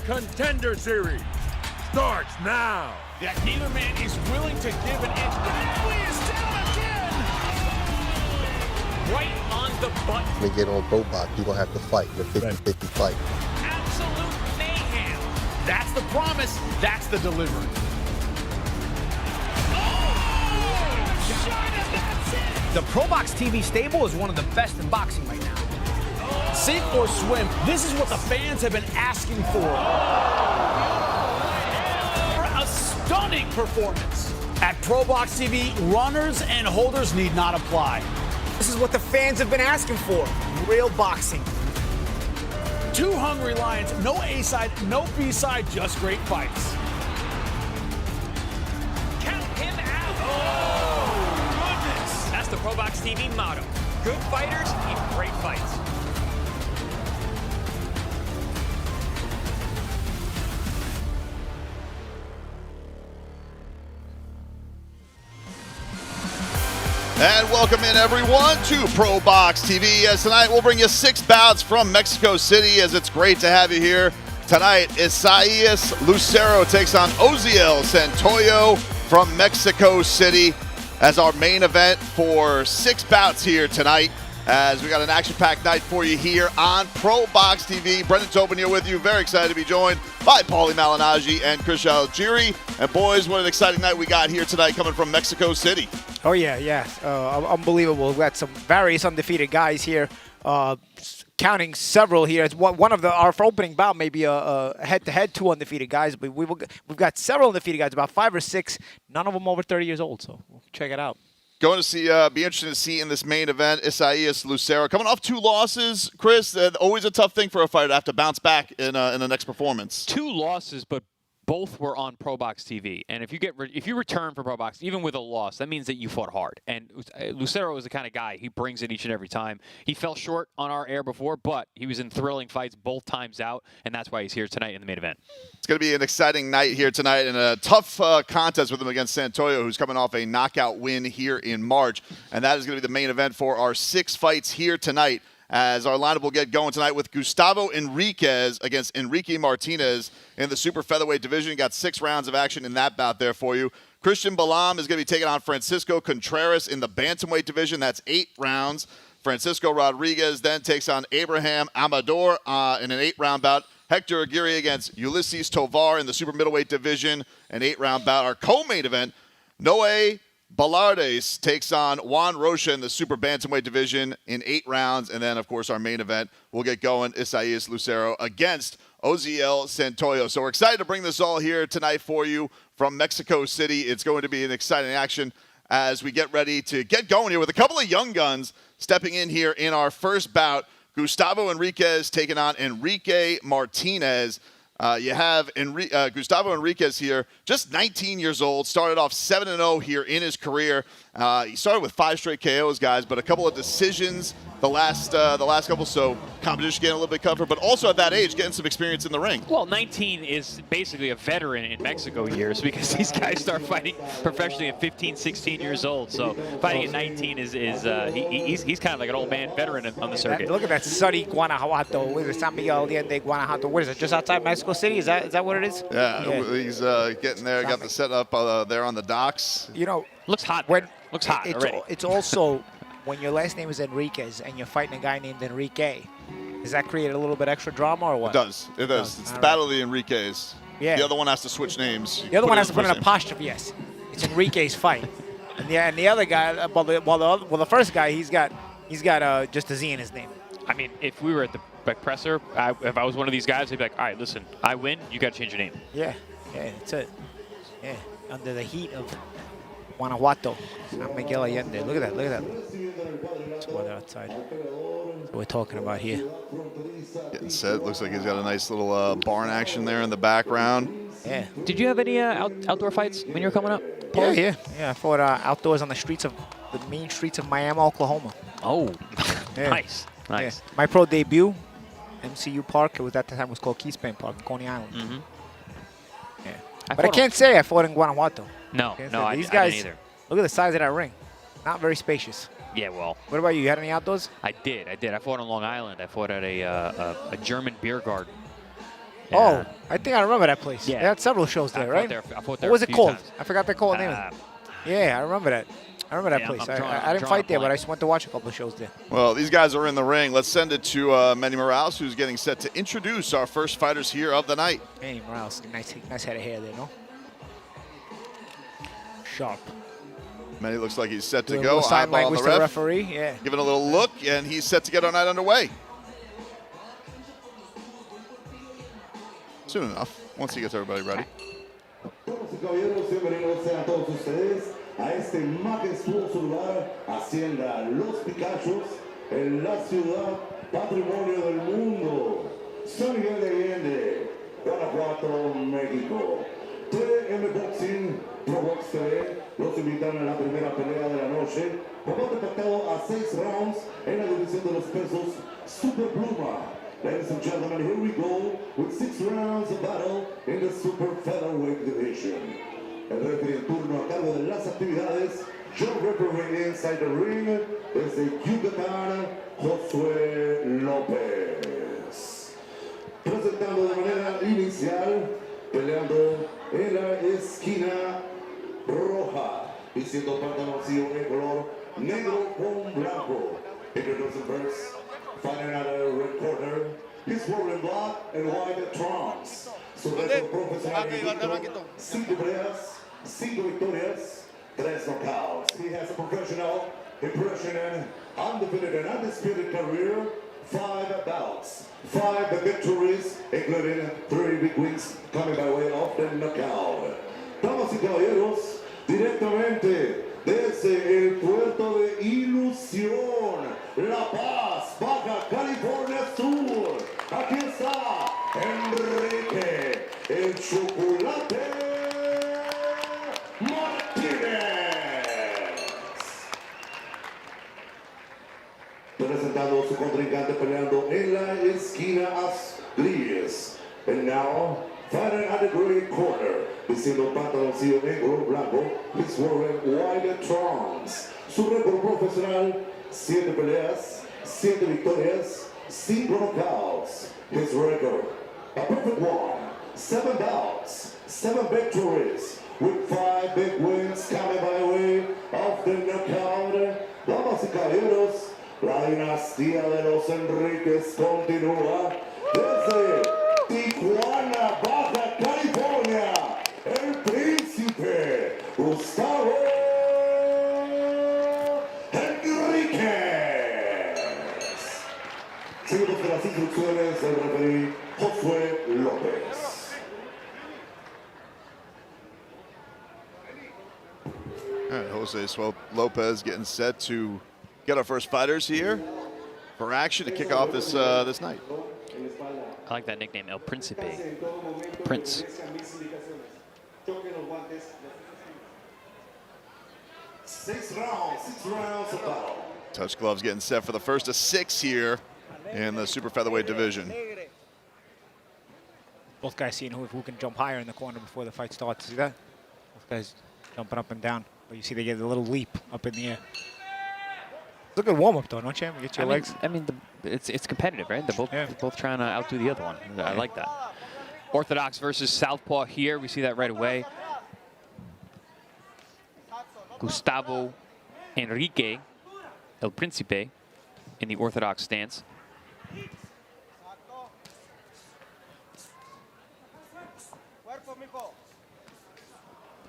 Contender Series starts now. That neither man is willing to give an inch. Bradley is down again. Right on the button. When you get on ProBox, you're going to have to fight. The 50-50 fight. Absolute mayhem. That's the promise. That's the delivery. The ProBox TV stable is one of the best in boxing right now. Sink or swim, this is what the fans have been asking for. A stunning performance. At ProBox TV, runners and holders need not apply. This is what the fans have been asking for. Real boxing. Two hungry lions, no A-side, no B-side, just great fights. Count him out. Oh, goodness. That's the ProBox TV motto. Good fighters keep great fights. And welcome in, everyone, to ProBox TV. As tonight, we'll bring you 6 bouts from Mexico City, as it's great to have you here. Tonight, Isaias Lucero takes on Oziel Santoyo from Mexico City as our main event for 6 bouts here tonight, as we got an action-packed night for you here on ProBox TV. Brendan Tobin here with you. Very excited to be joined by Paulie Malignaggi and Agiri. And boys, what an exciting night we got here tonight coming from Mexico City. Oh, yeah. Unbelievable. We've got some various undefeated guys here, counting several here. It's one of our opening bout, maybe a head-to-head 2 undefeated guys, but we've got several undefeated guys, about 5 or 6, none of them over 30 years old, so check it out. Going to see, be interested to see in this main event, Isaias Lucero. Coming off 2 losses, Chris, always a tough thing for a fighter to have to bounce back in the next performance. 2 losses, but both were on ProBox TV. And if you return for ProBox, even with a loss, that means that you fought hard. And Lucero is the kind of guy, he brings it each and every time. He fell short on our air before, but he was in thrilling fights both times out, and that's why he's here tonight in the main event. It's going to be an exciting night here tonight and a tough contest with him against Santoyo, who's coming off a knockout win here in March. And that is going to be the main event for our 6 fights here tonight, as our lineup will get going tonight with Gustavo Enriquez against Enrique Martinez in the super featherweight division. Got 6 rounds of action in that bout there for you. Christian Balam is going to be taking on Francisco Contreras in the bantamweight division. That's 8 rounds. Francisco Rodriguez then takes on Abraham Amador in an 8-round bout. Hector Agiri against Ulysses Tovar in the super middleweight division, an 8-round bout. Our co-main event, Noé Balderas takes on Juan Rosha in the super bantamweight division in 8 rounds. And then, of course, our main event will get going, Isaias Lucero against Oziel Santoyo. So we're excited to bring this all here tonight for you from Mexico City. It's going to be an exciting action as we get ready to get going here with a couple of young guns stepping in here in our first bout. Gustavo Enriquez taking on Enrique Martinez. You have Gustavo Enriquez here, just 19 years old, started off 7-0 here in his career. He started with 5 straight KOs, guys, but a couple of decisions the last couple, so competition getting a little bit covered, but also at that age, getting some experience in the ring. Well, 19 is basically a veteran in Mexico years, because these guys start fighting professionally at 15, 16 years old. So fighting at 19 is he's kind of like an old man veteran on the circuit. Look at that sunny Guanajuato. What is it, San Miguel de Allende, Guanajuato? What is it, just outside Mexico City? Is that what it is? Yeah. He's getting there, got the setup there on the docks. You know, looks hot. Looks hot already. It's also, when your last name is Enriquez and you're fighting a guy named Enrique, does that create a little bit extra drama or what? It does. It does. It's the battle of the Enriquez. Yeah. The other one has to switch names. The other one has to put an apostrophe, yes. It's Enrique's fight. And the other guy, the first guy, he's got just a Z in his name. I mean, if we were at the presser, if I was one of these guys, I'd be like, all right, listen, I win, you got to change your name. Yeah, that's it. Yeah, under the heat of Guanajuato, San Miguel Allende. Look at that. It's weather outside. That's what we're talking about here. Getting set. Looks like he's got a nice little barn action there in the background. Yeah. Did you have any outdoor fights when you were coming up? Paul? Yeah. I fought outdoors on the main streets of Miami, Oklahoma. Oh, yeah. Nice. Yeah. My pro debut, MCU Park. It was at the time it was called Keyspan Park, Coney Island. Mm-hmm. Yeah. But I can't say I fought in Guanajuato. No, I these guys. didn't either. Look at the size of that ring. Not very spacious. Yeah, well. What about you? You had any outdoors? I did. I fought on Long Island. I fought at a German beer garden. Oh, I think I remember that place. Yeah. They had several shows there, right? I fought What there was a it few called? times. I forgot the call name. Yeah, I remember that. I remember that Yeah, place. I'm drawing- I I'm didn't drawing fight a there, but I blank. just went to watch a couple of shows there. Well, these guys are in the ring. Let's send it to Manny Morales, who's getting set to introduce our first fighters here of the night. Manny Morales, nice head of hair there, no? Sharp. Manny looks like he's set to Doing a go. little sign Eyeball on language the to the ref. referee, yeah. Giving a little look, and he's set to get our night underway. Soon enough, once he gets everybody ready. Damas y caballeros, bienvenidos sean todos ustedes a este majestuoso lugar, Hacienda Los Picachos, en la ciudad patrimonio del mundo, San Miguel de Allende, Guanajuato, México. TM Boxing, ProBox TV, los invitan a la primera pelea de la noche, combate pactado a 6 rounds en la división de los pesos Super Pluma. Ladies and gentlemen, here we go with 6 rounds of battle in the super featherweight division. El referee en turno a cargo de las actividades, your referee inside the ring, desde Yucatán, Josué López. Presentando de manera inicial, peleando en la esquina roja, y siendo pantaloncillo en color negro con blanco. Introducing first. Fighting out a red corner, he's wearing black and white trunks. Su récord profesional invicto, 5 peleas, 5 victorias, 3 knockouts. He has a professional, impressionant, undefeated and undisputed career, 5 bouts, 5 victories, including 3 big wins coming by way of the knockout. Damas y caballeros, directamente desde el puerto de Ilusión, La Paz, Baja California Sur. Aquí está Enriquez, el chocolate Martinez. Presentando su contrincante peleando en la esquina Agiri. And now, fighting at the gray corner, diciendo pantaloncillo negro blanco, he's wearing white trunks. Su récord profesional, 7 peleas, 7 victorias, 5 knockouts. His record, a perfect one, 7 bouts, 7 victories, with 5 big wins coming by way of the knockout. Damas y caballeros, la dinastía de los Enriquez continúa desde Tijuana, Baja California, el príncipe Gustavo Enriquez. Seguimos con las instrucciones del referee Josué López. All right, Jose Lopez getting set to get our first fighters here for action to kick off this this night. I like that nickname, El Principe. Prince. Six rounds of battle. Touch gloves getting set for the first of 6 here in the super featherweight division. Both guys seeing who can jump higher in the corner before the fight starts. See that? Both guys jumping up and down. But you see they get a little leap up in the air. It's a good warm-up, though, don't you? Get your legs. It's competitive, right? They're both trying to outdo the other one. I like that. Orthodox versus Southpaw here. We see that right away. Gustavo Enriquez, El Principe, in the Orthodox stance.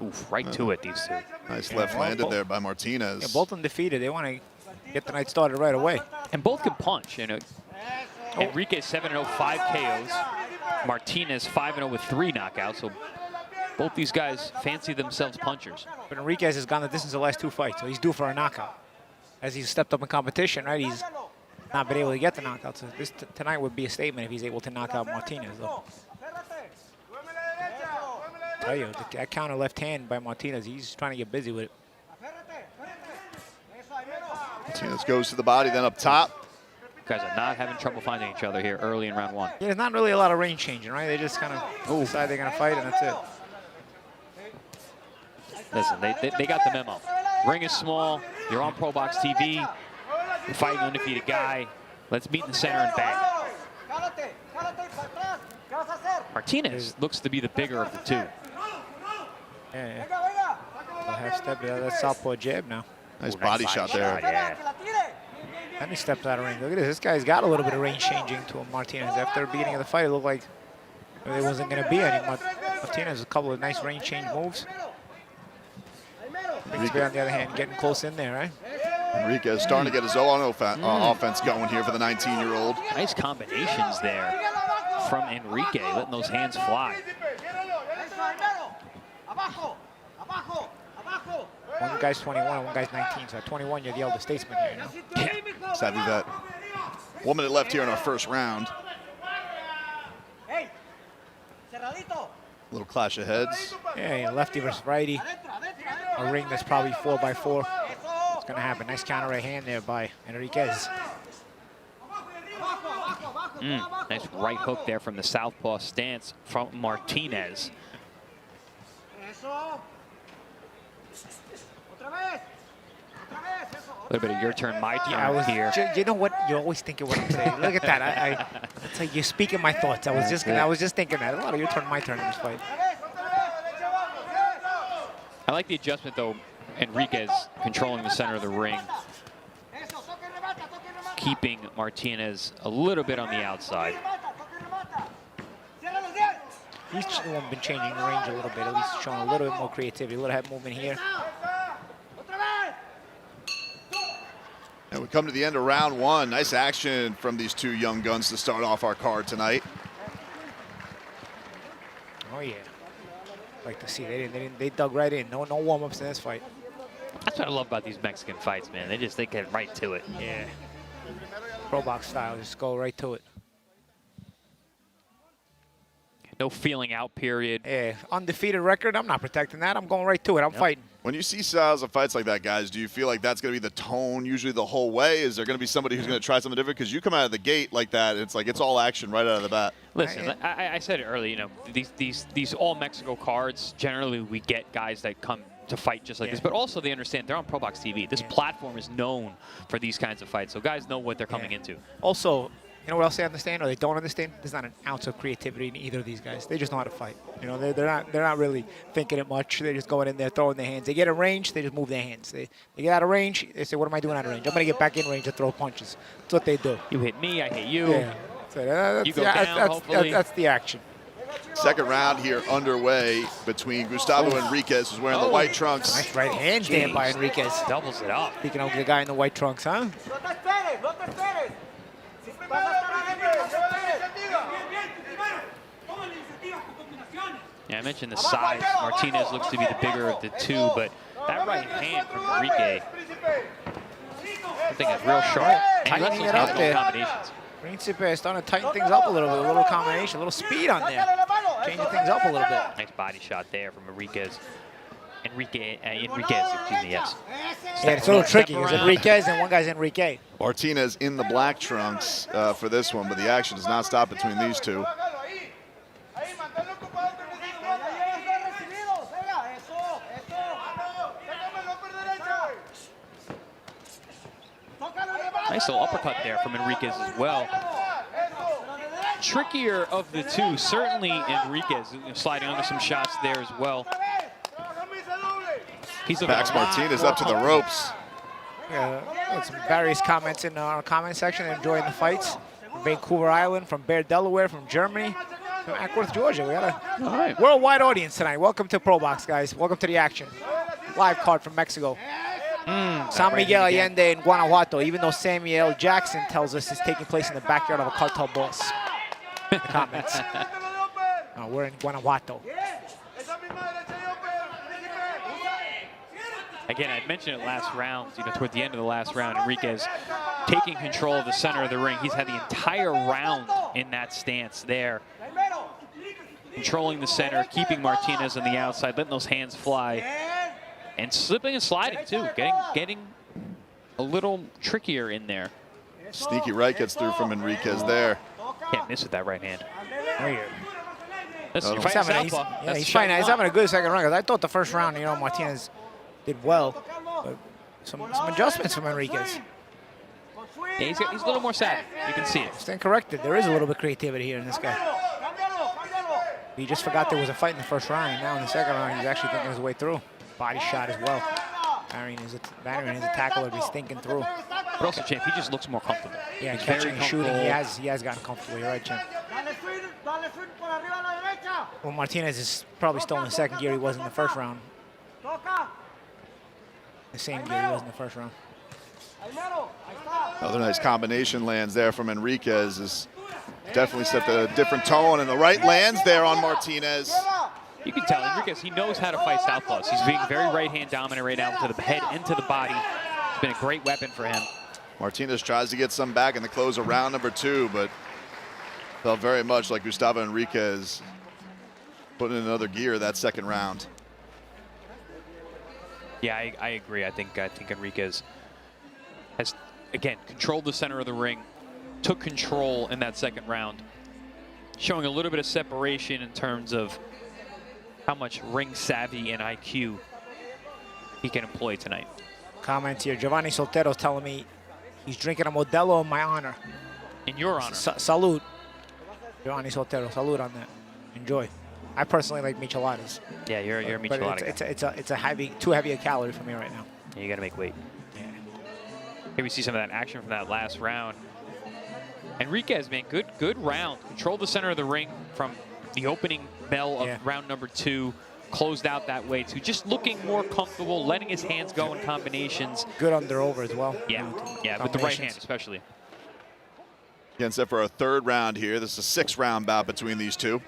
Oof, right to it, these two. Nice left landed there by Martinez. Yeah, both undefeated. They want to get the night started right away. And both can punch, you know. Enriquez 7-0, 5 KOs. Martinez 5-0 with 3 knockouts. So both these guys fancy themselves punchers. But Enriquez has gone the distance the last 2 fights, so he's due for a knockout. As he's stepped up in competition, right? He's not been able to get the knockout. So this tonight would be a statement if he's able to knock out Martinez, though. Tell you, that counter left hand by Martinez, he's trying to get busy with it. Martinez goes to the body, then up top. Guys are not having trouble finding each other here early in round 1. Yeah, there's not really a lot of range changing, right? They just kind of decide they're going to fight, and that's it. Listen, they got the memo. Ring is small. You're on ProBox TV. You're fighting an undefeated guy. Let's meet in the center and bang. Martinez looks to be the bigger of the two. Yeah. A half step, that's southpaw jab now. Nice body shot there. Yeah. And he steps out of ring. Look at this. This guy's got a little bit of range changing to him, Martinez. After the beginning of the fight, it looked like there wasn't going to be any. Martinez, a couple of nice range change moves. Enriquez, on the other hand, getting close in there, right? Enriquez starting to get his own offense going here for the 19-year-old. Nice combinations there from Enriquez, letting those hands fly. One guy's 21 and one guy's 19, so at 21, you're the elder statesman here, you know? Yeah, savvy vet. 1 minute left here in our first round. Little clash of heads. Yeah, lefty versus righty. A ring that's probably 4x4. It's going to happen. Nice counter right hand there by Enriquez. Nice right hook there from the southpaw stance from Martinez. A little bit of your turn, my turn here. You know what? You're always thinking what I'm saying. Look at that. It's like you're speaking my thoughts. I was just thinking that. A lot of your turn, my turn in this fight. I like the adjustment, though. Enriquez controlling the center of the ring, keeping Martinez a little bit on the outside. He's been changing the range a little bit, at least showing a little bit more creativity, a little head movement here. And we come to the end of round one. Nice action from these two young guns to start off our card tonight. Oh yeah, like to see they dug right in. No warm-ups in this fight. That's what I love about these Mexican fights, man. They get right to it. Yeah. ProBox style, just go right to it. No feeling out period. Yeah, undefeated record. I'm not protecting that. I'm going right to it. I'm fighting. When you see styles of fights like that, guys, do you feel like that's going to be the tone usually the whole way? Is there going to be somebody who's going to try something different? Because you come out of the gate like that, it's like it's all action right out of the bat. Listen, I said it earlier. You know, these all Mexico cards. Generally, we get guys that come to fight just like this, but also they understand they're on ProBox TV. This platform is known for these kinds of fights, so guys know what they're coming into. Also, you know what else they understand or they don't understand? There's not an ounce of creativity in either of these guys. They just know how to fight. You know, they're not really thinking it much. They're just going in there, throwing their hands. They get in range, they just move their hands. They get out of range, they say, what am I doing out of range? I'm going to get back in range and throw punches. That's what they do. You hit me, I hit you. Yeah. So you go down, hopefully. That's the action. Second round here underway between Gustavo Enriquez, who's wearing the white trunks. Nice right hand there by Enriquez. Doubles it up. Speaking of the guy in the white trunks, huh? Yeah, I mentioned the size. Martinez looks to be the bigger of the two, but that right hand from Enriquez, I think is real sharp. And he lets Tightening those it up hands there. go combinations. Principe is starting to tighten things up a little bit. A little combination, a little speed on there. Changing things up a little bit. Nice body shot there from Enriquez. Enriquez, excuse me, yes. Yeah, it's a little tricky. It's Enriquez and one guy's Enrique. Martinez in the black trunks for this one, but the action does not stop between these two. Nice little uppercut there from Enriquez as well. Trickier of the two, certainly Enriquez, sliding under some shots there as well. He's Backs Martinez up to the ropes. Yeah, some various comments in our comment section, enjoying the fights. From Vancouver Island, from Bear, Delaware, from Germany, from Ackworth, Georgia. We got a worldwide audience tonight. Welcome to ProBox, guys. Welcome to the action. Live card from Mexico. San Miguel Allende in Guanajuato, even though Samuel Jackson tells us it's taking place in the backyard of a cartel boss. The comments. We're in Guanajuato. Again, I mentioned it last round, toward the end of the last round, Enriquez taking control of the center of the ring. He's had the entire round in that stance there. Controlling the center, keeping Martinez on the outside, letting those hands fly. And slipping and sliding, too. Getting a little trickier in there. Sneaky right gets through from Enriquez there. Can't miss with that right hand. Listen, he's having a good second round. 'Cause I thought the first round, Martinez did well. But some adjustments from Enriquez. Yeah, he's a little more savvy. You can see it. Stand corrected. There is a little bit of creativity here in this guy. He just forgot there was a fight in the first round, and now in the second round, he's actually thinking his way through. Body shot as well. Varying his tackler, he's thinking through. But also, Champ, he just looks more comfortable. Yeah, he's catching very and shooting, comfortable. he has gotten comfortable. You're right, Champ. Well, Martinez is probably still in the second gear he was in the first round. The same gear he was in the first round. Another nice combination lands there from Enriquez. Has definitely set a different tone, and the right lands there on Martinez. You can tell Enriquez, he knows how to fight southpaws. He's being very right-hand dominant right now to the head and to the body. It's been a great weapon for him. Martinez tries to get some back in the close of round number 2, but felt very much like Gustavo Enriquez putting in another gear that second round. Yeah, I agree. I think Enriquez has, again, controlled the center of the ring, took control in that second round, showing a little bit of separation in terms of how much ring savvy and IQ he can employ tonight. Comments here. Giovanni Soltero's telling me he's drinking a Modelo in my honor. In your honor. Salute. Giovanni Soltero, salute on that. Enjoy. I personally like micheladas. Yeah, you're a michelada guy. It's a heavy, too heavy a calorie for me right now. Yeah, you got to make weight. Yeah. Here we see some of that action from that last round. Enriquez, man, good round. Controlled the center of the ring from the opening bell of round number 2. Closed out that way too. Just looking more comfortable, letting his hands go in combinations. Good under over as well. Yeah, with the right hand especially. Getting set for a third round here. This is a 6-round bout between these two.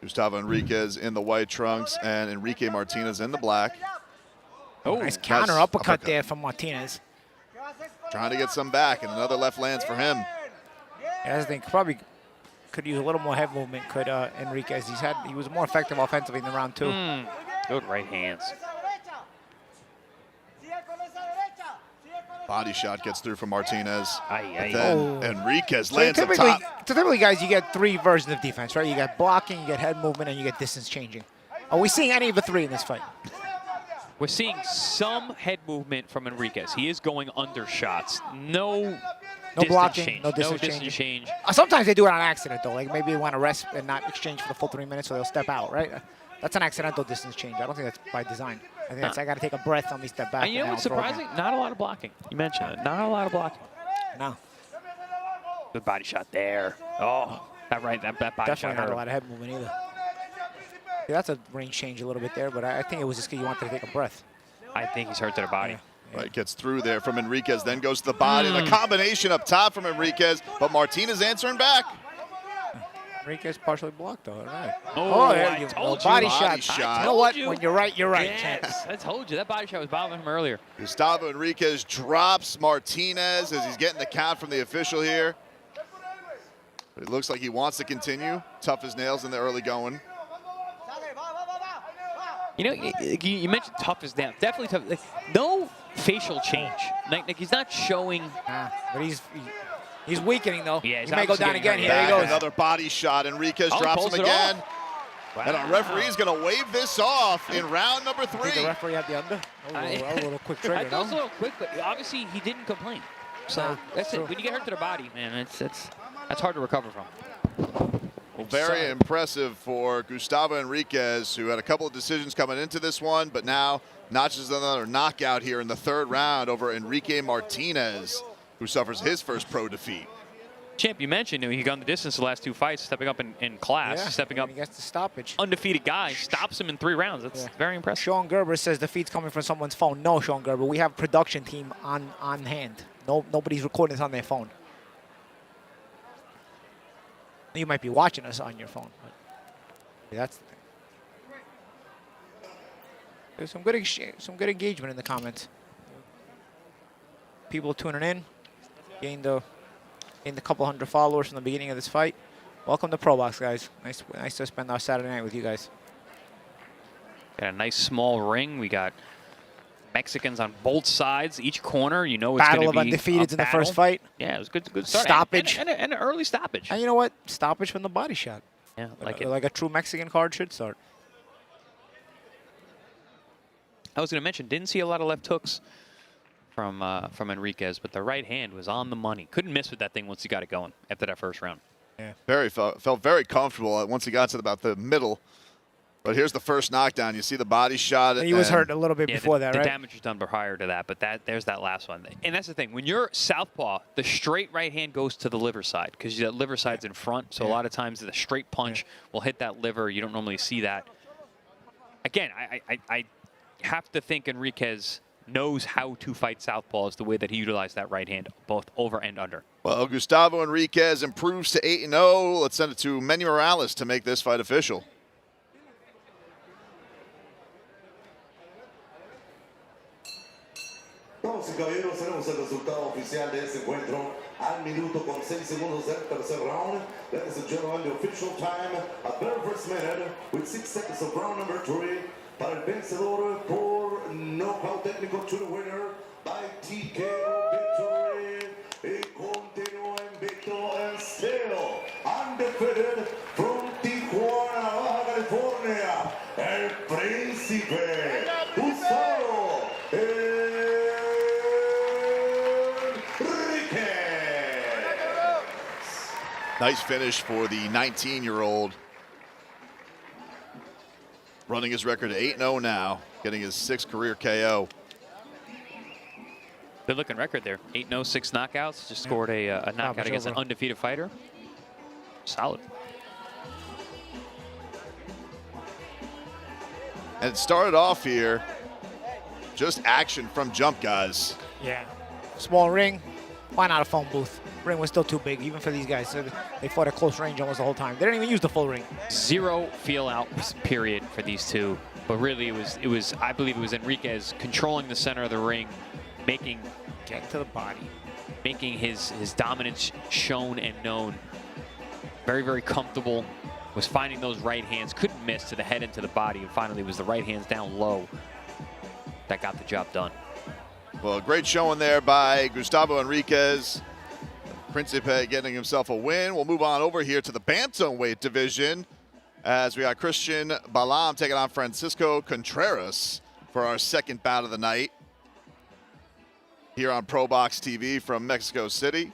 Gustavo Enriquez in the white trunks and Enrique Martinez in the black. Oh, nice counter uppercut there from Martinez. Trying to get some back, and another left lands for him. Yeah, I think probably could use a little more head movement, could Enriquez. He was more effective offensively in the round 2. Good right hands. Body shot gets through from Martinez. Aye. Then Enriquez lands on top. So typically, guys, you get 3 versions of defense, right? You get blocking, you get head movement, and you get distance changing. Are we seeing any of the 3 in this fight? We're seeing some head movement from Enriquez. He is going under shots. No blocking, change. no distance change. Sometimes they do it on accident, though. Like maybe they want to rest and not exchange for the full 3 minutes, so they'll step out, right? That's an accidental distance change. I don't think that's by design. I think that's I got to take a breath, let me step back. And you know what's surprising? Not a lot of blocking. You mentioned it. Not a lot of blocking. No. Good body shot there. Oh, that body Definitely shot not hurt. a lot of head movement either. Yeah, that's a range change a little bit there, but I think it was just because you wanted to take a breath. I think he's hurt to the body. Yeah. Right, gets through there from Enriquez, then goes to the body. The combination up top from Enriquez, but Martinez answering back. Enriquez partially blocked, though. All right. Oh, there I you told go. you. Body Body shot. shot. You know what? you. When you're right, you're right. Yes, I told you. That body shot was bothering him earlier. Gustavo Enriquez drops Martinez as he's getting the count from the official here. But it looks like he wants to continue. Tough as nails in the early going. You know, you mentioned tough as nails. Definitely tough. Like, no facial change. Like he's not showing. But he's weakening, though. Yeah, he may go down again. Here he goes. Another body shot. Enriquez drops him again. Wow. And our referee's going to wave this off in round number 3. I think the referee had the under. A little quick trigger, I thought it was a no? little quick, but obviously he didn't complain. So that's true. it. When you get hurt to the body, man, that's hard to recover from. Well, very impressive for Gustavo Enriquez, who had a couple of decisions coming into this one, but now notches another knockout here in the 3rd round over Enrique Martinez, who suffers his first pro defeat. Champ, you mentioned he gone the distance the last 2 fights, stepping up in class, stepping up. He gets the stoppage. Undefeated guy, stops him in 3 rounds. That's very impressive. Sean Gerber says the feed's coming from someone's phone. No, Sean Gerber, we have a production team on hand. Nobody's recording this on their phone. You might be watching us on your phone, but that's the thing. There's some good engagement in the comments. People tuning in, gained a couple hundred followers from the beginning of this fight. Welcome to ProBox, guys. Nice to spend our Saturday night with you guys. Got a nice small ring. We got Mexicans on both sides, each corner. You know it's going to be Battle of undefeateds in the first fight. Yeah, it was good start. Stoppage. And an early stoppage. And you know what? Stoppage from the body shot. Yeah, like a true Mexican card should start. I was going to mention, didn't see a lot of left hooks from Enriquez, but the right hand was on the money. Couldn't miss with that thing once he got it going after that first round. Yeah. Felt very comfortable once he got to about the middle. But here's the first knockdown. You see the body shot. And he was hurt a little bit before that, right? The damage was done prior to that, but there's that last one. And that's the thing. When you're southpaw, the straight right hand goes to the liver side because that liver side's in front. So a lot of times the straight punch will hit that liver. You don't normally see that. Again, I have to think Enriquez knows how to fight southpaws the way that he utilized that right hand, both over and under. Well, Gustavo Enriquez improves to 8-0. Let's send it to Manny Morales to make this fight official. Damas y caballeros, tenemos el resultado oficial de este encuentro al minuto con 6 segundos del tercer round. Ladies and gentlemen, the official time at the first minute with 6 seconds of round number 3 para el vencedor por knockout técnico to the winner by TKO victory. Y continúa invicto and still undefeated from Tijuana, Baja California, el príncipe Lucero. Nice finish for the 19-year-old. Running his record to 8-0 now, getting his 6th career KO. Good looking record there. 8-0, 6 knockouts. Just scored a knockout against an undefeated fighter. Solid. And it started off here, just action from jump, guys. Yeah. Small ring. Why not a phone booth? Ring was still too big, even for these guys. So they fought at close range almost the whole time. They didn't even use the full ring. Zero feel out period for these two. But really, it was I believe it was Enriquez controlling the center of the ring, Get to the body. Making his dominance shown and known. Very, very comfortable. Was finding those right hands. Couldn't miss to the head and to the body. And finally, it was the right hands down low that got the job done. Well, great showing there by Gustavo Enriquez. Principe getting himself a win. We'll move on over here to the bantamweight division as we got Christian Balam taking on Francisco Contreras for our second bout of the night here on ProBox TV from Mexico City.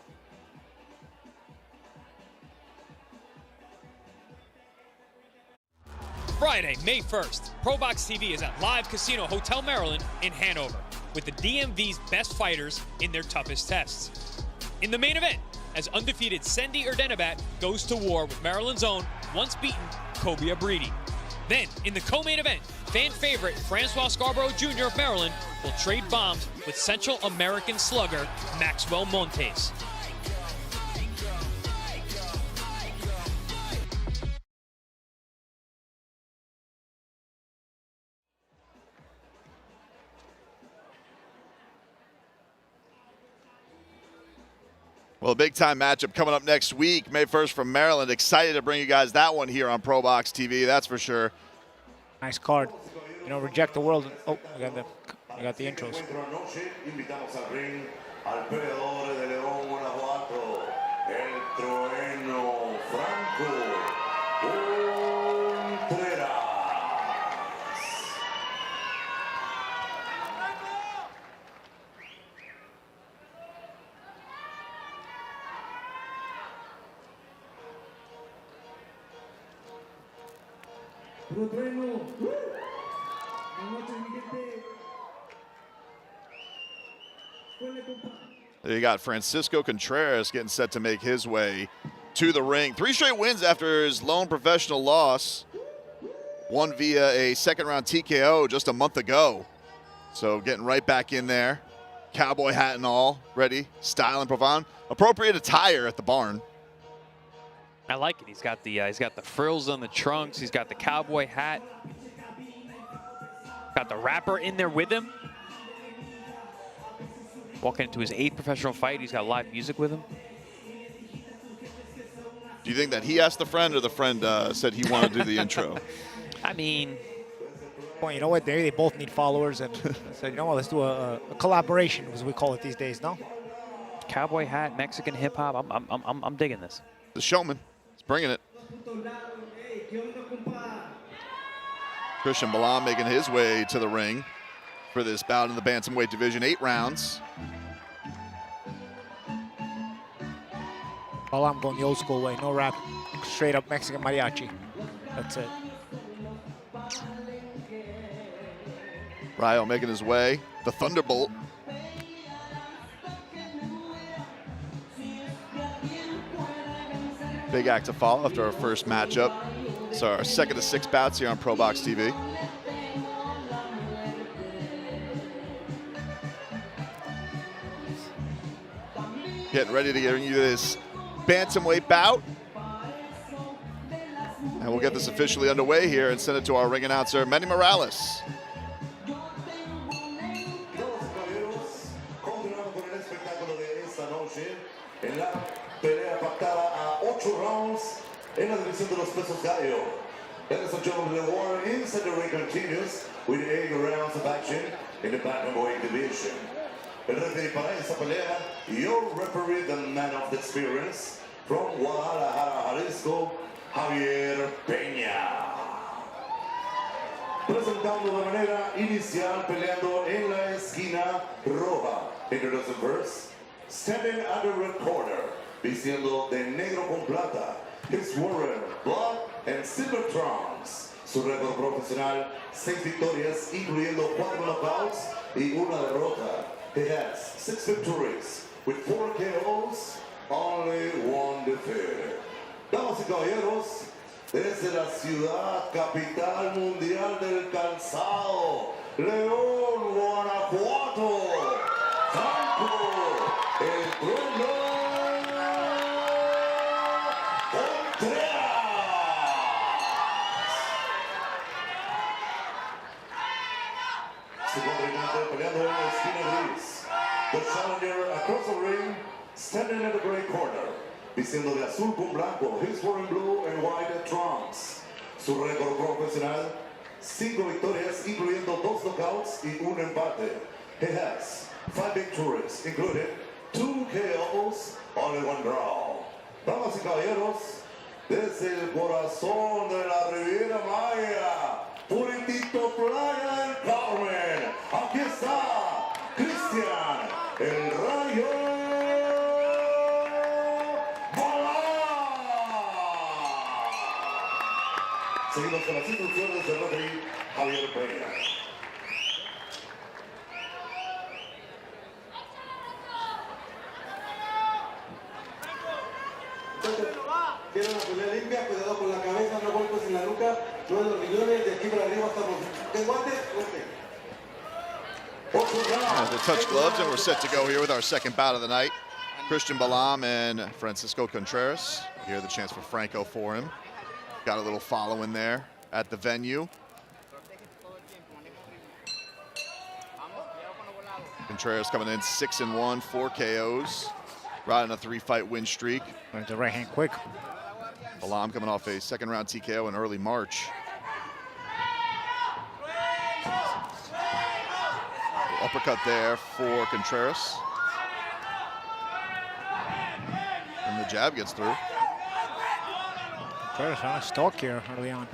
Friday, May 1st, ProBox TV is at Live Casino Hotel Maryland in Hanover with the DMV's best fighters in their toughest tests. In the main event, as undefeated Sendi Erdenabat goes to war with Maryland's own, once beaten, Kobe Abridi. Then, in the co-main event, fan favorite Francois Scarborough Jr. of Maryland will trade bombs with Central American slugger Maxwell Montes. Well, big time matchup coming up next week, May 1st from Maryland. Excited to bring you guys that one here on ProBox TV, that's for sure. Nice card. You know, reject the world. Oh, we got the intros. There you got Francisco Contreras getting set to make his way to the ring. 3 straight wins after his lone professional loss. One via a second-round TKO just a month ago. So getting right back in there. Cowboy hat and all, ready, style and profound. Appropriate attire at the barn. I like it. He's got the frills on the trunks. He's got the cowboy hat. Got the rapper in there with him. Walking into his 8th professional fight, he's got live music with him. Do you think that he asked the friend or the friend said he wanted to do the intro? I mean, well, you know what? They both need followers, and said, you know what? Let's do a collaboration, as we call it these days. No? Cowboy hat, Mexican hip hop. I'm digging this. The showman is bringing it. Christian Balam making his way to the ring. for this bout in the bantamweight division. 8 rounds. Balam going the old school way, no rap, straight up Mexican mariachi. That's it. Rayo making his way. The Thunderbolt. Big act to follow after our first matchup. So our second of 6 bouts here on ProBox TV. Getting ready to get into this bantamweight bout. And we'll get this officially underway here and send it to our ring announcer, Manny Morales. En la pelea pactada a 8 rounds en la división de los pesos gallo. Ladies and gentlemen, the war inside the ring continues with 8 rounds of action in the bantamweight division. El referee para esa pelea, your referee, the man of the experience, from Guadalajara, Jalisco, Javier Peña. Presentando de manera inicial, peleando en la esquina roja. Introducing first, standing at the red corner, vistiendo de negro con plata, his wearing black and silver trunks. Su récord profesional, 6 victorias, incluyendo 4 knockouts y 1 derrota. He has 6 victories with 4 KOs, only 1 defeat. Damas y caballeros, desde la ciudad capital mundial del calzado, León, Guanajuato, Franco, el trueno Contreras. Su contrincante peleando en la esquina gris. The challenger across the ring, standing at the gray corner. Vistiendo de azul con blanco, he's wearing blue and white trunks. Su récord profesional, 5 victorias, incluyendo 2 knockouts y 1 empate. He has 5 victories, including 2 KOs, only 1 draw. Damas y caballeros, desde el corazón de la Riviera Maya, puritito Playa del Carmen, aquí está Cristian, el Rayo. Seguimos con las instrucciones del referee Javier Peña. Quiero una pelea limpia, cuidado con la cabeza, no golpes en la nuca, no en los riñones, de aquí para arriba estamos. ¿De guantes? As they touch gloves, and we're set to go here with our second bout of the night. Christian Balam and Francisco Contreras. Here the chance for Franco for him. Got a little following there at the venue. Contreras coming in 6-1, 4 KOs, riding a 3-fight win streak. Went to right hand quick. Balam coming off a 2nd round TKO in early March. Uppercut there for Contreras. And the jab gets through. Contreras on a stalk here early on.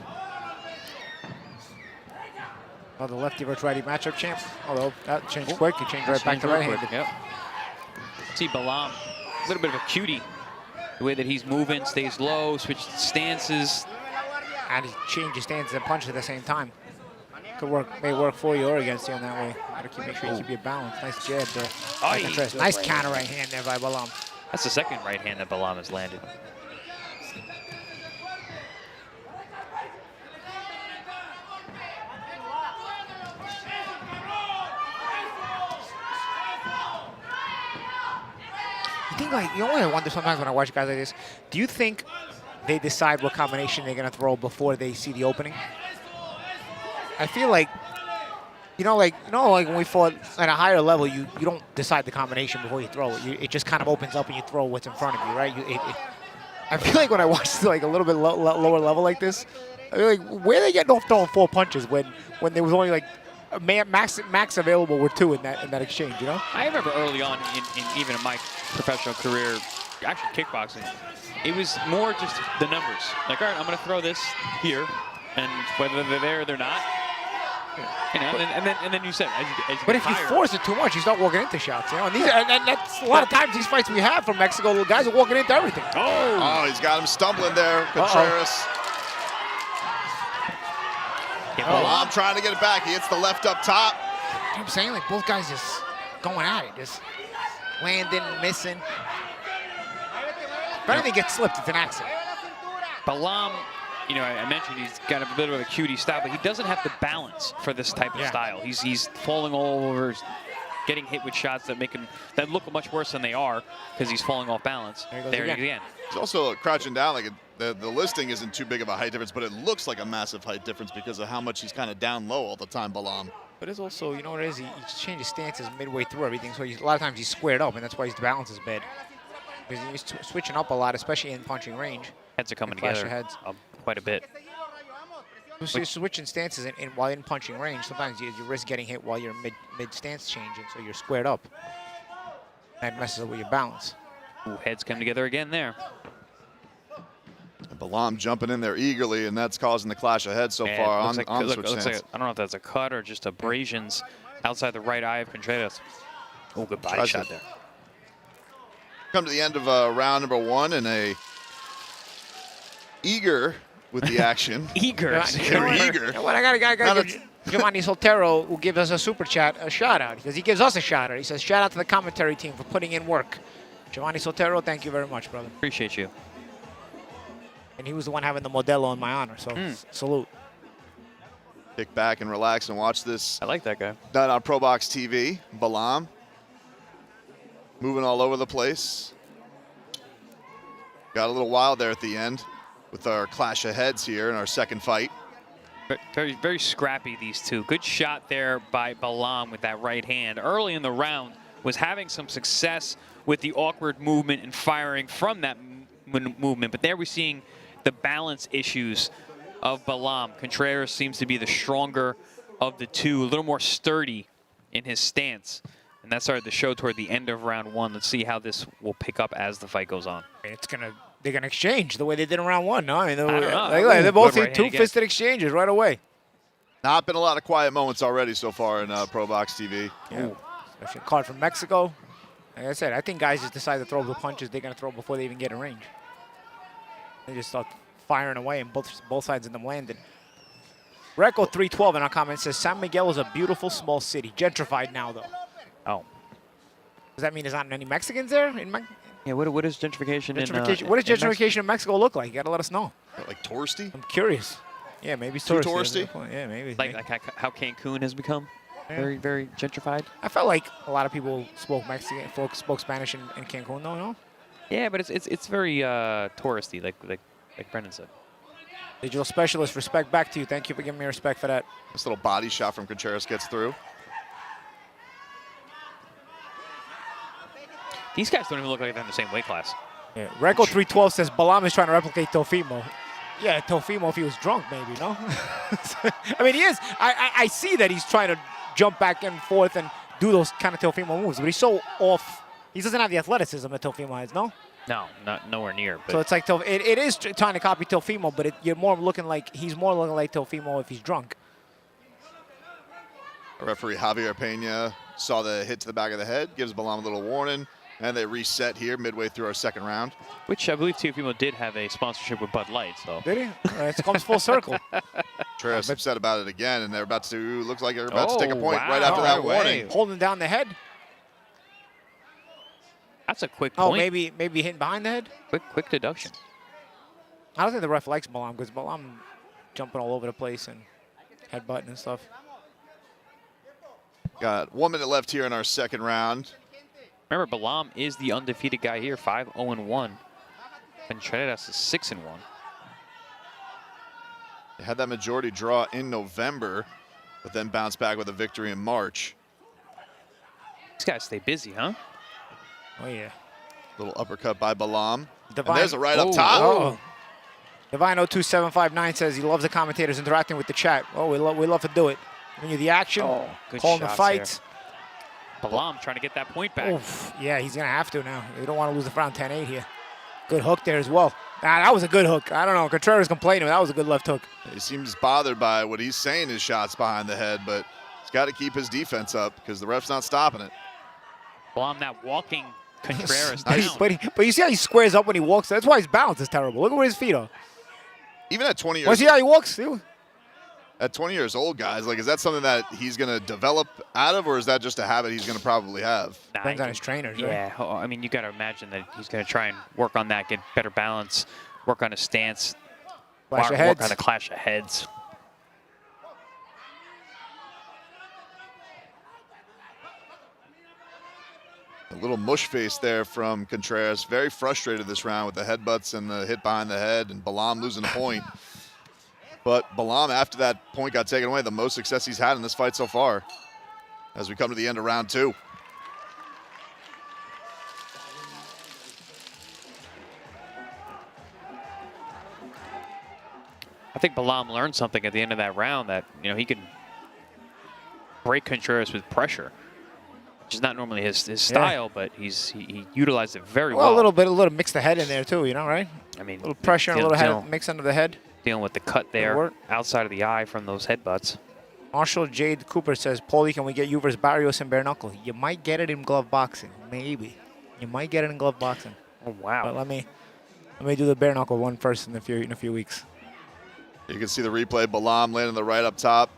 The lefty versus righty matchup champ. Although that changed quick, he changed right back to right-handed. Yep. See Balam, a little bit of a cutie. The way that he's moving, stays low, switches stances. And he changes stances and punches at the same time. Could work, may work for you or against you in that way. Gotta make sure you keep your balance. Nice jab there. Nice counter right hand there by Balam. That's the 2nd right hand that Balam has landed. You only wonder sometimes when I watch guys like this, do you think they decide what combination they're going to throw before they see the opening? I feel like, like when we fought at a higher level, you don't decide the combination before you throw it. It just kind of opens up and you throw what's in front of you, right? I feel like when I watch like a little bit lower level like this, I feel like where are they getting off throwing 4 punches when there was only like max available were 2 in that exchange, you know? I remember early on, in even in my professional career, actually kickboxing, it was more just the numbers. Like, all right, I'm going to throw this here, and whether they're there or they're not, You know, and then you said, as you But get if you higher, force it too much, you start walking into shots. You know, and, and that's a lot of times these fights we have from Mexico, the guys are walking into everything. Oh, he's got him stumbling there, Contreras. Balam trying to get it back. He hits the left up top. I'm saying, like, both guys just going at it, just landing, missing. If anything gets slipped, it's an accident. Balam, you know, I mentioned he's got a bit of a cutie style, but he doesn't have the balance for this type of style. He's falling all over, getting hit with shots that make him that look much worse than they are because he's falling off balance. There he goes again. He's also crouching down. Like the listing isn't too big of a height difference, but it looks like a massive height difference because of how much he's kind of down low all the time, Balam. But it's also, you know what it is? He changes stances midway through everything, so a lot of times he's squared up, and that's why his balance is bad. Because he's switching up a lot, especially in punching range. Heads are coming together quite a bit. So you're switching stances while in punching range. Sometimes you risk getting hit while you're mid stance changing, so you're squared up. That messes up with your balance. Ooh, heads come together again there. And Balam jumping in there eagerly, and that's causing the clash of heads so far on the switch stance. I don't know if that's a cut or just abrasions outside the right eye of Contreras. Oh, good body shot there. Come to the end of round number 1 and a eager with the action. Eager. They're eager. You know what? I gotta give Giovanni Soltero, who gives us a super chat, a shout out, because he gives us a shout out. He says, shout out to the commentary team for putting in work. Giovanni Soltero, thank you very much, brother. Appreciate you. And he was the one having the Modelo in my honor, so salute. Kick back and relax and watch this. I like that guy. Done on ProBox TV. Balam moving all over the place. Got a little wild there at the end with our clash of heads here in our second fight. Very, very scrappy, these two. Good shot there by Balam with that right hand. Early in the round, was having some success with the awkward movement and firing from that movement. But there we're seeing the balance issues of Balam. Contreras seems to be the stronger of the two, a little more sturdy in his stance. And that started to show toward the end of round 1. Let's see how this will pick up as the fight goes on. They're gonna exchange the way they did in round 1. No, I mean, they're both two-fisted exchanges right away. Not been a lot of quiet moments already so far in ProBox TV. Yeah. Especially a card from Mexico. Like I said, I think guys just decide to throw the punches they're gonna throw before they even get in range. They just start firing away, and both sides of them landed. Reco 312 in our comment says San Miguel is a beautiful small city, gentrified now though. Oh. Does that mean there's not any Mexicans there? Yeah, what is gentrification in what does gentrification in Mexico look like? You gotta let us know. Like touristy? I'm curious. Yeah, maybe it's Too touristy. touristy? Yeah, maybe. Like how Cancun has become very, very gentrified. I felt like a lot of people spoke Mexican, folks spoke Spanish in Cancun, no? Yeah, but it's very touristy, like Brendan said. Digital specialist, respect back to you. Thank you for giving me respect for that. This little body shot from Contreras gets through. These guys don't even look like they're in the same weight class. Yeah. Reco 312 says Balam is trying to replicate Teofimo. Yeah, Teofimo if he was drunk, maybe, no? I mean, he is. I see that he's trying to jump back and forth and do those kind of Teofimo moves, but he's so off. He doesn't have the athleticism that Teofimo has, no? No, nowhere near. But so it's like it is trying to copy Teofimo, but he's more looking like Teofimo if he's drunk. Referee Javier Pena saw the hit to the back of the head, gives Balam a little warning, and they reset here midway through our second round. Which I believe Teofimo did have a sponsorship with Bud Light, so. Did he? It comes full circle. Contreras upset about it again, and they're about to, looks like they're about to take a point right after that warning. Holding down the head. That's a quick point. Oh, maybe hitting behind the head? Quick deduction. I don't think the ref likes Balam because Balam jumping all over the place and headbutting and stuff. Got 1 minute left here in our second round. Remember, Balam is the undefeated guy here, 5-0-1. Contreras is 6-1. They had that majority draw in November, but then bounced back with a victory in March. These guys stay busy, huh? Oh, yeah. Little uppercut by Balam. Divine, and there's a right up top. Oh. Divine02759 says he loves the commentators interacting with the chat. Oh, we love to do it. Giving you the action, calling the fights. Balam trying to get that point back. Oof. Yeah, he's going to have to now. You don't want to lose the round 10-8 here. Good hook there as well. That was a good hook. I don't know. Contreras complaining, but that was a good left hook. He seems bothered by what he's saying is shots behind the head, but he's got to keep his defense up because the ref's not stopping it. Balam now walking Contreras down. But you see how he squares up when he walks? That's why his balance is terrible. Look at where his feet are. Even at 20 years old. See how he walks? At 20 years old, guys, like, is that something that he's going to develop out of, or is that just a habit he's going to probably have? Depends on his trainers, right? Yeah, I mean, you got to imagine that he's going to try and work on that, get better balance, work on his stance, work on the clash of heads. A little mush face there from Contreras. Very frustrated this round with the headbutts and the hit behind the head, and Balam losing a point. But Balam, after that point got taken away, the most success he's had in this fight so far as we come to the end of round 2. I think Balam learned something at the end of that round that, you know, he could break Contreras with pressure, which is not normally his style, but he utilized it very well. A little mix the head in there too, you know, right? I mean, a little pressure and a little mix under the head. Dealing with the cut there outside of the eye from those headbutts. Marshall Jade Cooper says, Paulie, can we get you versus Barrios and bare knuckle? You might get it in glove boxing, maybe. You might get it in glove boxing. Oh wow! But let me do the bare knuckle one first in a few weeks. You can see the replay. Balam landing the right up top.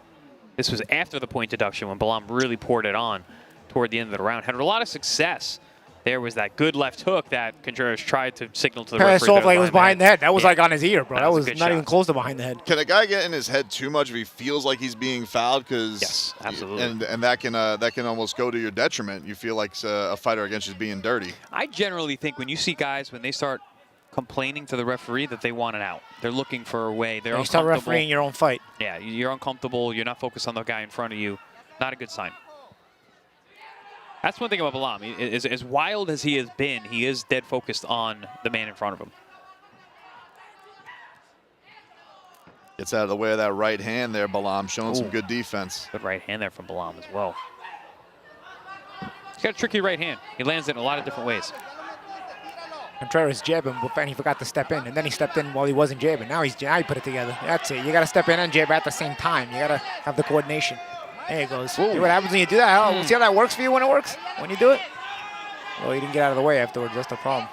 This was after the point deduction when Balam really poured it on toward the end of the round. Had a lot of success. There was that good left hook that Contreras tried to signal to the referee. Pass off like it was behind the head. That was like on his ear, bro. That was not even close to behind the head. Can a guy get in his head too much if he feels like he's being fouled? Because yes, absolutely. And that can almost go to your detriment. You feel like a fighter against you is being dirty. I generally think when you see guys, when they start complaining to the referee that they want it out, they're looking for a way. They're you start refereeing your own fight. Yeah, you're uncomfortable. You're not focused on the guy in front of you. Not a good sign. That's one thing about Balam. As wild as he has been, he is dead focused on the man in front of him. Gets out of the way of that right hand there, Balam, showing some good defense. Good right hand there from Balam as well. He's got a tricky right hand. He lands it in a lot of different ways. Contreras jabbing, but he forgot to step in, and then he stepped in while he wasn't jabbing. Now he put it together. That's it. You got to step in and jab at the same time. You got to have the coordination. There it goes. See what happens when you do that? See how that works for you when it works? When you do it? Well, you didn't get out of the way afterwards. That's the problem.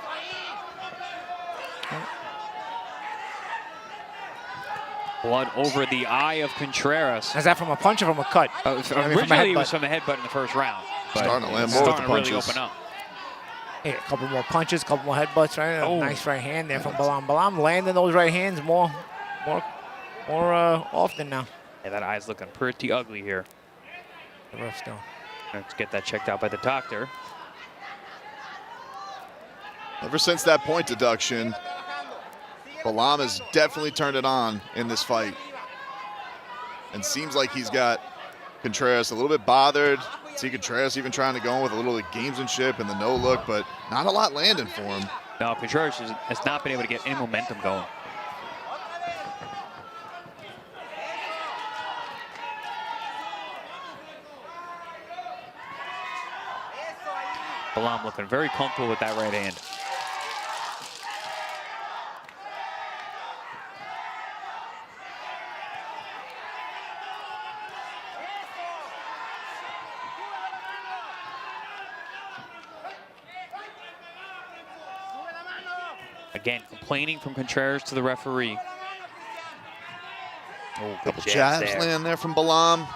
Blood over the eye of Contreras. Is that from a punch or from a cut? Originally, it was from a headbutt in the first round. Starting to land more with the punches. Really open up. Hey, a couple more punches, a couple more headbutts, right? Oh. Nice right hand there from Balam. Balam landing those right hands more often now. Yeah, that eye's looking pretty ugly here. The ref still. Let's get that checked out by the doctor. Ever since that point deduction, Balam has definitely turned it on in this fight. And seems like he's got Contreras a little bit bothered. See Contreras even trying to go in with a little gamesmanship and the no look, but not a lot landing for him. No, Contreras has not been able to get any momentum going. Balam looking very comfortable with that right hand. Again, complaining from Contreras to the referee. Oh, couple jabs land there from Balam.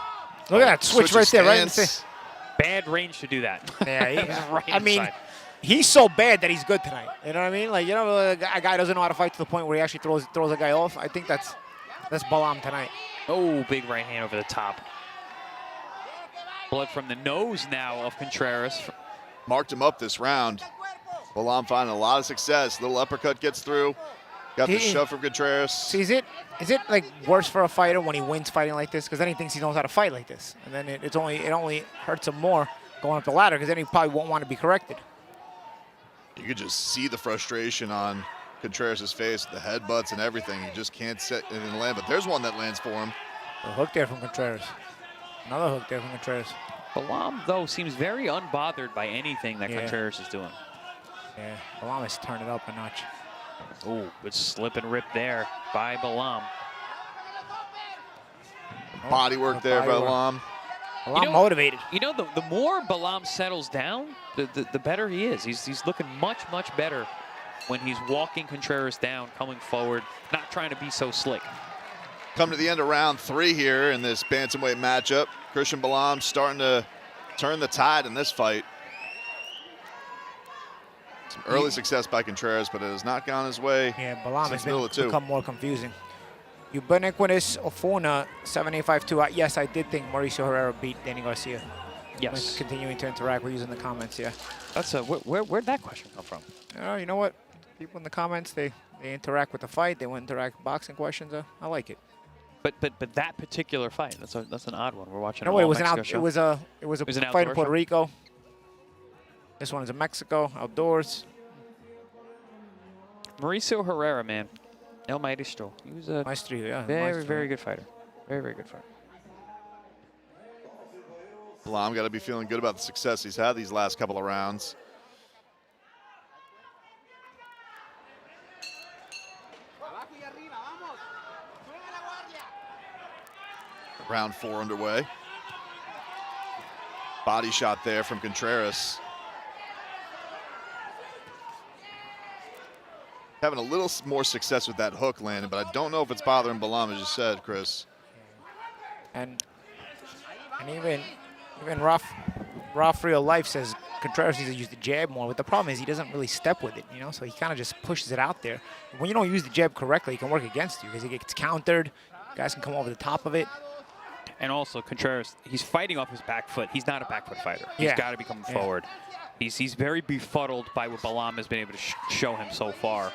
Look at that switch right there, right? Bad range to do that. Yeah, right I mean, he's so bad that he's good tonight. You know what I mean? Like, you know, a guy doesn't know how to fight to the point where he actually throws a guy off. I think that's Balam tonight. Oh, big right hand over the top. Blood from the nose now of Contreras. Marked him up this round. Balam finding a lot of success. Little uppercut gets through. Got the shove from Contreras. See, is it like worse for a fighter when he wins fighting like this? Because then he thinks he knows how to fight like this, and then it only hurts him more going up the ladder because then he probably won't want to be corrected. You could just see the frustration on Contreras' face, the headbutts and everything. He just can't set it in the land. But there's one that lands for him. A hook there from Contreras. Another hook there from Contreras. Balam, though, seems very unbothered by anything that Contreras is doing. Yeah, Balam has turned it up a notch. Ooh, good slip and rip there by Balam. Body work there by Balam. Balam motivated. You know, the more Balam settles down, the better he is. He's looking much, much better when he's walking Contreras down, coming forward, not trying to be so slick. Come to the end of round 3 here in this bantamweight matchup. Christian Balam starting to turn the tide in this fight. Some early success by Contreras, but it has not gone his way. Yeah, Balam has middle of 2. become more confusing. Ubiquitous Ofuna, 7852. Yes, I did think Mauricio Herrera beat Danny Garcia. Yes. Continuing to interact with you in the comments, yeah. That's where'd that question come from? You know what? People in the comments, they interact with the fight. They want to interact with boxing questions. I like it. But that particular fight, that's an odd one. We're watching. No, it it was it was a fight in Puerto Rico. This one is in Mexico, outdoors. Mauricio Herrera, man, El Maestro. He was a Maestro, yeah, very good fighter. Very good fighter. Balam got to be feeling good about the success he's had these last couple of rounds. Round 4 underway. Body shot there from Contreras. Having a little more success with that hook landing, but I don't know if it's bothering Balam, as you said, Chris. And even Rough Real Life says Contreras needs to use the jab more. But the problem is he doesn't really step with it, you know, so he kind of just pushes it out there. When you don't use the jab correctly, it can work against you because it gets countered. Guys can come over the top of it. And also Contreras, he's fighting off his back foot. He's not a back foot fighter. He's got to be coming forward. He's very befuddled by what Balam has been able to show him so far.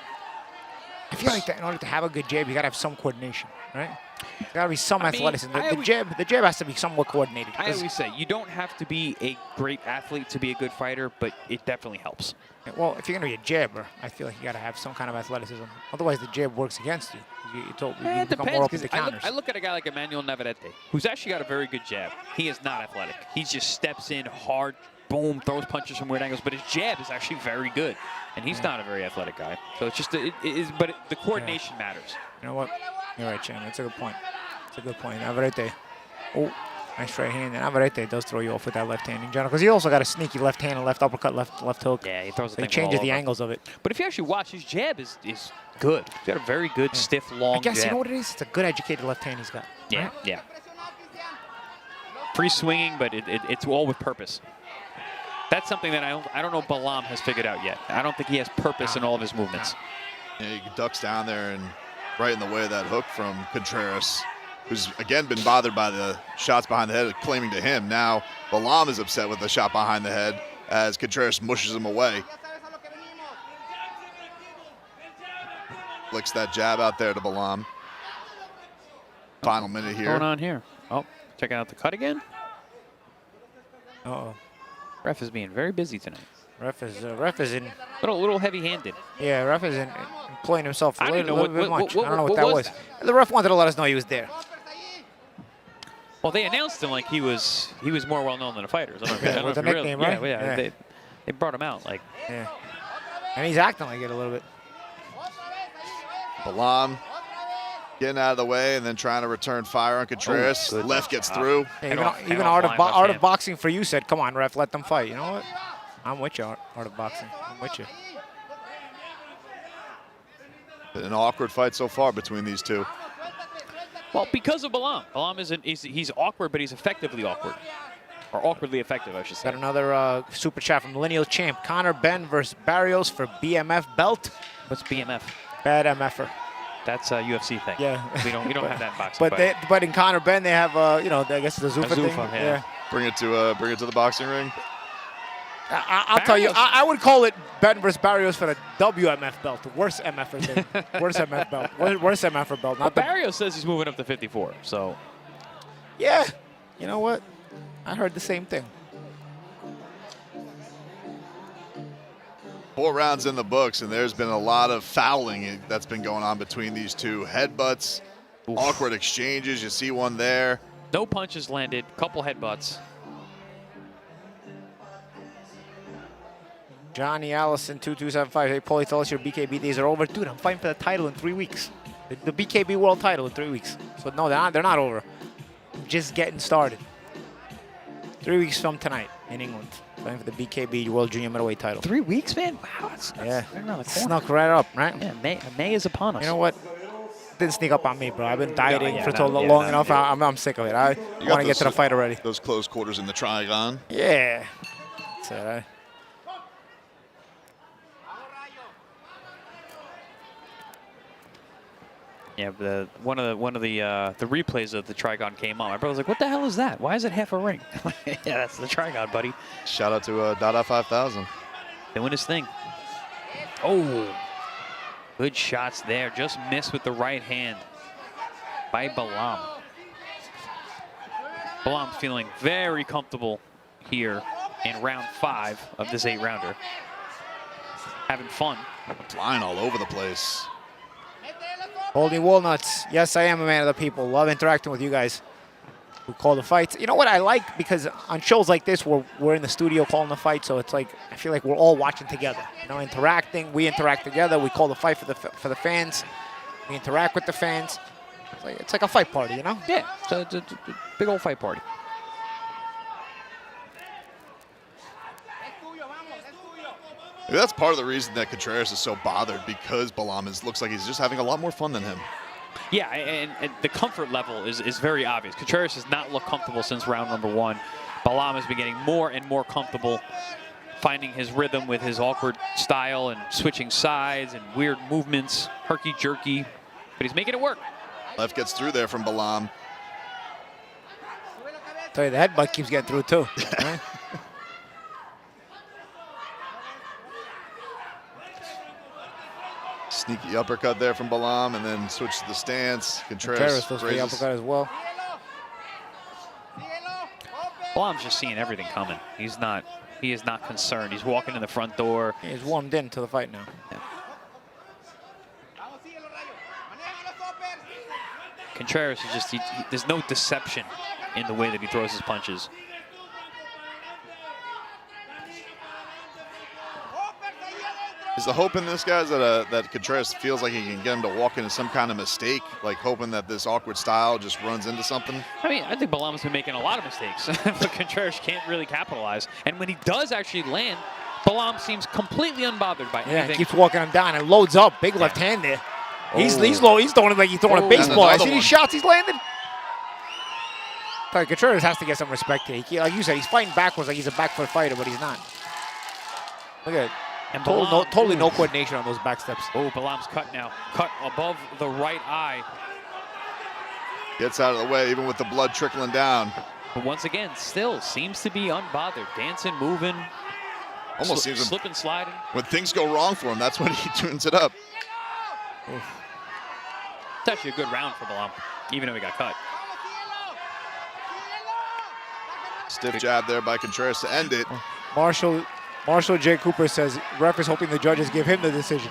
I feel like that in order to have a good jab, you got to have some coordination, right? There's got to be some athleticism. The jab has to be somewhat coordinated. I always say, you don't have to be a great athlete to be a good fighter, but it definitely helps. Well, if you're going to be a jabber, I feel like you got to have some kind of athleticism. Otherwise, the jab works against you. You It become depends. more open to counters. I look at a guy like Emmanuel Navarrete, who's actually got a very good jab. He is not athletic. He just steps in hard, boom, throws punches from weird angles, but his jab is actually very good. And he's not a very athletic guy. So it's just, the coordination matters. You know what? You're right, Chan. That's a good point. That's a good point. Navarrete. Oh, nice right hand. And Navarrete does throw you off with that left hand in general, because he also got a sneaky left hand and left uppercut, left hook. Yeah, he throws the thing. He thing changes all the over. angles of it. But if you actually watch, his jab is good. He's got a very good, stiff, long jab. I guess you know what it is? It's a good educated left hand he's got. Yeah, right? yeah. Free swinging, but it's all with purpose. That's something that I don't know Balam has figured out yet. I don't think he has purpose in all of his movements. Yeah, he ducks down there and right in the way of that hook from Contreras, who's again been bothered by the shots behind the head, claiming to him. Now Balam is upset with the shot behind the head as Contreras mushes him away. Flicks that jab out there to Balam. Final minute here. What's going on here? Oh, checking out the cut again. Uh-oh. Ref is being very busy tonight. Ref is in. Little heavy-handed. Yeah, ref is employing himself a I little, don't know bit much. I don't know what that was. The ref wanted to let us know he was there. Well, they announced him like he was more well-known than the fighters. I don't know if With the you nickname, really, right? Yeah. They brought him out like. Yeah. And he's acting like it a little bit. Balam getting out of the way and then trying to return fire on Contreras. Left gets through. Yeah, even Art of Boxing for you said, come on, ref, let them fight. You know what? I'm with you, Art of Boxing. I'm with you. Been an awkward fight so far between these two. Well, because of Balam. Balam he's awkward, but he's effectively awkward. Or awkwardly effective, I should say. Got another super chat from Lineal Champ. Conor Ben versus Barrios for BMF belt. What's BMF? Bad MFer. That's a UFC thing. Yeah. We don't have that in boxing. But in Conor Ben they have I guess the Zuffa thing. Yeah. Bring it to the boxing ring. I'll tell you, I would call it Ben versus Barrios for the WMF belt. The worst MFer thing. Worst MF belt. Worst MFer belt. Not Barrios says he's moving up to 54. So. Yeah. You know what? I heard the same thing. 4 rounds in the books, and there's been a lot of fouling that's been going on between these two. Headbutts, awkward exchanges. You see one there. No punches landed, couple headbutts. Johnny Allison 2275. Hey, Paulie, tell us your BKB days are over. Dude, I'm fighting for the title in 3 weeks. The BKB World title in 3 weeks. So no, they're not over. I'm just getting started. 3 weeks from tonight in England, fighting for the BKB World Junior Middleweight title. 3 weeks, man? Wow, that's Yeah, right around the corner. snuck right up, right? Yeah, May is upon us. You know what? Didn't sneak up on me, bro. I've been dieting for no, long enough. I'm sick of it. I You want to get those- to the fight already. Those close quarters in the trigon. Yeah. That's it. Yeah, one of the replays of the Trigon came on. My brother was like, "What the hell is that? Why is it half a ring?" Yeah, that's the Trigon, buddy. Shout out to Dada 5000. Doing his thing. Oh, good shots there. Just missed with the right hand by Balam. Balam's feeling very comfortable here in round 5 of this 8-rounder. Having fun. Flying all over the place. Holding walnuts. Yes, I am a man of the people. Love interacting with you guys who call the fights. You know what I like? Because on shows like this, we're in the studio calling the fight, so it's like I feel like we're all watching together. You know, interacting. We interact together. We call the fight for the fans. We interact with the fans. It's like a fight party, you know? Yeah, it's a big old fight party. Maybe that's part of the reason that Contreras is so bothered, because Balam looks like he's just having a lot more fun than him. Yeah, and the comfort level is very obvious. Contreras has not looked comfortable since round number 1. Balam has been getting more and more comfortable, finding his rhythm with his awkward style and switching sides and weird movements, herky-jerky, but he's making it work. Left gets through there from Balam. Tell you, the headbutt keeps getting through too. Right? Sneaky uppercut there from Balam, and then switch to the stance. Contreras those the raises. uppercut as well. Balam's just seeing everything coming. He is not concerned. He's walking in the front door. He's warmed into the fight now. Yeah. Contreras is just, there's no deception in the way that he throws his punches. Is the hope in this, guys, that Contreras feels like he can get him to walk into some kind of mistake, like hoping that this awkward style just runs into something? I mean, I think Balam's been making a lot of mistakes, but Contreras can't really capitalize. And when he does actually land, Balam seems completely unbothered by anything. Yeah, keeps walking him down and loads up. Big left hand there. He's low. He's throwing it like he's throwing a baseball. I see these shots he's landing. Contreras has to get some respect here. Like you said, he's fighting backwards like he's a back foot fighter, but he's not. Look at it. And Totally no coordination on those back steps. Oh, Balam's cut now. Cut above the right eye. Gets out of the way, even with the blood trickling down. But once again, still seems to be unbothered. Dancing, moving. Almost seems slipping, sliding. When things go wrong for him, that's when he tunes it up. Oof. It's actually a good round for Balam, even though he got cut. Stiff jab there by Contreras to end it. Marshall J. Cooper says, ref is hoping the judges give him the decision.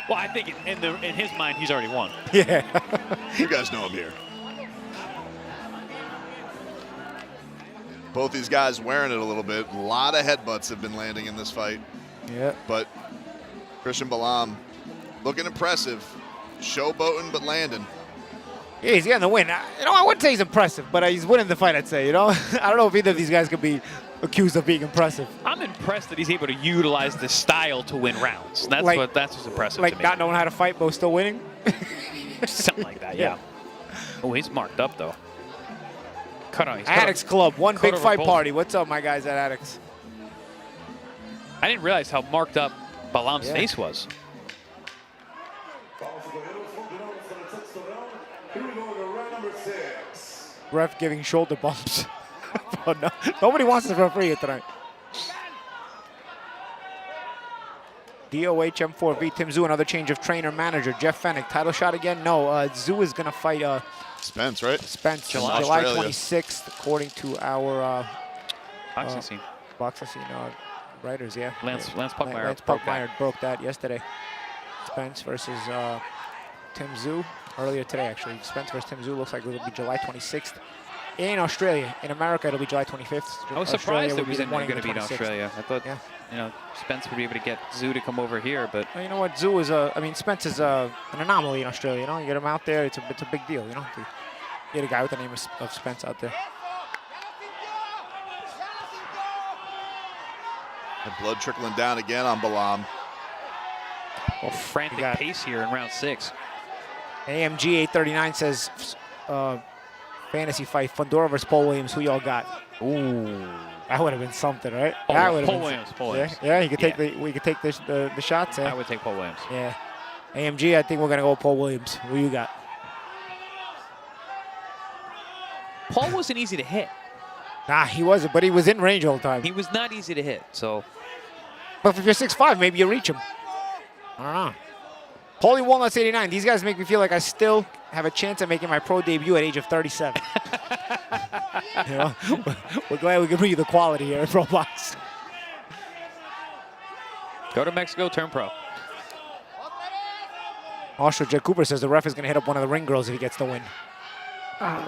Well, I think in his mind, he's already won. Yeah. You guys know him here. Both these guys wearing it a little bit. A lot of headbutts have been landing in this fight. Yeah. But Christian Balam looking impressive. Showboating, but landing. Yeah, he's getting the win. You know, I wouldn't say he's impressive, but he's winning the fight, I'd say, you know? I don't know if either of these guys could be accused of being impressive. I'm impressed that he's able to utilize this style to win rounds. That's what's impressive to Like me. not knowing how to fight, but still winning? Something like that, yeah. Oh, he's marked up, though. Cut on. Addicts Club, one big over fight both. party. What's up, my guys at Addicts? I didn't realize how marked up Balam's face was. Ref giving shoulder bumps. Oh, no. Nobody wants to referee it tonight. DOH M4V, Tim Zhu, another change of trainer manager. Jeff Fennick, title shot again? No, Zhu is going to fight Spence, right? Spence, July July 26th, according to our Boxing scene. Boxing scene writers, yeah. Lance Puckmeyer Lance broke Puckmeyer broke that yesterday. Spence versus Tim Zhu earlier today, actually. Spence versus Tim Zhu looks like it will be July 26th in Australia. In America, it'll be July 25th. I was Australia surprised would it was the going morning to of the be in 26th. Australia. I thought, Yeah. you know, Spence would be able to get Zoo to come over here, but Well, you know what? Zoo is I mean, Spence is an anomaly in Australia. You know, you get him out there, it's a big deal. You know, you get a guy with the name of Spence out there. And blood trickling down again on Balam. well, frantic got- pace here in round 6. AMG 839 says, fantasy fight, Fundora versus Paul Williams. Who y'all got? Ooh. That would have been something, right? Paul- That would have Paul been Williams, Paul yeah, Williams. yeah. You could take Yeah. we could take the shots. I Yeah. would take Paul Williams. Yeah. AMG, I think we're gonna go with Paul Williams. Who you got? Paul wasn't easy to hit. Nah, he wasn't, but he was in range all the time. He was not easy to hit, so But if you're 6'5", maybe you reach him. I don't know. Paulie Walnuts 89. These guys make me feel like I still have a chance at making my pro debut at age of 37. You know, we're glad we can bring you the quality here at ProBox. go to Mexico, turn pro. Marshall J. Cooper says the ref is going to hit up one of the ring girls if he gets the win.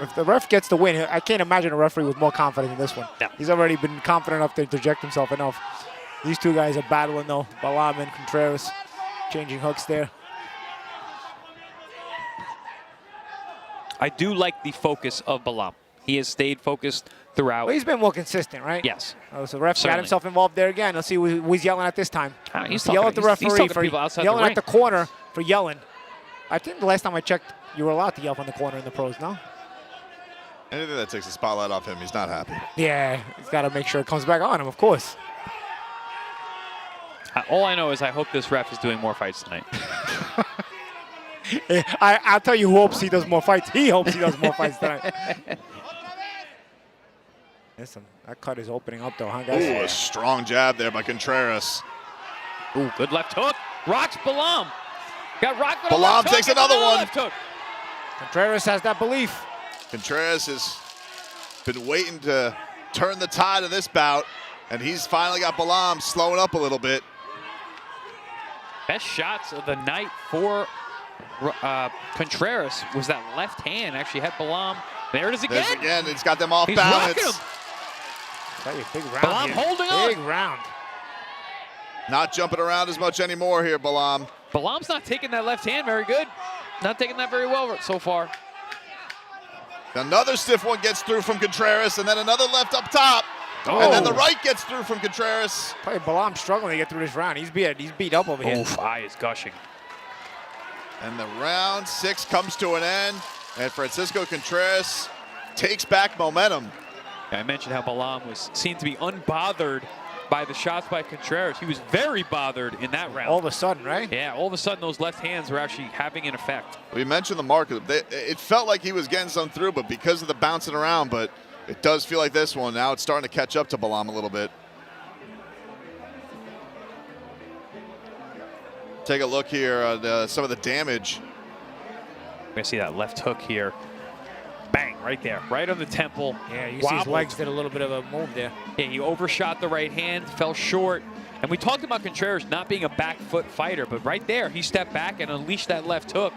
If the ref gets the win, I can't imagine a referee with more confidence in this one. No. He's already been confident enough to interject himself enough. These two guys are battling, though. Balam and Contreras changing hooks there. I do like the focus of Balam. He has stayed focused throughout. Well, he's been more consistent, right? Yes. Oh, so the ref got Certainly. himself involved there again. Let's see who he's yelling at this time. He's Yell talking- at the he's referee talking to for people outside the yelling at ring. the corner for yelling. I think the last time I checked, you were allowed to yell from the corner in the pros, no? Anything that takes the spotlight off him, he's not happy. Yeah, he's got to make sure it comes back on him, of course. All I know is I hope this ref is doing more fights tonight. I'll tell you who hopes he does more fights. He hopes he does more fights tonight. Listen, that cut is opening up, though, huh, Ooh, guys? a strong jab there by Contreras. Ooh, good left hook. Rocks Balam. Got rocked with a Balam left hook takes and another one. Left hook. Contreras has that belief. Contreras has been waiting to turn the tide of this bout, and he's finally got Balam slowing up a little bit. Best shots of the night for Contreras was that left hand. Actually had Balam. There it is again. There's again, it's got them off He's balance. rocking him. Tell you, big round Balam here. holding on. Big round. Not jumping around as much anymore here, Balam. Balam's not taking that left hand very good. Not taking that very well so far. Another stiff one gets through from Contreras, and then another left up top. And then the right gets through from Contreras. Probably Balam struggling to get through this round. He's beat up over here. Oof, eye is gushing. And the round 6 comes to an end, and Francisco Contreras takes back momentum. I mentioned how Balam seemed to be unbothered by the shots by Contreras. He was very bothered in that round. All of a sudden, right? Yeah, all of a sudden those left hands were actually having an effect. We mentioned the market. It felt like he was getting some through, but because of the bouncing around, but it does feel like this one. Now it's starting to catch up to Balam a little bit. Take a look here at some of the damage. We're going to see that left hook here. Bang, right there, right on the temple. Yeah, you see his Wobbled. legs did a little bit of a move there. Yeah, he overshot the right hand, fell short. And we talked about Contreras not being a back foot fighter, but right there, he stepped back and unleashed that left hook,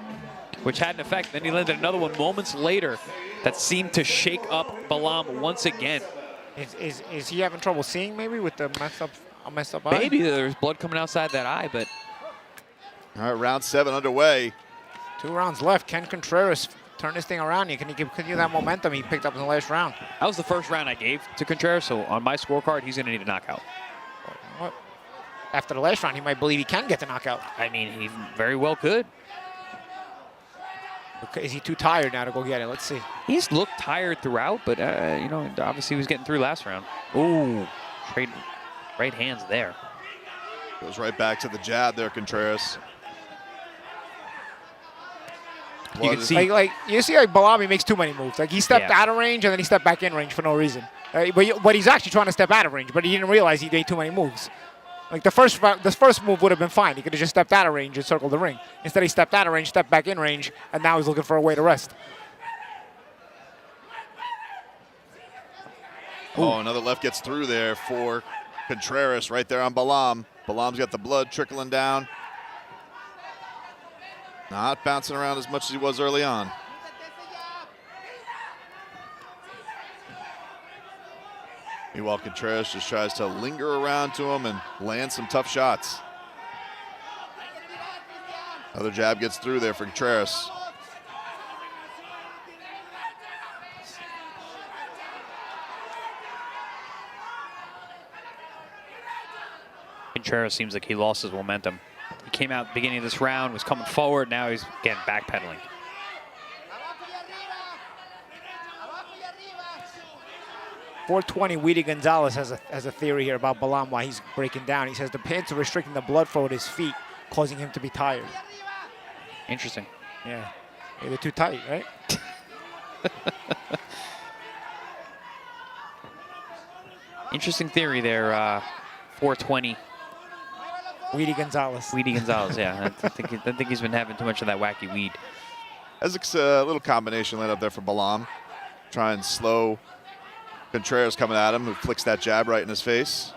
which had an effect. Then he landed another one moments later that seemed to shake up Balam once again. Is he having trouble seeing maybe with the messed up eye? Maybe there's blood coming outside that eye, but All right, round 7 underway. 2 rounds left. Can Contreras turn this thing around? Can he continue that momentum he picked up in the last round? that was the first round I gave to Contreras, so on my scorecard, he's going to need a knockout. What? After the last round, he might believe he can get the knockout. I mean, he very well could. Is he too tired now to go get it? Let's see. He's looked tired throughout, but, you know, obviously he was getting through last round. Ooh, right hands there. Goes right back to the jab there, Contreras. You can see. Like you see, like Balami makes too many moves. Like he stepped Yeah. out of range and then he stepped back in range for no reason. But he's actually trying to step out of range, but he didn't realize he made too many moves. Like the first move would have been fine. He could have just stepped out of range and circled the ring. Instead, he stepped out of range, stepped back in range, and now he's looking for a way to rest. Oh, another left gets through there for Contreras right there on Balam. Balam's got the blood trickling down. Not bouncing around as much as he was early on. Meanwhile, Contreras just tries to linger around to him and land some tough shots. Another jab gets through there for Contreras. Contreras seems like he lost his momentum. He came out at the beginning of this round, was coming forward. Now he's, again, backpedaling. .420 Weedy Gonzalez has a theory here about Balam, why he's breaking down. He says the pants are restricting the blood flow to his feet, causing him to be tired. Interesting. Yeah. They're too tight, right? Interesting theory there, 420. Weedy Gonzalez. Weedy Gonzalez, yeah. I think he's been having too much of that wacky weed. As a little combination line up there for Balam. Try and slow Contreras coming at him, who flicks that jab right in his face.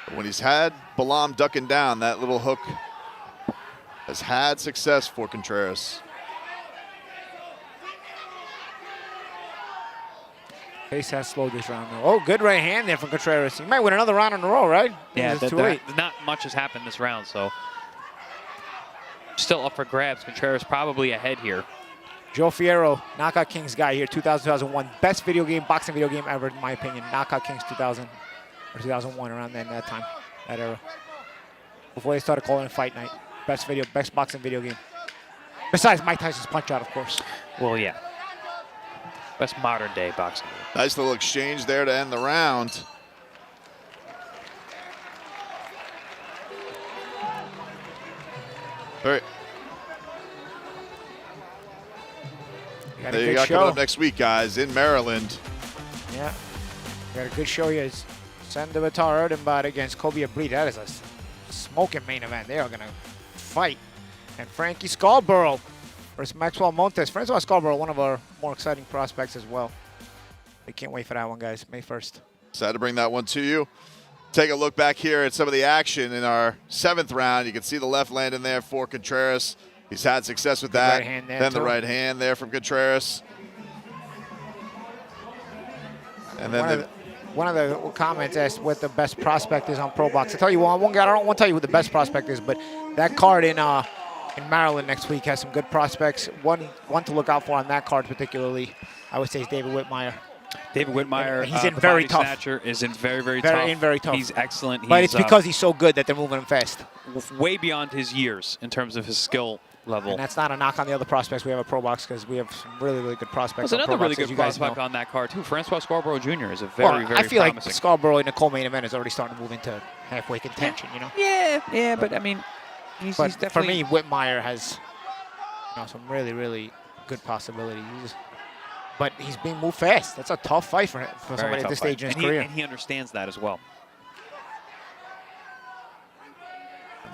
But when he's had Balam ducking down, that little hook has had success for Contreras. Pace has slowed this round, though. Oh, good right hand there from Contreras. He might win another round in a row, right? Yeah, it's too late. not much has happened this round, so still up for grabs. Contreras probably ahead here. Joe Fierro, Knockout Kings guy here, 2001. Best boxing video game ever, in my opinion. Knockout Kings 2000 or 2001, around then, that time, that era. Before they started calling it Fight Night. Best boxing video game. Besides Mike Tyson's Punch-Out, of course. Well, yeah. Best modern day boxing. Nice little exchange there to end the round. All right. There you got coming up next week, guys, in Maryland. Yeah. Got a good show here. Sandovitar Erdenbad against Kobe Abreed. That is a smoking main event. They are going to fight. And Frankie Scarborough versus Maxwell Montes. Francois Scarborough, one of our more exciting prospects as well. They can't wait for that one, guys. May 1st. Excited to bring that one to you. Take a look back here at some of the action in our 7th round. You can see the left land in there for Contreras. He's had success with that. Right hand there then too. the right hand there from Contreras. And then one of the comments asked what the best prospect is on ProBox. I tell you one guy, I don't want to tell you what the best prospect is, but that card in Maryland next week has some good prospects. One to look out for on that card particularly, I would say, is David Whitmire. David Whitmire, and he's in very tough. Snatcher is in very tough. Very tough. He's excellent. But it's because he's so good that they're moving him fast. Way beyond his years in terms of his skill level. And that's not a knock on the other prospects we have at ProBox, because we have some really good prospects. There's another really good prospect on that card too. Francois Scarborough Jr. is a very I feel promising. like Scarborough in the co-main event is already starting to move into halfway contention. You know. Yeah, but I mean, he's definitely. For me, Whitmire has some really good possibilities. But he's being moved fast. That's a tough fight for somebody at this stage in his career. And he understands that as well.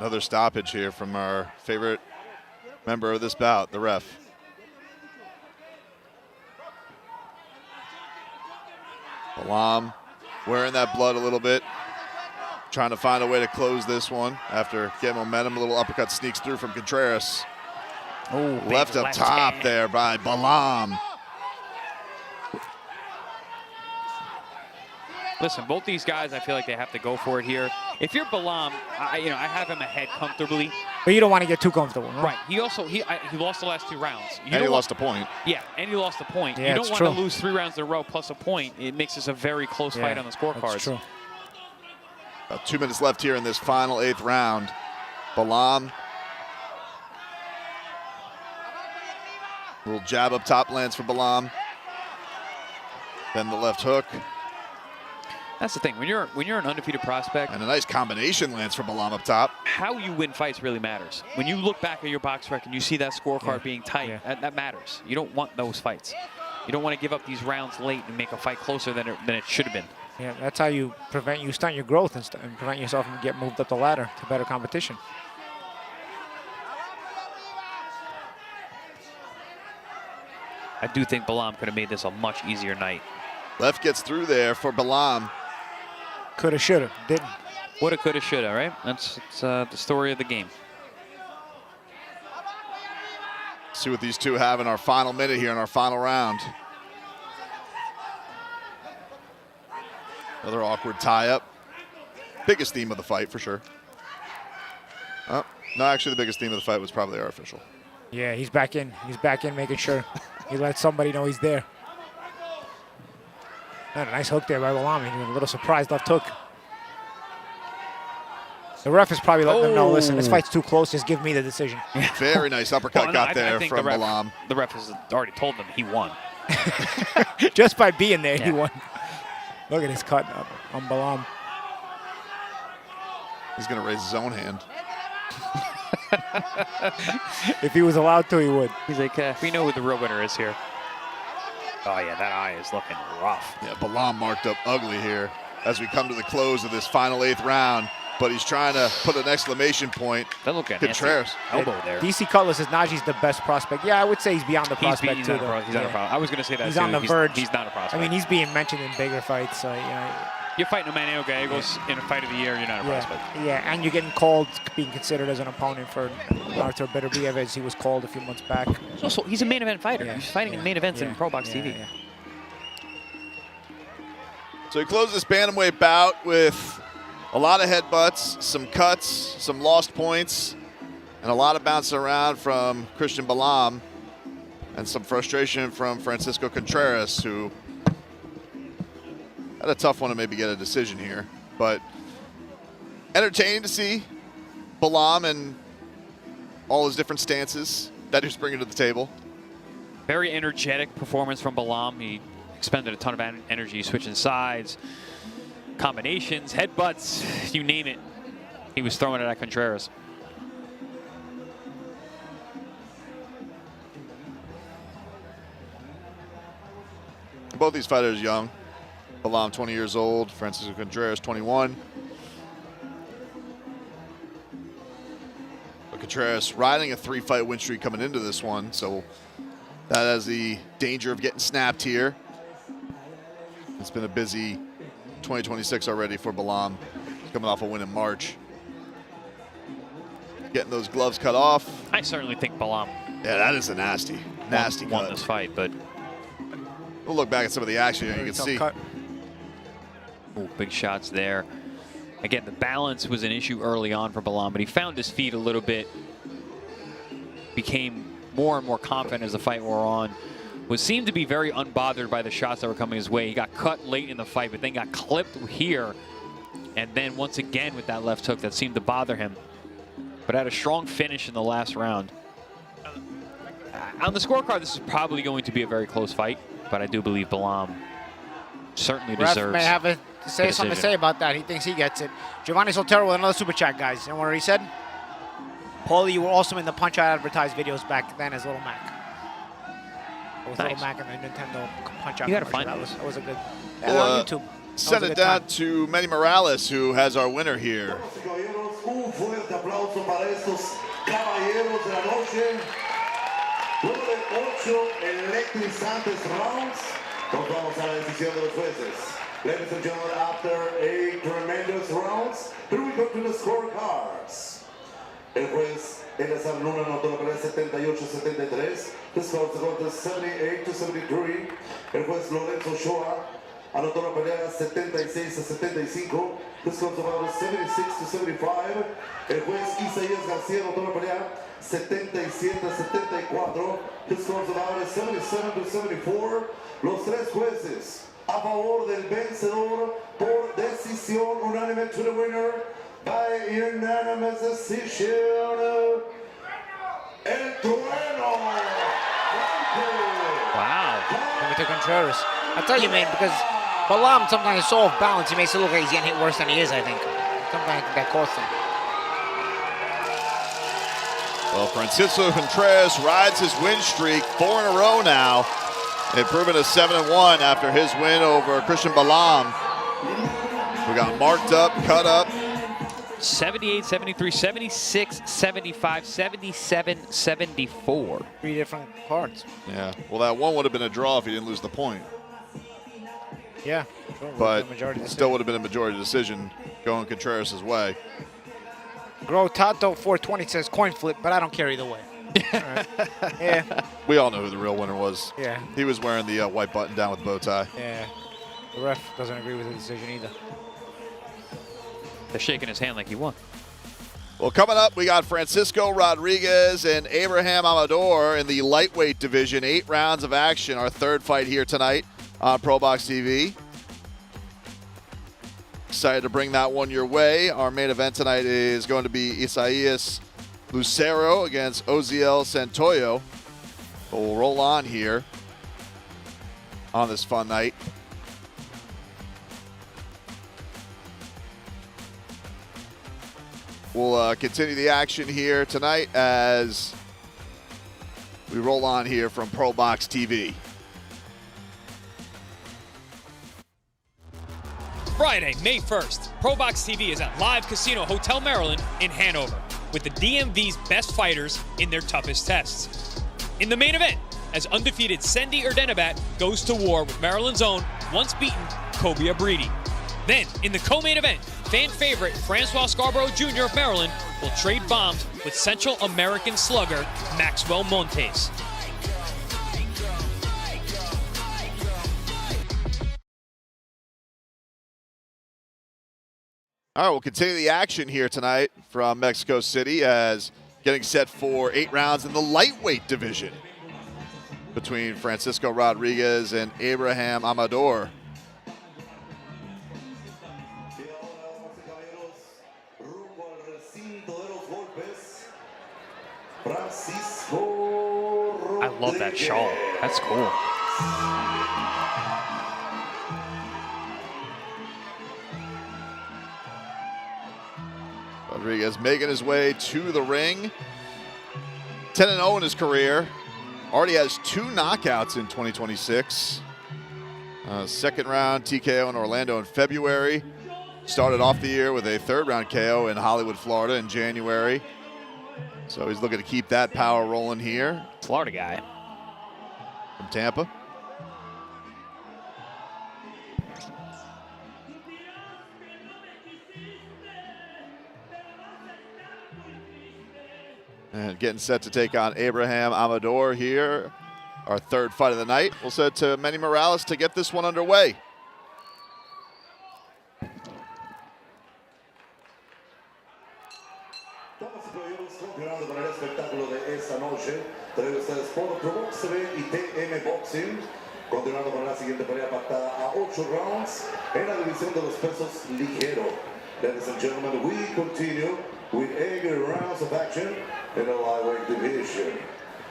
another stoppage here from our favorite member of this bout, the ref. Balam wearing that blood a little bit, trying to find a way to close this one after getting momentum. A little uppercut sneaks through from Contreras. Oh, left up top there by Balam. Listen, both these guys, I feel like they have to go for it here. If you're Balam, I have him ahead comfortably. But you don't want to get too comfortable, no? Right. He also he lost the last 2 rounds. And he lost a point. Yeah, and he lost a point. Yeah, you don't want to lose 3 rounds in a row plus a point. It makes this a very close fight on the scorecards. That's true. About 2 minutes left here in this final 8th round. Balam. Little jab up top lands for Balam. Then the left hook. That's the thing. When you're an undefeated prospect, and a nice combination lands for Balam up top. How you win fights really matters. When you look back at your box record and you see that scorecard being tight, that matters. You don't want those fights. You don't want to give up these rounds late and make a fight closer than it should have been. Yeah, that's how you stunt your growth and prevent yourself from getting moved up the ladder to better competition. I do think Balam could have made this a much easier night. Left gets through there for Balam. Coulda, shoulda, didn't. Woulda, coulda, shoulda, right? That's the story of the game. See what these two have in our final minute here in our final round. Another awkward tie-up. Biggest theme of the fight, for sure. Oh, no, actually, the biggest theme of the fight was probably our official. Yeah, he's back in. He's back in, making sure he lets somebody know he's there. And a nice hook there by Balam. He was a little surprised left hook. The ref is probably letting them know, listen, this fight's too close. Just give me the decision. Very nice uppercut got there from Balam. The ref has already told them he won. Just by being there, he won. Look at his cut up on Balam. He's going to raise his own hand. If he was allowed to, he would. He's like, we know who the real winner is here. Oh, yeah, that eye is looking rough. Yeah, Balam marked up ugly here as we come to the close of this final 8th round. But he's trying to put an exclamation point. That look at Contreras. elbow there. DC Cutlass is Najee's the best prospect. Yeah, I would say he's beyond the prospect he's too. He's not a prospect. I was going to say that he's too. on the verge. He's not a prospect. I mean, he's being mentioned in bigger fights. You're fighting a Maneo Gallegos in a fight of the year. You're not a prospect. Yeah, and you're getting called, being considered as an opponent for Arthur Beterbiev. He was called a few months back. Also, he's a main event fighter. Yeah. He's fighting in main events in ProBox TV. Yeah. So he closed this bantamweight bout with a lot of headbutts, some cuts, some lost points, and a lot of bouncing around from Christian Balam, and some frustration from Francisco Contreras, who had a tough one to maybe get a decision here. But entertaining to see Balam and all his different stances that he's bringing to the table. Very energetic performance from Balam. He expended a ton of energy switching sides, combinations, headbutts, you name it. He was throwing it at Contreras. Both these fighters young. Balam 20 years old, Francisco Contreras 21. But Contreras riding a 3-fight win streak coming into this one, so that has the danger of getting snapped here. It's been a busy 2026 already for Balam, coming off a win in March. Getting those gloves cut off. I certainly think Balam Yeah, that is a nasty won cut. this fight, but We'll look back at some of the action here. You can see. Ooh, big shots there. Again, the balance was an issue early on for Balam, but he found his feet a little bit, became more and more confident as the fight wore on. Seemed to be very unbothered by the shots that were coming his way. He got cut late in the fight, but then got clipped here. And then once again with that left hook that seemed to bother him. But had a strong finish in the last round. On the scorecard, this is probably going to be a very close fight, but I do believe Balam certainly deserves. Ref may have something to say about that. He thinks he gets it. Giovanni Soltero with another super chat, guys. You know what he said? Paulie, you were also in the Punch-Out advertised videos back then as Little Mac. With Little Mac and the Nintendo Punch-Out. You gotta find that was a good. Well, on YouTube. Send it down to Manny Morales, who has our winner here. Un fuerte aplauso para estos caballeros de la noche. Luego de 8 electrizantes rounds, nos vamos a la decisión de los jueces. Ladies and gentlemen, after 8 tremendous rounds, here we go to the scorecards. El juez Eleazar Luna anotó la pelea 78-73. The scores go to 78-73. El juez Lorenzo Shoa anotó la pelea 76-75. The scores about 76-75. El juez Isaias García anotó la pelea 77-74. The scores about 77-74. Los tres jueces a favor del vencedor por decisión unánime, to the winner by unanimous decision. El Trueno. Wow. Coming to Contreras. I'll tell you, man, because Balam sometimes is so off balance, he makes it look like he's getting hit worse than he is, I think. Sometimes that costs him. Well, Francisco Contreras rides his win streak 4 in a row now, improving to 7-1 after his win over Christian Balam. We got marked up, cut up. 78, 73, 76, 75, 77, 74. 3 different cards. Yeah, well, that one would have been a draw if he didn't lose the point. Yeah, but still would have been a majority decision going Contreras' way. Grotato 420 says coin flip, but I don't care either way. Right. Yeah. We all know who the real winner was. Yeah. He was wearing the white button down with the bow tie. Yeah. The ref doesn't agree with the decision either. They're shaking his hand like he won. Well, coming up, we got Francisco Rodriguez and Abraham Amador in the lightweight division. 8 rounds of action, our third fight here tonight on ProBox TV. Excited to bring that one your way. Our main event tonight is going to be Isaias Lucero against Oziel Santoyo. We'll roll on here on this fun night. We'll continue the action here tonight as we roll on here from ProBox TV. Friday, May 1st, ProBox TV is at Live Casino Hotel Maryland in Hanover with the DMV's best fighters in their toughest tests. In the main event, as undefeated Sandy Erdenabat goes to war with Maryland's own, once beaten, Kobe Abridi. Then, in the co-main event, fan favorite Francois Scarborough Jr. of Maryland will trade bombs with Central American slugger Maxwell Montes. All right, we'll continue the action here tonight from Mexico City as getting set for 8 rounds in the lightweight division between Francisco Rodriguez and Abraham Amador. I love that shawl. That's cool. Rodriguez making his way to the ring. 10-0 in his career. Already has 2 knockouts in 2026. Second round TKO in Orlando in February. Started off the year with a 3rd round KO in Hollywood, Florida in January. So he's looking to keep that power rolling here. Florida guy. From Tampa. And getting set to take on Abraham Amador here. Our 3rd fight of the night. We'll send it to Manny Morales to get this one underway. Continuando con el espectáculo de esta noche, trae ustedes por ProBox TV y TM Boxing. Continuando con la siguiente pelea pactada a 8 rounds en la división de los pesos ligero. Ladies and gentlemen, we continue with 8 rounds of action in the lightweight division.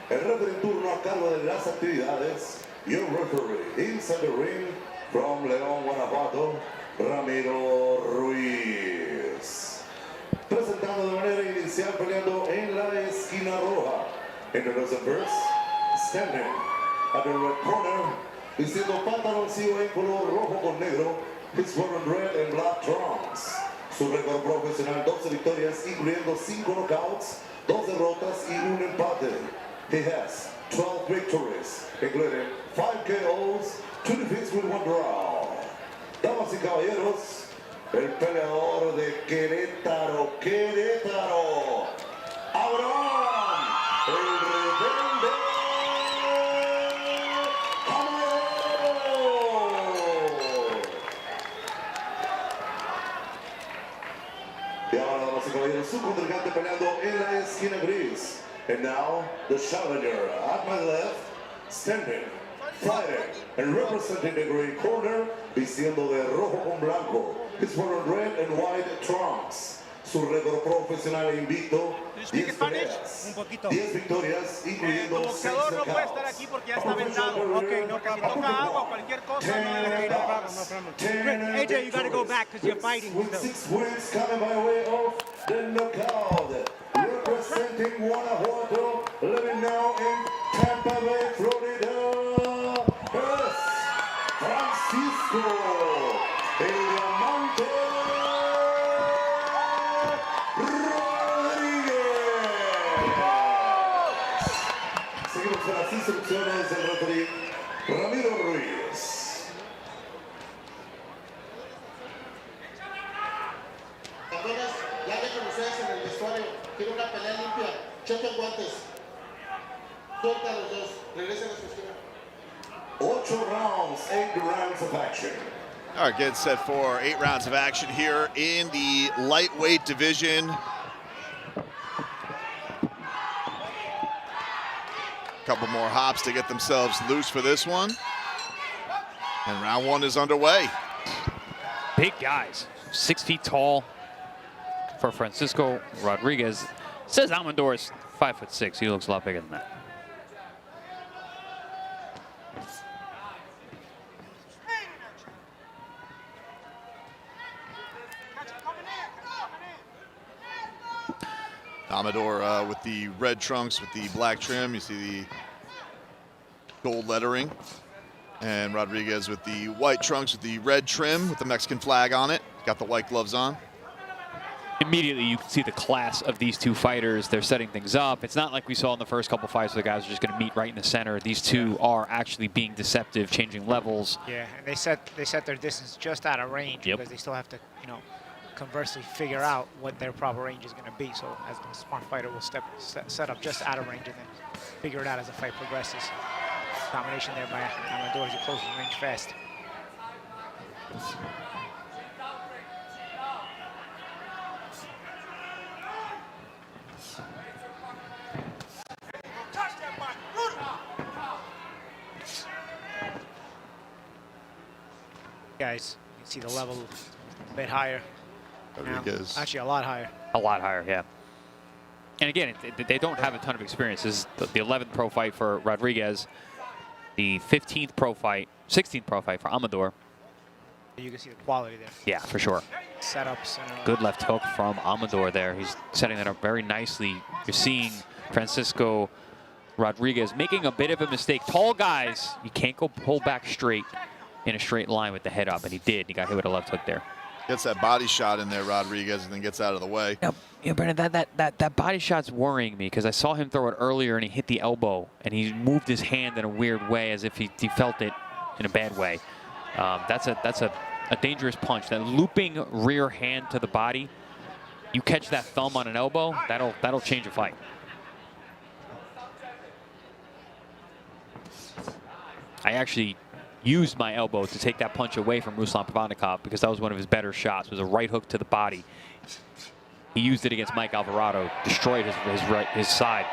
El referee en turno a cargo de las actividades, your referee inside the ring from León, Guanajuato, Ramiro Ruiz. Presentando de manera inicial, peleando en la esquina roja. En el first, standing at the red corner, vistiendo pantaloncillo en color rojo con negro, his wearing red and black trunks. Su récord profesional, 12 victorias, incluyendo 5 knockouts, 2 derrotas y 1 empate. He has 12 victories, including 5 KOs, 2 defeats with 1 draw. Damas y caballeros, el peleador de Querétaro, Abraham, el rebelde Amador. Y ahora, damas y caballeros, su contrincante peleando en la esquina gris. And now, the challenger at my left, standing, fighting, and representing the green corner, vistiendo de rojo con blanco. He's wearing red and white trunks. Su récord profesional invicto, 10 peleas, 10 victorias, incluyendo 6 knockouts. No puede estar aquí porque ya está vendado. Okay, no, si toca agua o cualquier cosa, AJ, you gotta go back because you're fighting. With 6 wins coming by way of the knockout. Representing Guanajuato, living now in Tampa Bay, Florida, es Francisco El Diamante Rodríguez. Seguimos con las instrucciones del referee Ramiro Ruiz. Campeones, ya dejen ustedes en el vestuario. Quiero una pelea limpia. Choquen guantes. Suelta los dos. Regresen a su esquina. 8 rounds, 8 rounds of action. All right, get set for 8 rounds of action here in the lightweight division. Couple more hops to get themselves loose for this one. And round 1 is underway. Big guys, 6 feet tall for Francisco Rodriguez. It says Amador is 5'6". He looks a lot bigger than that. Amador with the red trunks with the black trim. You see the gold lettering. And Rodriguez with the white trunks with the red trim with the Mexican flag on it. Got the white gloves on. Immediately you can see the class of these two fighters. They're setting things up. It's not like we saw in the first couple fights where the guys are just going to meet right in the center. These two are actually being deceptive, changing levels. Yeah, and they set their distance just out of range because they still have to, you know, conversely figure out what their proper range is going to be. So as the smart fighter will set up just out of range and then figure it out as the fight progresses. Combination there by Amador as he closes range fast. Guys, you can see the level a bit higher. Rodriguez. Actually, a lot higher. A lot higher, yeah. And again, they don't have a ton of experience. This is the 11th pro fight for Rodriguez, the 15th pro fight, 16th pro fight for Amador. You can see the quality there. Yeah, for sure. Setups. Good left hook from Amador there. He's setting that up very nicely. You're seeing Francisco Rodriguez making a bit of a mistake. Tall guys, you can't go pull back straight in a straight line with the head up, and he did. He got hit with a left hook there. Gets that body shot in there, Rodriguez, and then gets out of the way. Yeah, Brandon, that body shot's worrying me because I saw him throw it earlier and he hit the elbow and he moved his hand in a weird way as if he felt it in a bad way. That's a dangerous punch. That looping rear hand to the body, you catch that thumb on an elbow, that'll change a fight. I actually used my elbow to take that punch away from Ruslan Pavanikov because that was one of his better shots. It was a right hook to the body. He used it against Mike Alvarado, destroyed his side.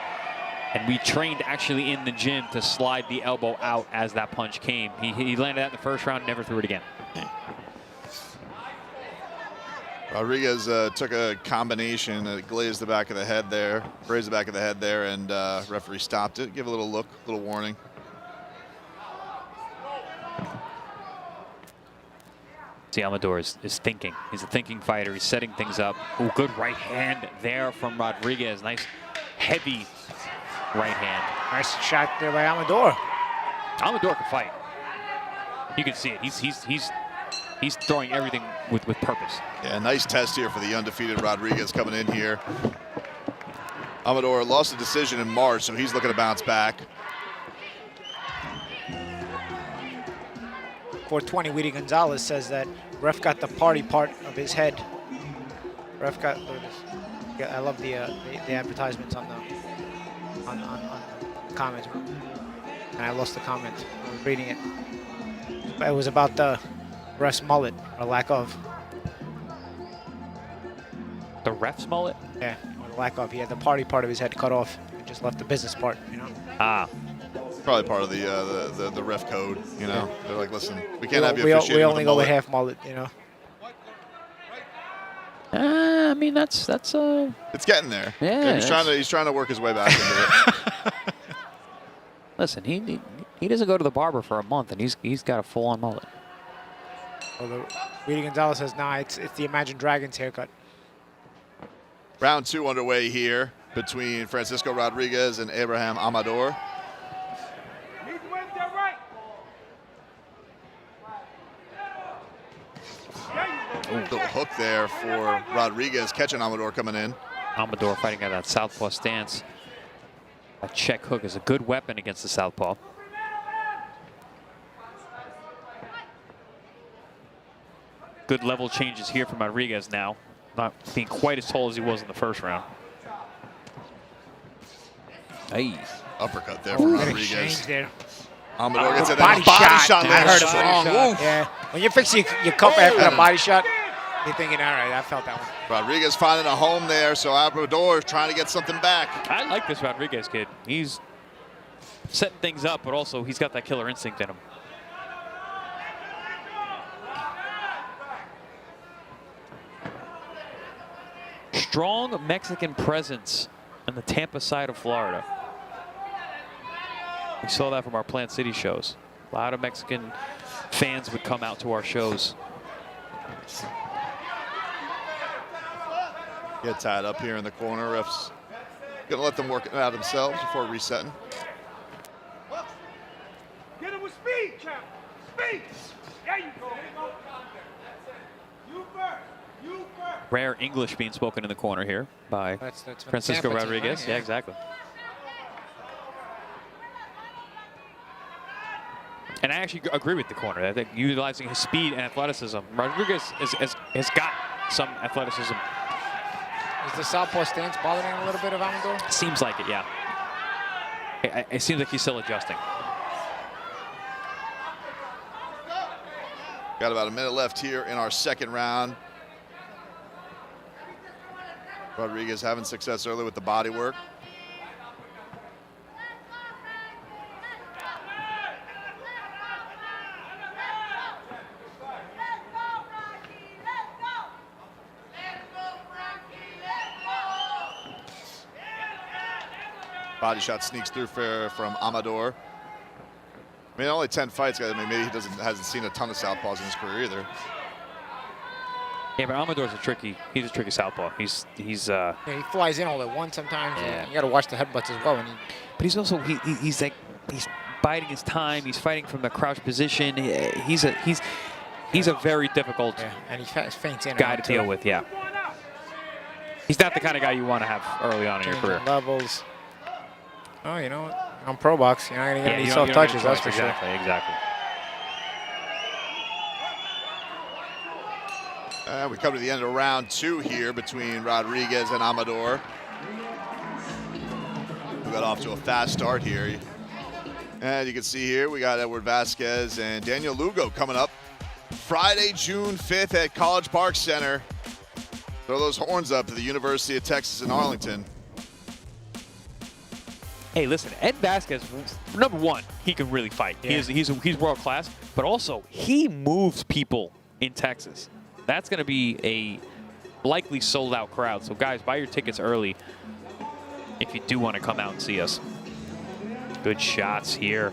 And we trained actually in the gym to slide the elbow out as that punch came. He landed that in the first round, never threw it again. Rodriguez took a combination, glazed the back of the head there, grazed the back of the head there, and referee stopped it. Give a little look, a little warning. See, Amador is thinking. He's a thinking fighter. He's setting things up. Ooh, good right hand there from Rodriguez. Nice, heavy right hand. Nice shot there by Amador. Amador can fight. You can see it. He's throwing everything with purpose. Yeah, nice test here for the undefeated Rodriguez coming in here. Amador lost a decision in March, so he's looking to bounce back. 420, Weedy Gonzalez says that ref got the party part of his head. Ref got. I love the advertisements on the comments, and I lost the comment. I was reading it. It was about the ref's mullet or lack of. The ref's mullet? Yeah, or the lack of. He had the party part of his head cut off and just left the business part. You know. Ah. Probably part of the ref code, you know. Yeah. They're like, listen, we can't have you officiating. We only go with half mullet, you know. I mean, that's It's getting there. Yeah. He's trying to work his way back into it. Listen, he doesn't go to the barber for a month, and he's got a full-on mullet. Well, Weedy Gonzalez says, nah, it's the Imagine Dragons haircut. Round 2 underway here between Francisco Rodriguez and Abraham Amador. Ooh, little hook there for Rodriguez, catching Amador coming in. Amador fighting at that southpaw stance. A check hook is a good weapon against the southpaw. Good level changes here from Rodriguez now. Not being quite as tall as he was in the first round. Hey. Uppercut there from Rodriguez. There. Amador gets it. Body shot. I I heard him strong. wrong. Yeah. When you fix your cup after a body shot, you're thinking, all right, I felt that one. Rodriguez finding a home there, so Amador is trying to get something back. I like this Rodriguez kid. He's setting things up, but also he's got that killer instinct in him. Strong Mexican presence on the Tampa side of Florida. We saw that from our Plant City shows. A lot of Mexican fans would come out to our shows. Get tied up here in the corner. Refs gonna let them work it out themselves before resetting. Get him with speed, champ. Speed. There you go. You first. You first. Rare English being spoken in the corner here by That's Francisco Tampa team, Rodriguez. right? Yeah, exactly. And I actually agree with the corner. I think utilizing his speed and athleticism. Rodriguez has got some athleticism. Is the southpaw stance bothering a little bit of Amador? Seems like it, yeah. It seems like he's still adjusting. Got about a minute left here in our second round. Rodriguez having success early with the body work. Body shot sneaks through from Amador. I mean, only 10 fights. I mean, maybe he hasn't seen a ton of southpaws in his career either. Yeah, but Amador's he's a tricky southpaw. He's Yeah, he flies in all at once sometimes. Yeah. You got to watch the headbutts as well. But he's also he's biding his time. He's fighting from the crouch position. He's a very difficult and he feints in guy and to deal with. Yeah, he's not the kind of guy you want to have early on in your career. Levels. Oh, you know what? On ProBox, you're not going to get any you soft don't get a touches, that's choice. for Exactly, exactly. We come to the end of round 2 here between Rodriguez and Amador. We got off to a fast start here. And you can see here we got Edward Vasquez and Daniel Lugo coming up Friday, June 5th at College Park Center. Throw those horns up to the University of Texas in Arlington. Hey, listen, Ed Vasquez, number one, he can really fight. Yeah. He's world class, but also he moves people in Texas. That's going to be a likely sold out crowd. So guys, buy your tickets early if you do want to come out and see us. Good shots here.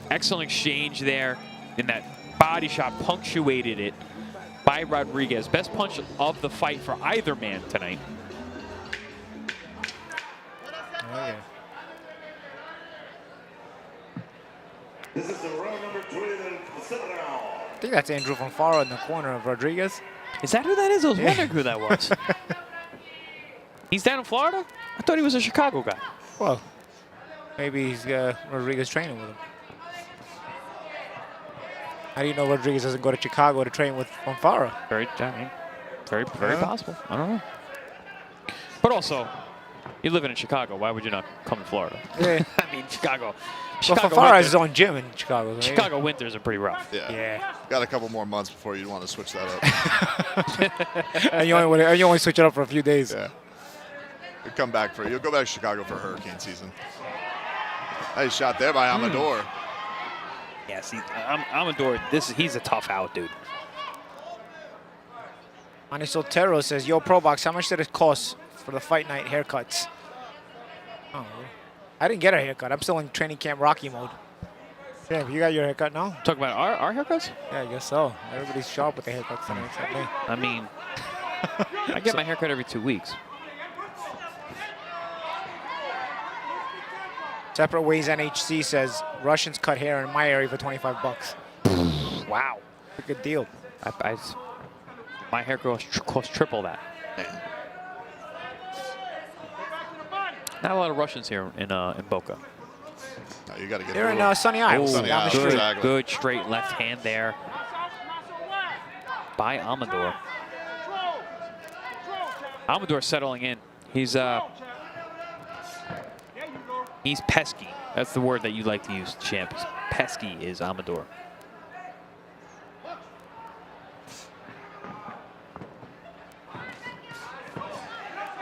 Excellent exchange there. And that body shot punctuated it by Rodriguez. Best punch of the fight for either man tonight. Oh, yeah. This is the round number 3 of the round. I think that's Andrew from Faro in the corner of Rodriguez. Is that who that is? I was wondering who that was. He's down in Florida? I thought he was a Chicago guy. Well, maybe he's Rodriguez training with him. How do you know Rodriguez doesn't go to Chicago to train with Fonfara? Very possible. I don't know. But also, you're living in Chicago. Why would you not come to Florida? Yeah. I mean, Chicago. Well, Fonfara has his own gym in Chicago. Right? Chicago winters are pretty rough. Yeah. Got a couple more months before you'd want to switch that up. And you only switch it up for a few days. Yeah. You'll go back to Chicago for hurricane season. Nice shot there by Amador. Yeah, see, Amador, he's a tough out, dude. Ani Soltero says, yo, ProBox, how much did it cost for the fight night haircuts? Oh, I didn't get a haircut. I'm still in training camp Rocky mode. Yeah, you got your haircut now? Talk about our haircuts? Yeah, I guess so. Everybody's sharp with the haircuts tonight except me. I mean, I get my haircut every 2 weeks. Separate Ways NHC says, Russians cut hair in my area for 25 bucks. Wow. A good deal. My hair costs triple that. Not a lot of Russians here in Boca. No, you got to get. They're in Sunny Isles. Sunny Isles, exactly. Good straight left hand there by Amador. Amador settling in. He's pesky. That's the word that you like to use, champ. Pesky is Amador.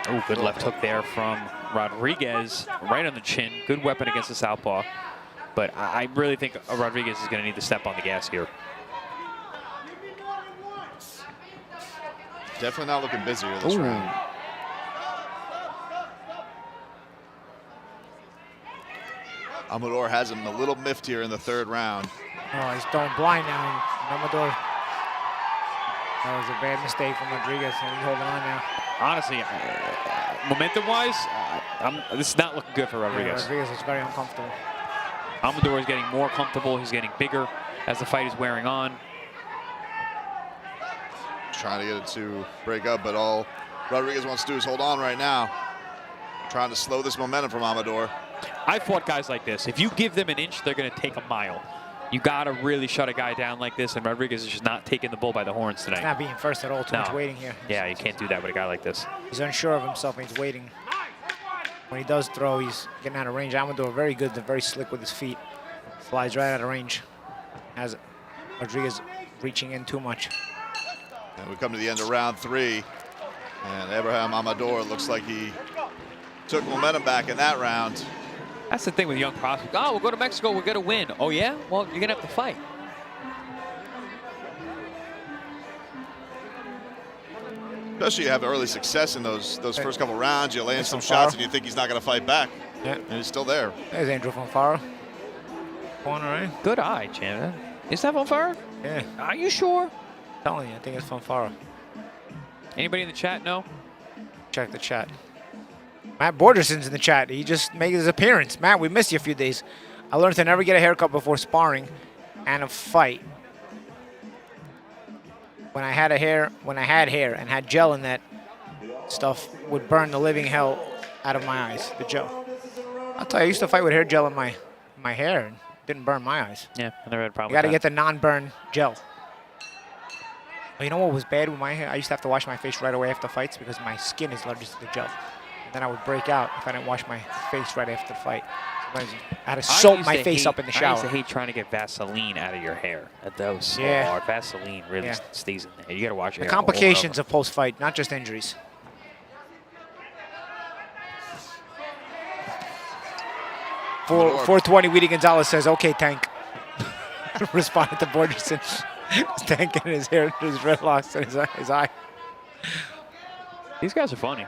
Oh, good left hook there from Rodriguez, right on the chin. Good weapon against the southpaw. But I really think Rodriguez is going to need to step on the gas here. Definitely not looking busier this round. Amador has him a little miffed here in the third round. Oh, he's throwing blind now. Amador. That was a bad mistake from Rodriguez, and he's holding on now. Honestly, momentum-wise, this is not looking good for Rodriguez. Yeah, Rodriguez is very uncomfortable. Amador is getting more comfortable. He's getting bigger as the fight is wearing on. Trying to get it to break up, but all Rodriguez wants to do is hold on right now. Trying to slow this momentum from Amador. I fought guys like this. If you give them an inch, they're going to take a mile. You got to really shut a guy down like this, and Rodriguez is just not taking the bull by the horns tonight. He's not being first at all. Too much waiting here. Yeah, you can't do that with a guy like this. He's unsure of himself, and he's waiting. When he does throw, he's getting out of range. Amador very good, very slick with his feet. Flies right out of range. Has Rodriguez reaching in too much. And we come to the end of round 3. And Abraham Amador looks like he took momentum back in that round. That's the thing with young prospects. Oh, we'll go to Mexico, we're going to win. Oh, yeah? Well, you're going to have to fight. Especially you have early success in those first couple rounds. You land some shots and you think he's not going to fight back. Yeah. And he's still there. There's Andrew Fonfara. Corner, right? Good eye, champ. Is that Fonfara? Yeah. Are you sure? I'm telling you, I think it's Fonfara. Anybody in the chat know? Check the chat. Matt Borderson's in the chat. He just made his appearance. Matt, we missed you a few days. I learned to never get a haircut before sparring and a fight. When I had hair and had gel in that stuff, would burn the living hell out of my eyes, the gel. I'll tell you, I used to fight with hair gel in my hair and didn't burn my eyes. Yeah, I never had a problem You got to with get the non-burn gel. But you know what was bad with my hair? I used to have to wash my face right away after fights because my skin is allergic to the gel. And then I would break out if I didn't wash my face right after the fight. Sometimes I had to soak my face up in the shower. I used to hate trying to get Vaseline out of your hair. That was so hard. Vaseline really stays in there. You got to wash your hair. The complications of post-fight, not just injuries. For 420, Weedy Gonzalez says, "Okay, Tank." Responded to Borderson. Tank in his hair, his dreadlocks, and his eye. These guys are funny.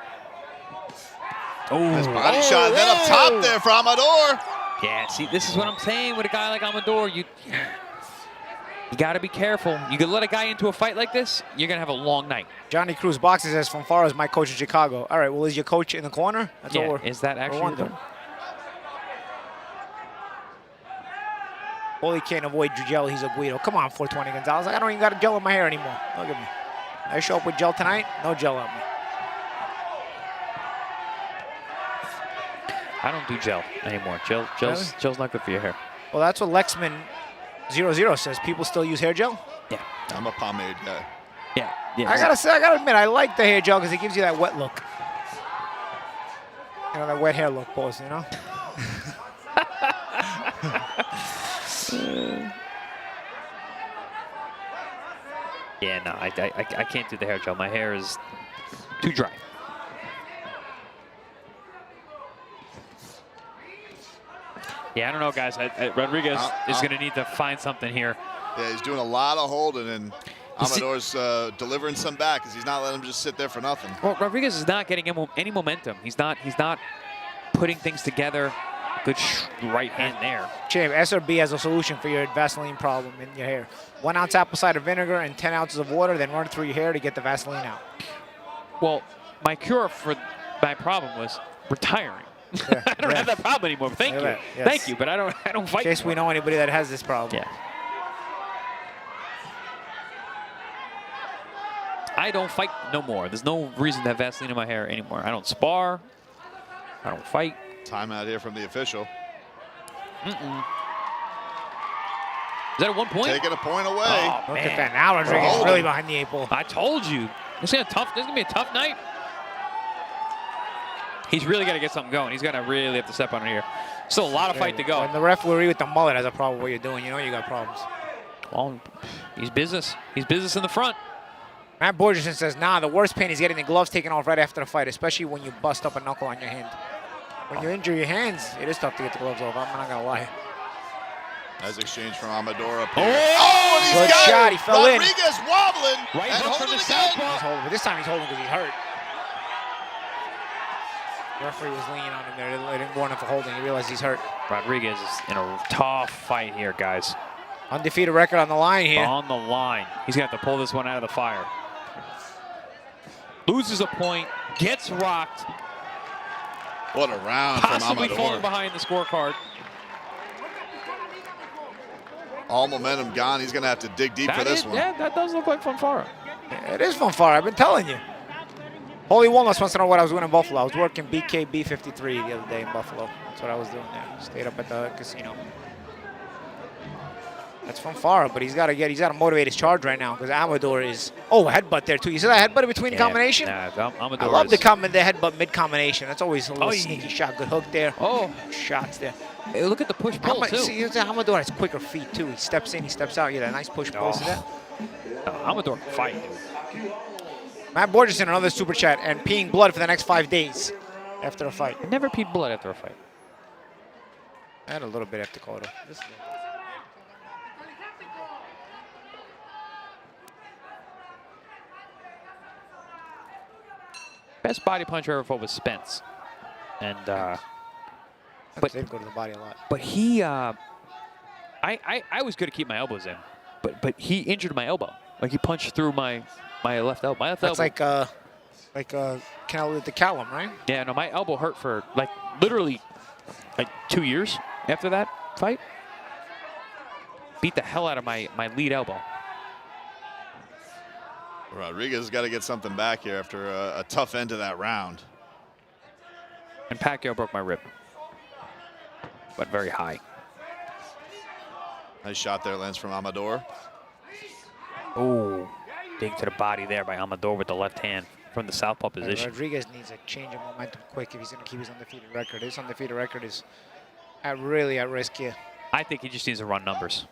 Oh, nice body shot. Then up top there for Amador. Yeah, see, this is what I'm saying with a guy like Amador. You got to be careful. You can let a guy into a fight like this, you're going to have a long night. Johnny Cruz Boxer says, Fonfara is my coach in Chicago. All right, well, is your coach in the corner? That's yeah, what is that actually wondering. Holy can't avoid gel, he's a Guido. Come on, 420 Gonzalez. I don't even got a gel in my hair anymore. Look at me. I show up with gel tonight, no gel on me. I don't do gel anymore. Gel's not good for your hair. Well, that's what Lexman00 says. People still use hair gel? Yeah. I'm a pomade guy. Yeah. I gotta admit, I like the hair gel because it gives you that wet look. You know, that wet hair look, pause, you know? Yeah, no, I can't do the hair gel. My hair is too dry. Yeah, I don't know, guys. Rodriguez is going to need to find something here. Yeah, he's doing a lot of holding, and Amador's delivering some back because he's not letting him just sit there for nothing. Well, Rodriguez is not getting any momentum. He's not putting things together. Good right hand there. Champ, SRB has a solution for your Vaseline problem in your hair. 1 ounce apple cider vinegar and 10 ounces of water, then run it through your hair to get the Vaseline out. Well, my cure for my problem was retiring. Yeah, I don't have that problem anymore. Thank you. Yes. Thank you, but I don't fight. In case we know anybody that has this problem. Yeah. I don't fight no more. There's no reason to have Vaseline in my hair anymore. I don't spar. I don't fight. Timeout here from the official. Is that at 1 point? Taking a point away. Oh, look at that. Now Rodriguez is really behind the 8 ball. I told you. This is gonna be a tough night. He's really got to get something going. He's going to really have to step on it here. Still a lot of fight to go. When the referee with the mullet has a problem with what you're doing, you know you got problems. Well, he's business. He's business in the front. Matt Borgerson says, nah, the worst pain is getting the gloves taken off right after the fight, especially when you bust up a knuckle on your hand. When you injure your hands, it is tough to get the gloves off. I'm not going to lie. Nice exchange from Amador up here. Oh, and he's good got shot. it. He fell Rodriguez wobbling. Right and hook from holding the again. southpaw. He's holding, but this time he's holding because he's hurt. The referee was leaning on him there. They didn't warn him for holding. He realized he's hurt. Rodriguez is in a tough fight here, guys. Undefeated record on the line here. On the line. He's going to have to pull this one out of the fire. Loses a point, gets rocked. What a round Possibly from falling Amador. behind the scorecard. All momentum gone. He's going to have to dig deep for this one. Yeah, that does look like Fanfara. It is Fanfara. I've been telling you. Holy Walnuts wants to know what I was doing in Buffalo. I was working BKB 53 the other day in Buffalo. That's what I was doing there. Stayed up at the casino. That's Fanfara, but he's got to motivate his charge right now because Amador is. Oh, headbutt there too. You see that headbutt in between the combination? Nah, Amador I love the headbutt mid combination. That's always a little sneaky shot. Good hook there. Oh, shots there. Hey, look at the push pull too. See, Amador has quicker feet too. He steps in, he steps out. You get a nice push pull. See that? Amador can fight, dude. Matt Borgerson, another super chat, and peeing blood for the next 5 days after a fight. I never peed blood after a fight. I had a little bit after Cotto. Best body puncher I ever fought was Spence. And, but they go to the body a lot. But he, I was good to keep my elbows in. But he injured my elbow. Like he punched through my left elbow. My left That's elbow. like the callum, right? Yeah, no, my elbow hurt for like literally like 2 years after that fight. Beat the hell out of my lead elbow. Rodriguez has got to get something back here after a tough end to that round. And Pacquiao broke my rib. But very high. Nice shot there, lands from Amador. Oh, dig to the body there by Amador with the left hand from the southpaw position. Rodriguez needs a change of momentum quick if he's going to keep his undefeated record. His undefeated record is really at risk here. I think he just needs to run numbers.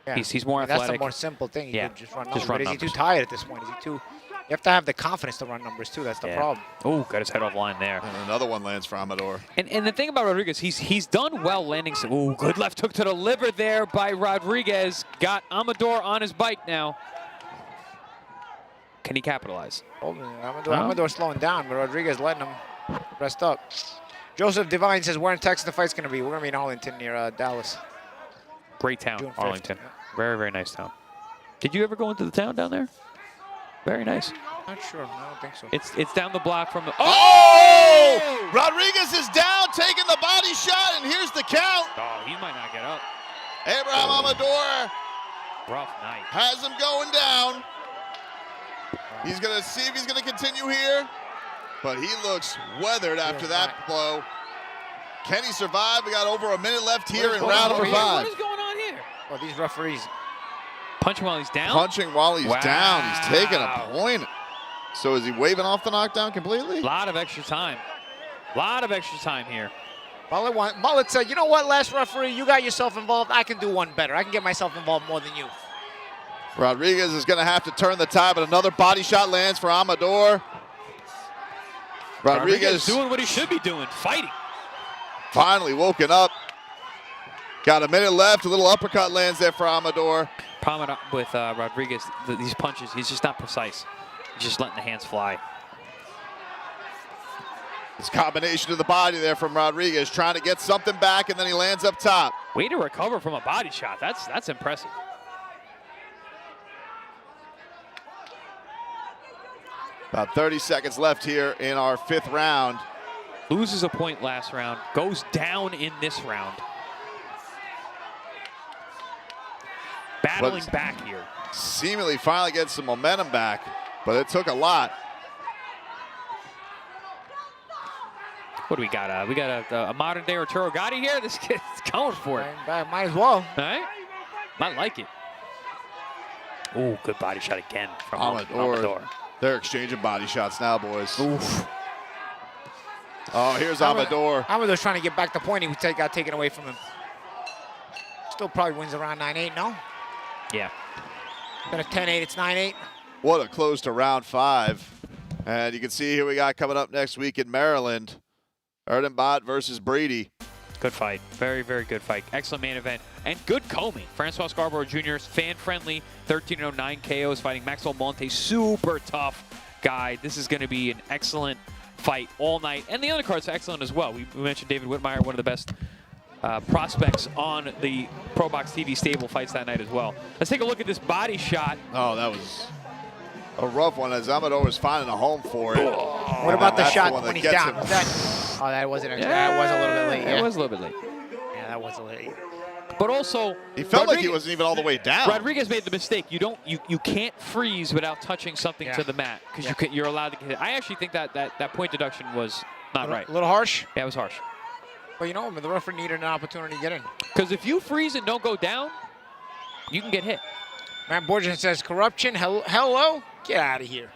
Yeah. He's more athletic. That's a more simple thing. He could just run numbers. Run but is numbers. he too tired at this point? Is he too? You have to have the confidence to run numbers too. That's the problem. Oh, got his head off line there. And another one lands for Amador. And the thing about Rodriguez, he's done well landing some. Ooh, good left hook to the liver there by Rodriguez. Got Amador on his bike now. Can he capitalize? Amador slowing down, but Rodriguez letting him rest up. Joseph Devine says, where in Texas the fight's going to be? We're going to be in Arlington near Dallas. Great town, June 5th. Arlington. Very, very nice town. Did you ever go into the town down there? Very nice. Not sure. I don't think so. It's down the block from the. Oh! Rodriguez is down, taking the body shot, and here's the count. Oh, he might not get up. Abraham Amador Rough night. has him going down. He's going to see if he's going to continue here, but he looks weathered after that blow. Can he survive? We got over a minute left here in round number 5. What is going on here? Oh, these referees. Punching while he's down? Punching while he's down. He's taking a point. So is he waving off the knockdown completely? A lot of extra time. A lot of extra time here. Mullet said, you know what, last referee, you got yourself involved. I can do one better. I can get myself involved more than you. Rodriguez is going to have to turn the tide, but another body shot lands for Amador. Rodriguez doing what he should be doing, fighting. Finally woken up. Got a minute left. A little uppercut lands there for Amador. Problem with Rodriguez, these punches, he's just not precise. He's just letting the hands fly. This combination to the body there from Rodriguez, trying to get something back, and then he lands up top. Way to recover from a body shot. That's impressive. About 30 seconds left here in our 5th round. Loses a point last round, goes down in this round. Battling back here. Seemingly finally gets some momentum back, but it took a lot. What do we got? We got a modern day Arturo Gatti here. This kid's going for it. Might as well. All right. Might like it. Ooh, good body shot again from Amador. They're exchanging body shots now, boys. Oof. Oh, here's Amador. Amador's trying to get back the point he got taken away from him. Still probably wins around 9-8, no? Yeah. Been a 10-8, it's 9-8. What a close to round 5. And you can see here we got coming up next week in Maryland, Erdenbot versus Brady. Good fight. Very, very good fight. Excellent main event. And good combing. Francois Scarborough Jr. is fan-friendly. 13-0, 9 KOs, fighting Maxwell Monte. Super tough guy. This is going to be an excellent fight all night. And the undercard's excellent as well. We mentioned David Whitmire, one of the best prospects on the ProBox TV stable, fights that night as well. Let's take a look at this body shot. Oh, that was a rough one as Amador was finding a home for it. What about the shot when he's down? Oh, that wasn't. That was a little bit late. Yeah. It was a little bit late. Yeah, that was a little late. But also, he felt like he wasn't even all the way down. Rodriguez made the mistake. You can't freeze without touching something to the mat because you're allowed to get hit. I actually think that point deduction was not right. A little harsh. Yeah, it was harsh. But you know, the referee needed an opportunity to get in. Because if you freeze and don't go down, you can get hit. Matt Borgerson says, corruption, hello? Get out of here.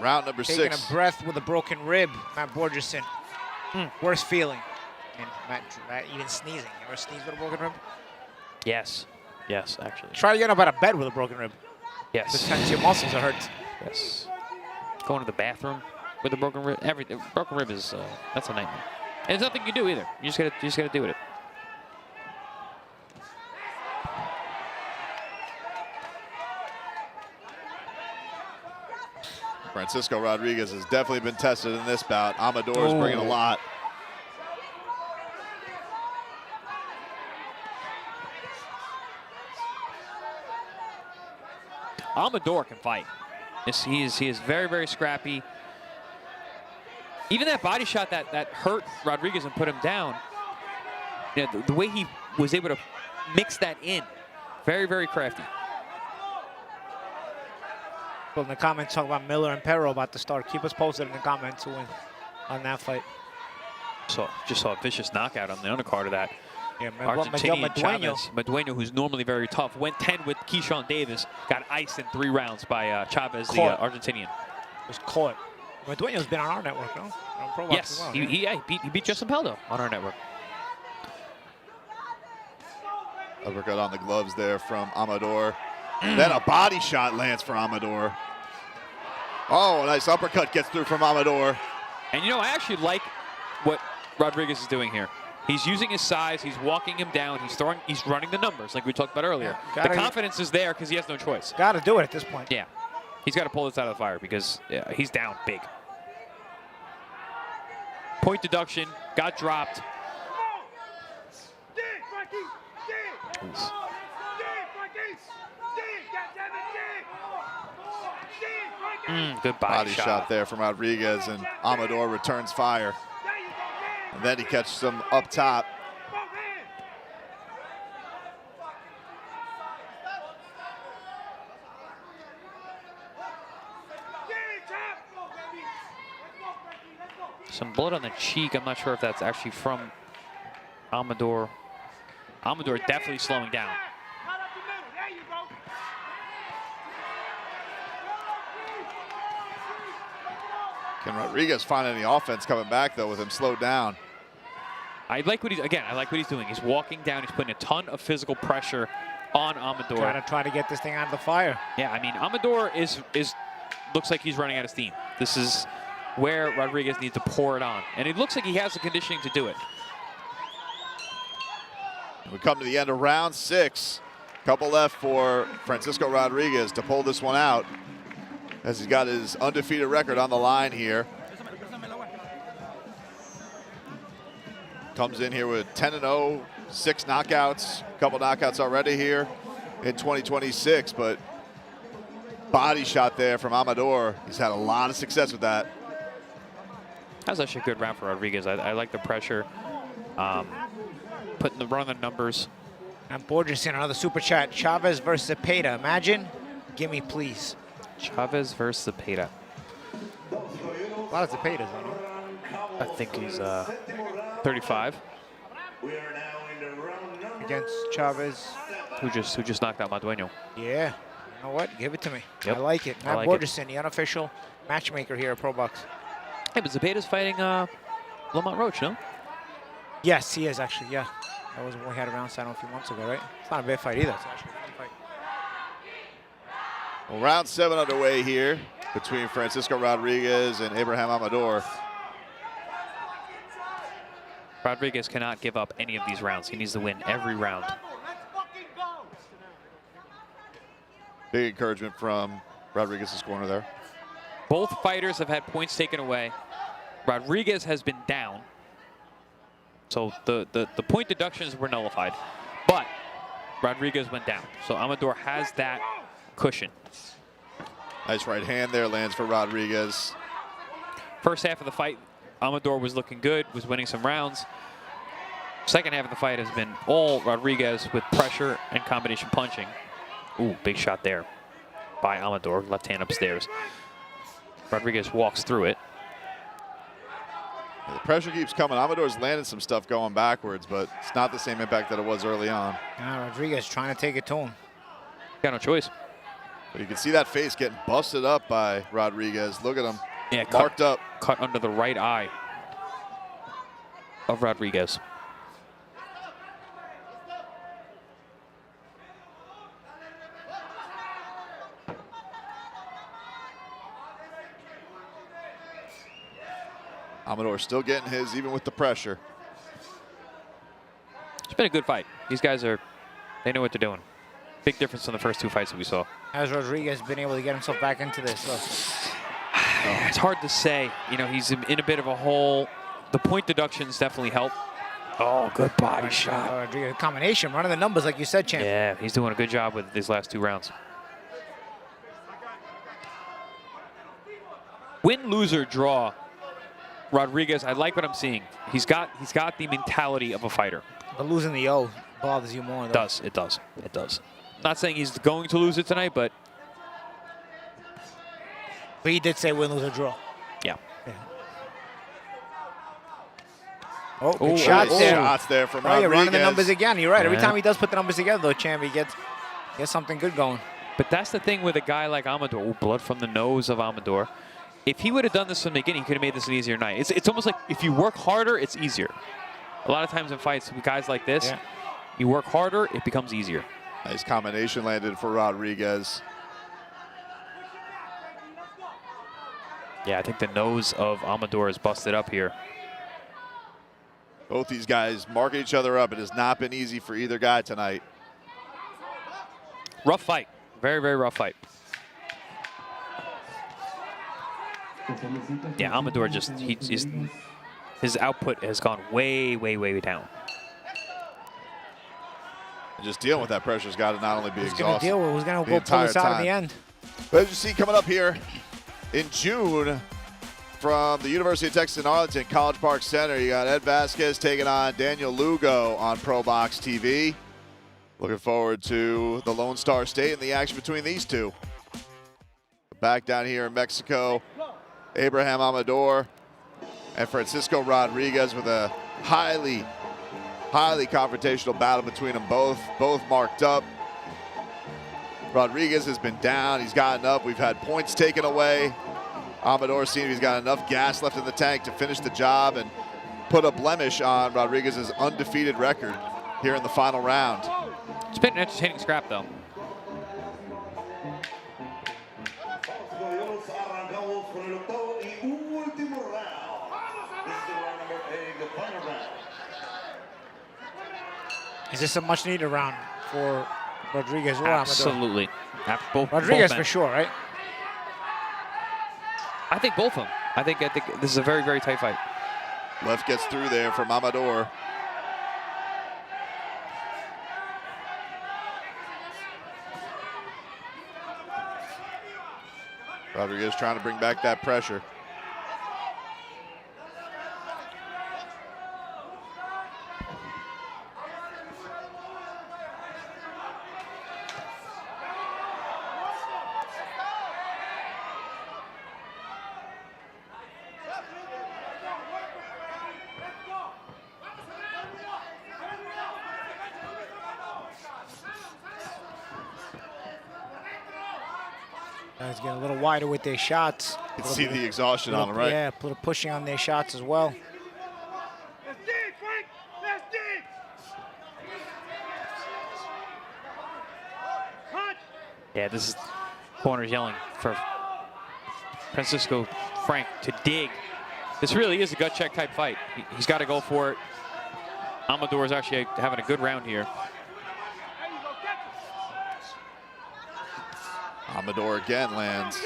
Round number 6. Taking a breath with a broken rib, Matt Borgerson. Worst feeling. And Matt even sneezing. You ever sneeze with a broken rib? Yes. Yes, actually. Try to get up out of bed with a broken rib. Yes. The times your muscles are hurt. Yes. Going to the bathroom with a broken rib. Everything. Broken rib is, that's a nightmare. And there's nothing you can do either. You just gotta deal with it. Francisco Rodriguez has definitely been tested in this bout. Amador is bringing a lot. Amador can fight. He is very, very scrappy. Even that body shot that hurt Rodriguez and put him down, you know, the way he was able to mix that in, very, very crafty. Well, in the comments, talk about Miller and Perro about to start. Keep us posted in the comments on that fight. So just saw a vicious knockout on the undercard of that. Yeah, Argentinian Chavez. Madueño, who's normally very tough, went 10 with Keyshawn Davis, got iced in 3 rounds by Chavez, the Argentinian. Was caught. Madueño's been on our network, no? On ProBox yes, as well, he beat Justin Peldo on our network. Uppercut on the gloves there from Amador. Then a body shot lands for Amador. Oh, a nice uppercut gets through from Amador. And you know, I actually like what Rodriguez is doing here. He's using his size, he's walking him down, he's running the numbers like we talked about earlier. The confidence is there because he has no choice. Got to do it at this point. Yeah. He's got to pull this out of the fire because he's down big. Point deduction, got dropped. Good body shot there from Rodriguez, and Amador returns fire. And then he catches him up top. Some blood on the cheek. I'm not sure if that's actually from Amador. Amador definitely slowing down. Can Rodriguez find any offense coming back, though, with him slowed down? I like what he's doing. He's walking down. He's putting a ton of physical pressure on Amador. Trying to get this thing out of the fire. Yeah, I mean, Amador looks like he's running out of steam. This is where Rodriguez needs to pour it on. And it looks like he has the conditioning to do it. We come to the end of round 6. Couple left for Francisco Rodriguez to pull this one out, as he's got his undefeated record on the line here. Comes in here with 10-0, 6 knockouts, a couple knockouts already here in 2026, but body shot there from Amador. He's had a lot of success with that. That was actually a good round for Rodriguez. I like the pressure, putting the run on the numbers. And Borgerson, another super chat. Chavez versus Zepeda. Imagine. Gimme, please. Chavez versus Zepeda. A lot of Zepedas, I know. I think he's 35. Against Chavez. Who just knocked out Madueño. Yeah. You know what? Give it to me. Yep. I like it. Matt Borgerson, the unofficial matchmaker here at ProBox. Hey, but Zebeda's fighting Lamont Roach, no? Yes, he is actually, yeah. That was when we had a round sign a few months ago, right? It's not a bad fight either. It's actually a fun fight. Well, round 7 underway here between Francisco Rodriguez and Abraham Amador. Rodriguez cannot give up any of these rounds. He needs to win every round. Big encouragement from Rodriguez's corner there. Both fighters have had points taken away. Rodriguez has been down. So the point deductions were nullified. But Rodriguez went down. So Amador has that cushion. Nice right hand there, lands for Rodriguez. First half of the fight, Amador was looking good, was winning some rounds. Second half of the fight has been all Rodriguez with pressure and combination punching. Ooh, big shot there by Amador, left hand upstairs. Rodriguez walks through it. The pressure keeps coming. Amador's landing some stuff going backwards, but it's not the same impact that it was early on. Rodriguez trying to take it to him. Got no choice. But you can see that face getting busted up by Rodriguez. Look at him. Yeah, marked up. Cut under the right eye of Rodriguez. Amador still getting his, even with the pressure. It's been a good fight. These guys they know what they're doing. Big difference in the first 2 fights that we saw. Has Rodriguez been able to get himself back into this? It's hard to say. You know, he's in a bit of a hole. The point deductions definitely help. Oh, good body shot. Rodriguez combination, running the numbers like you said, champ. Yeah, he's doing a good job with these last 2 rounds. Win, lose, or draw, Rodriguez, I like what I'm seeing. He's got the mentality of a fighter. But losing the O bothers you more, though. It does. Not saying he's going to lose it tonight, but he did say win, lose, or draw. Yeah. Oh, good shots there. Shots there from Rodriguez. Rodriguez. You're running the numbers again. You're right. Yeah. Every time he does put the numbers together, though, champ, he gets something good going. But that's the thing with a guy like Amador. Ooh, blood from the nose of Amador. If he would have done this from the beginning, he could have made this an easier night. It's almost like if you work harder, it's easier. A lot of times in fights with guys like this, you work harder, it becomes easier. Nice combination landed for Rodriguez. Yeah, I think the nose of Amador is busted up here. Both these guys marking each other up. It has not been easy for either guy tonight. Rough fight. Very, very rough fight. Yeah, Amador his output has gone way, way, way down. And just dealing with that pressure has got to not only be exhausting. Who's going to go pull this out in the end? But as you see coming up here in June from the University of Texas in Arlington, College Park Center, you got Ed Vasquez taking on Daniel Lugo on ProBox TV. Looking forward to the Lone Star State and the action between these two. Back down here in Mexico, Abraham Amador and Francisco Rodriguez with a highly confrontational battle between them both marked up. Rodriguez has been down, he's gotten up, we've had points taken away. Amador seems he's got enough gas left in the tank to finish the job and put a blemish on Rodriguez's undefeated record here in the final round. It's been an entertaining scrap, though. Is this a much-needed round for Rodriguez or Amador? Absolutely. Rodriguez for sure, right? I think both of them. I think this is a very, very tight fight. Left gets through there from Amador. Rodriguez trying to bring back that pressure. Guys getting a little wider with their shots. You can see the exhaustion on them, right? Yeah, a little pushing on their shots as well. Yeah, this is corners yelling for Francisco Frank to dig. This really is a gut check type fight. He's got to go for it. Amador is actually having a good round here. Amador again lands.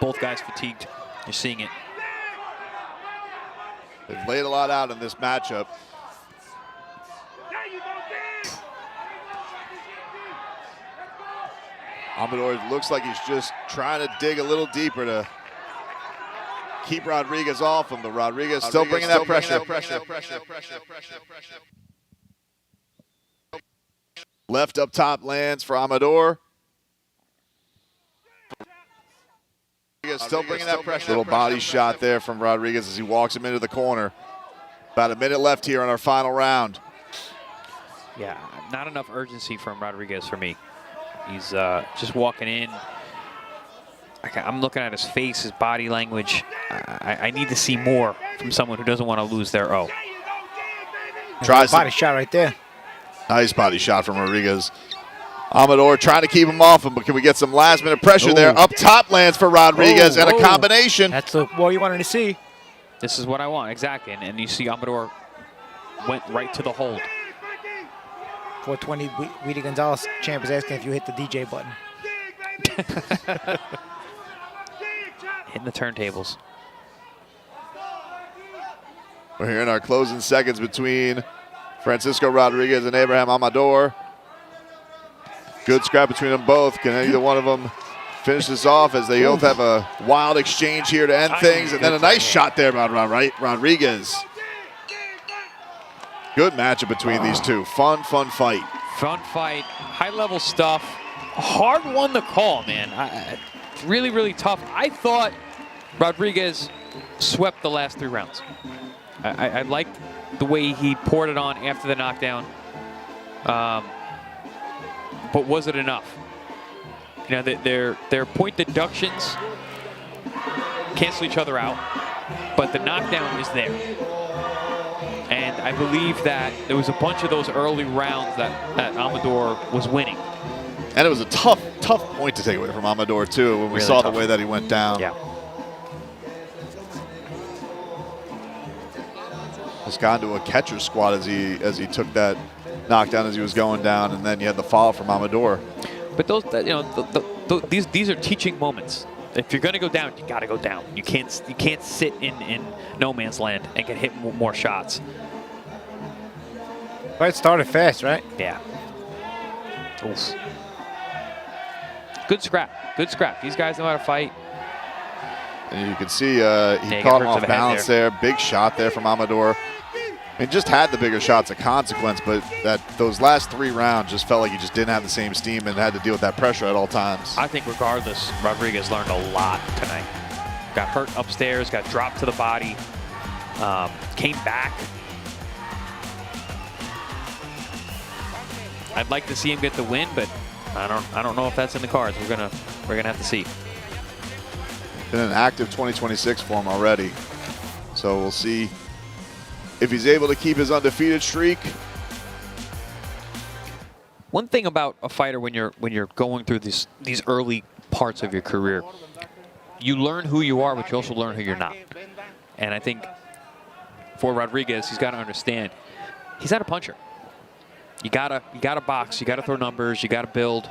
Both guys fatigued. You're seeing it. They've laid a lot out in this matchup. Amador looks like he's just trying to dig a little deeper to keep Rodriguez off him, but Rodriguez still bringing that pressure. Left up top lands for Amador. Still bringing that pressure. Little body shot there from Rodriguez as he walks him into the corner. About a minute left here in our final round. Yeah, not enough urgency from Rodriguez for me. He's just walking in. I'm looking at his face, his body language. I need to see more from someone who doesn't want to lose their O. Tries body shot right there. Nice body shot from Rodriguez. Amador trying to keep him off him, but can we get some last-minute pressure there? Up top lands for Rodriguez and a combination. That's what you wanted to see. This is what I want, exactly. And you see Amador went right to the hold. 420 Weedy Gonzalez champ is asking if you hit the DJ button. Hitting the turntables. We're here in our closing seconds between Francisco Rodriguez and Abraham Amador. Good scrap between them both. Can either one of them finish this off as they both have a wild exchange here to end things? And then a nice shot there by Rodriguez. Good matchup between these two. Fun fight. Fun fight. High-level stuff. A hard one to call, man. Really, really tough. I thought Rodriguez swept the last 3 rounds. I liked the way he poured it on after the knockdown. But was it enough? You know, their point deductions cancel each other out, but the knockdown is there. And I believe that there was a bunch of those early rounds that Amador was winning. And it was a tough point to take away from Amador, too, when we saw the way that he went down. Yeah. Just got into a catcher squat as he took that knockdown as he was going down, and then you had the follow from Amador. But those, you know, these are teaching moments. If you're going to go down, you got to go down. You can't sit in no man's land and get hit more shots. Fight started fast, right? Yeah. Oof. Good scrap. Good scrap. These guys know how to fight. And you can see he caught him off balance there. Big shot there from Amador. He just had the bigger shots of consequence, but those last 3 rounds just felt like he just didn't have the same steam and had to deal with that pressure at all times. I think regardless, Rodriguez learned a lot tonight. Got hurt upstairs, got dropped to the body, came back. I'd like to see him get the win, but I don't know if that's in the cards. We're gonna have to see. Been an active 2026 for him already, so we'll see if he's able to keep his undefeated streak. One thing about a fighter when you're going through these early parts of your career, you learn who you are, but you also learn who you're not. And I think for Rodriguez, he's got to understand he's not a puncher. You gotta box, you gotta throw numbers, you gotta build.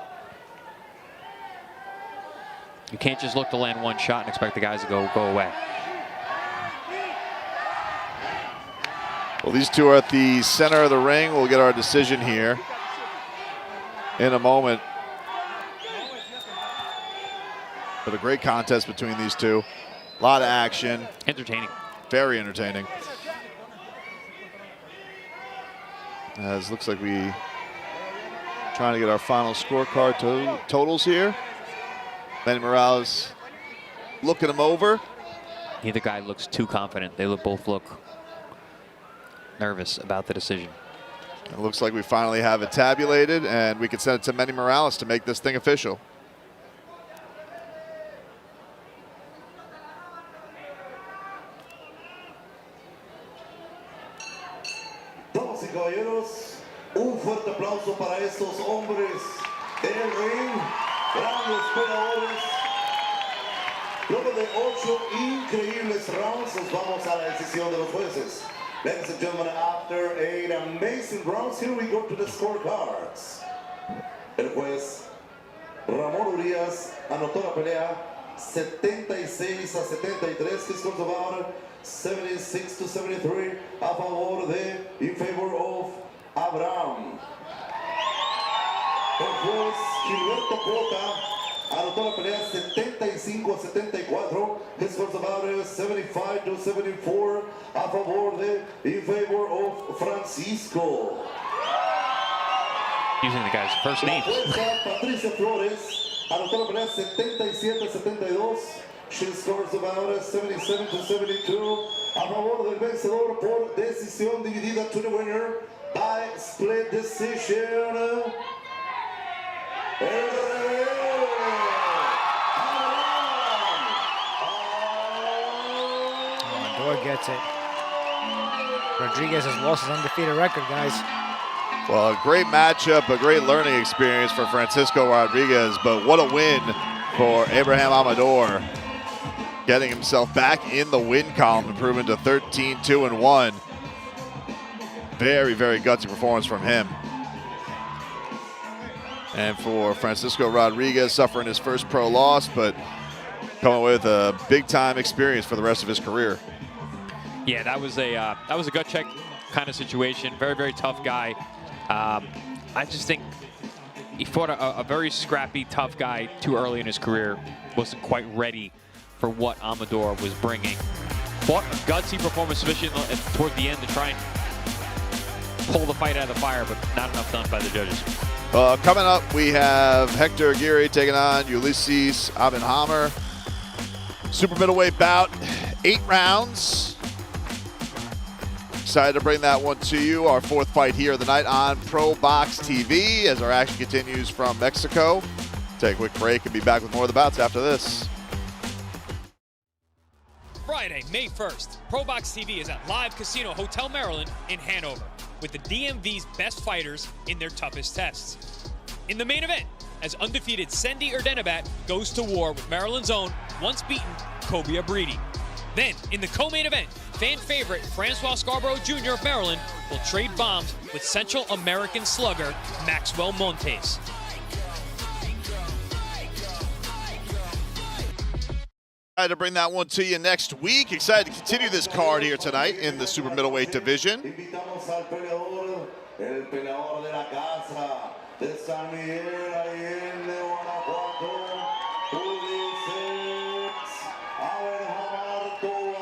You can't just look to land one shot and expect the guys to go away. Well, these two are at the center of the ring. We'll get our decision here in a moment. But a great contest between these two. A lot of action. Entertaining. Very entertaining. As looks like we trying to get our final scorecard totals here. Manny Morales looking him over. Neither guy looks too confident. They both look nervous about the decision. It looks like we finally have it tabulated, and we can send it to Manny Morales to make this thing official. Damas y caballeros, un fuerte aplauso para estos hombres del ring, grandes peleadores. Luego de 8 increíbles rounds, nos vamos a la decisión de los jueces. Ladies and gentlemen, after 8 amazing rounds, here we go to the scorecards. El juez Ramón Urias anotó la pelea 76-73. This goes about 76-73 a favor de, in favor of Abraham. El juez Gilberto Cota anotó la pelea 75-74. This goes about 75-74 a favor de, in favor of Francisco. Using the guy's first names. La jueza Patricia Flores anotó la pelea 77-72. She scores about 77-72 a favor del vencedor por decisión dividida, to the winner by split decision. Amador gets it. Rodriguez has lost his undefeated record, guys. Well, a great matchup, a great learning experience for Francisco Rodriguez, but what a win for Abraham Amador. Getting himself back in the win column, improving to 13-2-1. Very, very gutsy performance from him. And for Francisco Rodriguez, suffering his first pro loss, but coming away with a big-time experience for the rest of his career. Yeah, that was a gut check kind of situation. Very, very tough guy. I just think he fought a very scrappy, tough guy too early in his career. Wasn't quite ready for what Amador was bringing. Fought a gutsy performance sufficient toward the end to try and pull the fight out of the fire, but not enough done by the judges. Coming up, we have Hector Agiri taking on Ulysses Abenhammer. Super middleweight bout, 8 rounds. Excited to bring that one to you. Our 4th fight here of the night on ProBox TV as our action continues from Mexico. Take a quick break and be back with more of the bouts after this. Friday, May 1st, ProBox TV is at Live Casino Hotel Maryland in Hanover with the DMV's best fighters in their toughest tests. In the main event, as undefeated Sandy Erdenabat goes to war with Maryland's own, once beaten, Kobe Abridi. Then, in the co-main event, fan favorite Francois Scarborough Jr. of Maryland will trade bombs with Central American slugger Maxwell Montes. Excited to bring that one to you next week. Excited to continue this card here tonight in the super middleweight division. Invitamos al peleador, el peleador de la casa, de San Miguel Allende, Guanajuato, Ulises Abenhammer Tovar.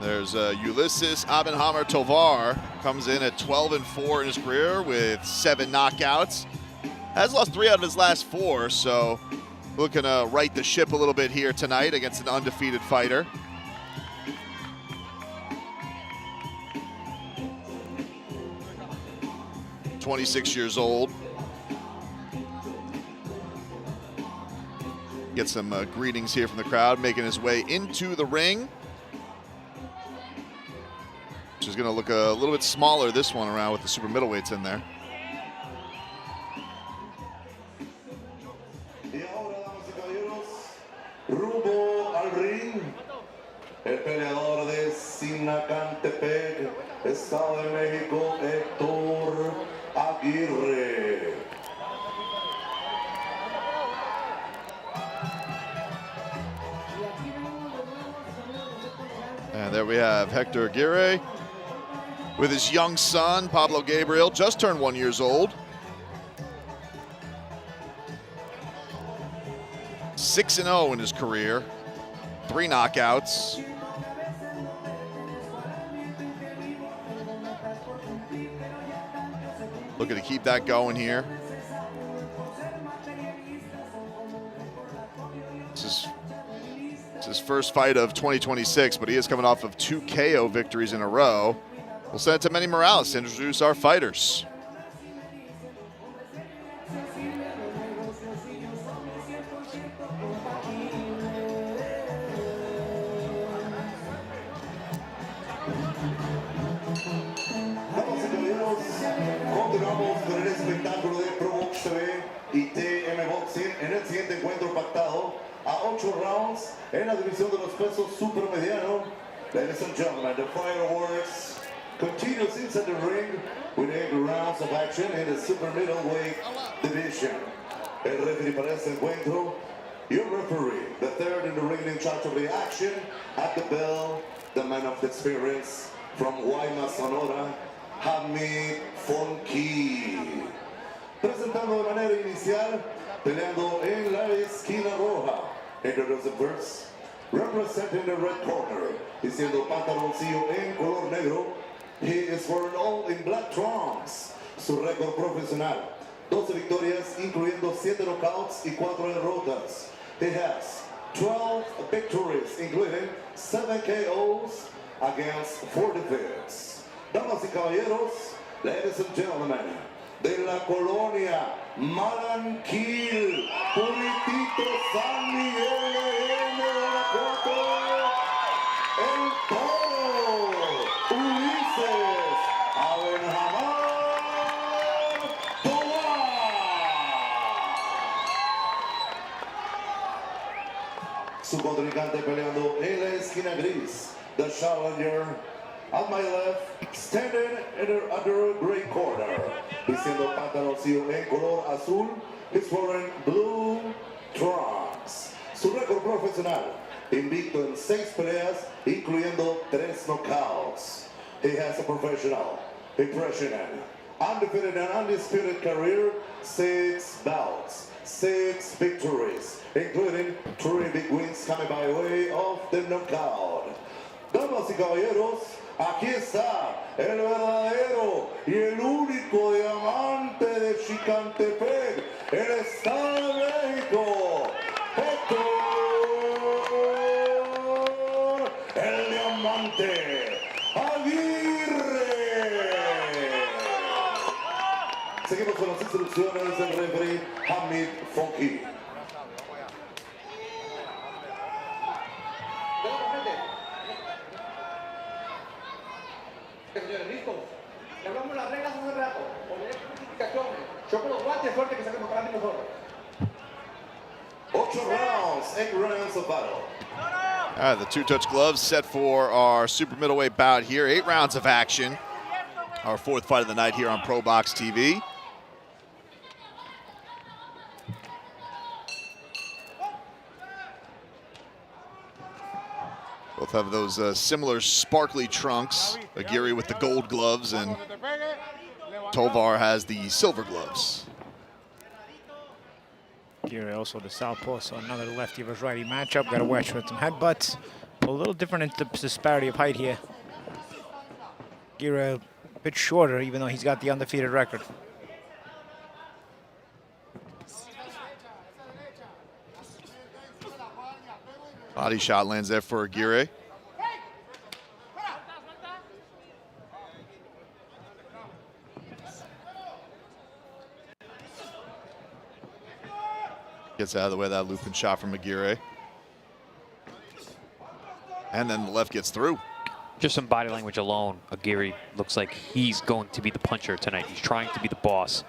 There's Ulysses Abenhammer Tovar. Comes in at 12-4 in his career with 7 knockouts. Has lost 3 out of his last 4, so looking to right the ship a little bit here tonight against an undefeated fighter. (26 years old). Get some greetings here from the crowd, making his way into the ring. Which is going to look a little bit smaller this one around with the super middleweights in there. Y ahora, damas y caballeros, rumbo al ring, el peleador de Sinacantepec, Estado de México, Héctor Aguirre. And there we have Hector Aguirre with his young son, Pablo Gabriel, just turned 1 year old. 6-0 in his career, 3 knockouts. Looking to keep that going here. This is his first fight of 2026, but he is coming off of 2 KO victories in a row. We'll send it to Manny Morales to introduce our fighters. y TM Boxing en el siguiente encuentro pactado a 8 rounds en la división de los pesos supermediano. Ladies and gentlemen, the fireworks continues inside the ring with 8 rounds of action in the super middleweight division. El referee para este encuentro, your referee, the third in the ring in charge of the action, at the bell, the man of the experience from Guaymas, Sonora, Hamid Fonki. Presentando de manera inicial, peleando en la esquina roja, introducing first, representing the red corner, diciendo pantaloncillo en color negro, he is wearing all in black trunks. Su récord profesional, 12 victorias, incluyendo 7 knockouts y 4 derrotas. He has 12 victories, including 7 KOs against 4 defeats. Damas y caballeros, ladies and gentlemen, de la colonia Malanquil, puritito San Miguel de Allende, Guanajuato, el toro, Ulises Abenjamín Tovar. Su contrincante peleando en la esquina gris, the challenger. At my left, standing under a gray corner, vistiendo pantaloncillo en color azul, he's wearing blue trunks. Su récord profesional, invicto en 6 peleas, incluyendo 3 knockouts. He has a professional, impressionant, undefeated and undisputed career, 6 bouts, 6 victories, including 3 big wins coming by way of the knockout. Damas y caballeros, aquí está el verdadero y el único diamante de Chicantepec, el Estado de México, Héctor, el diamante Agiri. Seguimos con las instrucciones del referee Hamid Fonki. Señores, listos. Le hablamos las reglas hace rato. Poner justificaciones. Choque los guantes, suerte que saquemos para mejor. 8 rounds, 8 rounds of battle. All right, the two-touch gloves set for our super middleweight bout here. 8 rounds of action. Our 4th fight of the night here on ProBox TV. Both have those similar sparkly trunks. Agiri with the gold gloves and Tovar has the silver gloves. Agiri also the southpaw, so another lefty versus righty matchup. Got to watch with some headbutts. A little different in the disparity of height here. Agiri a bit shorter, even though he's got the undefeated record. Body shot lands there for Agiri. Gets out of the way of that looping shot from Agiri. And then the left gets through. Just some body language alone, Agiri looks like he's going to be the puncher tonight. He's trying to be the boss.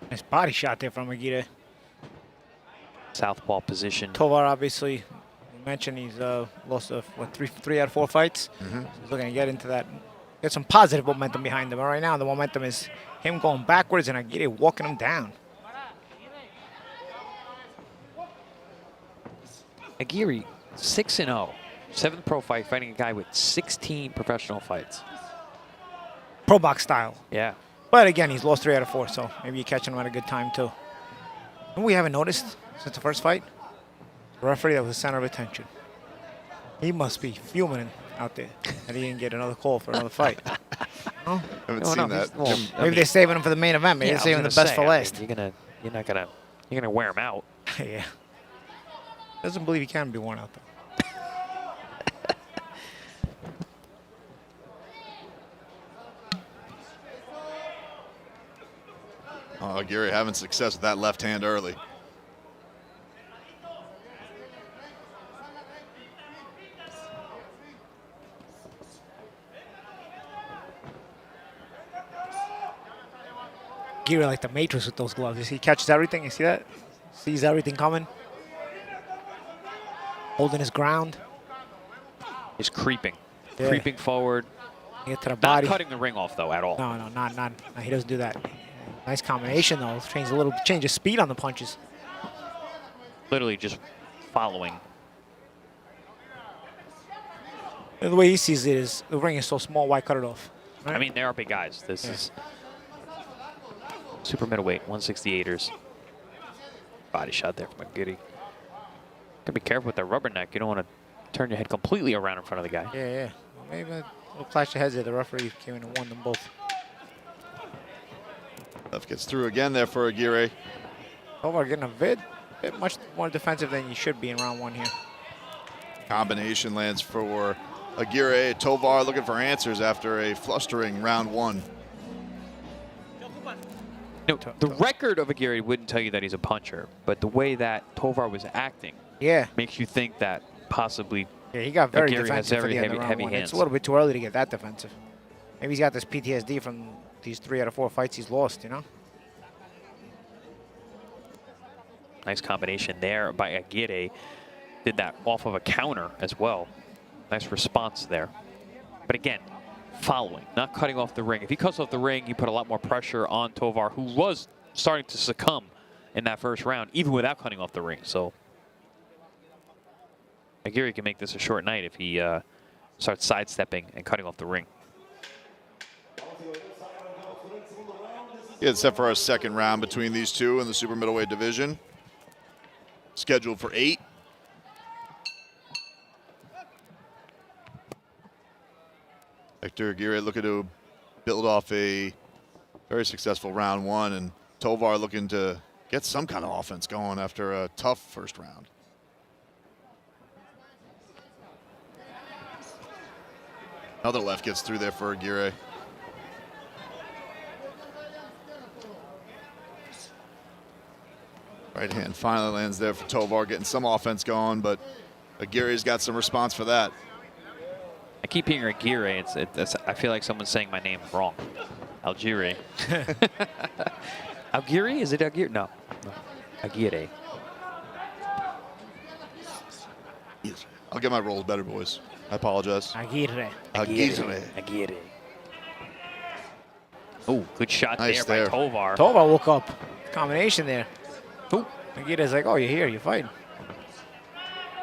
Nice body shot there from Agiri. Southpaw position. Tovar, obviously, you mentioned he's lost what, three out of 4 fights. So he's looking to get into that, get some positive momentum behind him. But right now, the momentum is him going backwards and Agiri walking him down. Agiri, 6-0. 7th pro fight, fighting a guy with 16 professional fights. ProBox style. Yeah. But again, he's lost 3 out of 4, so maybe you're catching him at a good time too. And we haven't noticed since the first fight, the referee that was the center of attention. He must be fuming out there that he didn't get another call for another fight. No? Haven't seen that. Well, maybe they're saving him for the main event. Maybe they're saving the best for last. You're gonna wear him out. Yeah. Doesn't believe he can be worn out though. Oh, Agiri having success with that left hand early. Agiri like the Matrix with those gloves. You see, he catches everything. You see that? Sees everything coming. Holding his ground. He's creeping. Yeah. Creeping forward. Get to the body. Not cutting the ring off, though, at all. No, no, he doesn't do that. Nice combination, though. Change of speed on the punches. Literally just following. And the way he sees it is the ring is so small, why cut it off? Right? I mean, they are big guys. This is super middleweight, 168ers. Body shot there from Agiri. Gotta be careful with that rubberneck. You don't want to turn your head completely around in front of the guy. Yeah. Maybe a little clash of heads there. The referee came in and won them both. Left gets through again there for Agiri. Tovar getting a bit much more defensive than you should be in round 1 here. Combination lands for Agiri. Tovar looking for answers after a flustering round 1. No, the record of Agiri wouldn't tell you that he's a puncher, but the way that Tovar was acting makes you think that possibly he got very Agiri defensive has very for the heavy round 1. hands. It's a little bit too early to get that defensive. Maybe he's got this PTSD from these 3 out of 4 fights he's lost, you know? Nice combination there by Agiri. Did that off of a counter as well. Nice response there. But again, following, not cutting off the ring. If he cuts off the ring, you put a lot more pressure on Tovar, who was starting to succumb in that first round, even without cutting off the ring. So Agiri can make this a short night if he starts sidestepping and cutting off the ring. It's set for our second round between these two in the super middleweight division. Scheduled for 8. Hector Agiri looking to build off a very successful round 1, and Tovar looking to get some kind of offense going after a tough first round. Another left gets through there for Agiri. Right hand finally lands there for Tovar, getting some offense going, but Agiri's got some response for that. I keep hearing Agiri. I feel like someone's saying my name wrong. Algiri. Agiri? Is it Agiri? No. Agiri. I'll get my rolls better, boys. I apologize. Agiri. Oh, good shot Nice there there. by Tovar. Tovar woke up. Combination there. Ooh. Agiri's like, oh, you're here, you're fighting.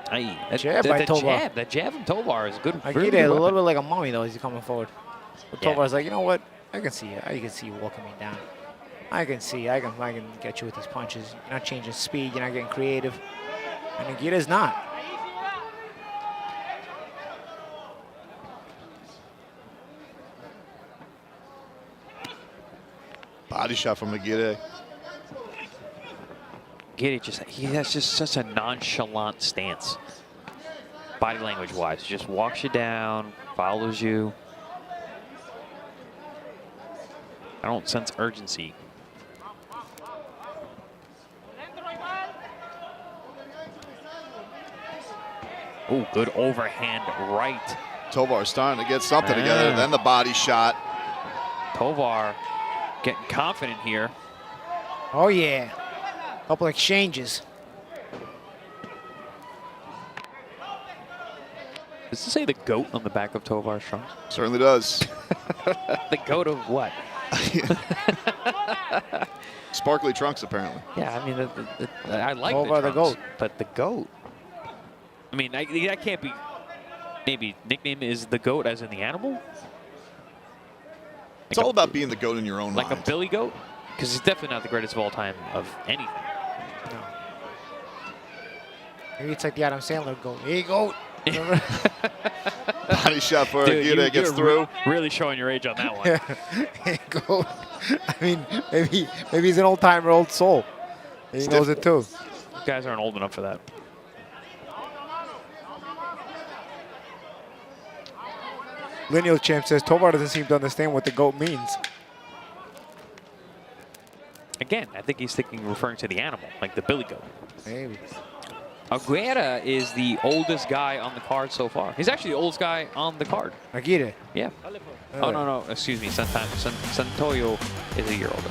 Aye. That jab from Tovar is good. Agiri a little bit like a mummy, though, as he's coming forward. But Yeah. Tovar's like, you know what? I can see you. I can see you walking me down. I can see. I can get you with these punches. You're not changing speed. You're not getting creative. And Agiri's not. Body shot from Agiri. Agiri he has just such a nonchalant stance. Body language wise, just walks you down, follows you. I don't sense urgency. Oh, good overhand right. Tovar starting to get something together. Then the body shot. Tovar getting confident here. Oh, yeah. Couple exchanges. Does it say the GOAT on the back of Tovar's trunks? Certainly does. The GOAT of what? Sparkly trunks, apparently. Yeah, I mean, I like Tovar the the trunks, GOAT. but the GOAT. I mean, that can't be. Maybe nickname is the GOAT as in the animal. It's all about being the GOAT in your own like mind. a Billy Goat, because he's definitely not the greatest of all time of anything. No. Maybe it's like the Adam Sandler goat. Hey, goat. Body shot for Dude, Agiri, gets through. Really showing your age on that one. Hey, goat. I mean, maybe he's an old timer, old soul. He knows it too. You guys aren't old enough for that. Lineal Champ says Tovar doesn't seem to understand what the GOAT means. Again, I think he's referring to the animal, like the Billy Goat. Maybe. Agiri is the oldest guy on the card so far. He's actually the oldest guy on the card. Agiri. Yeah. Oh, no, excuse me. Santoyo is a year older.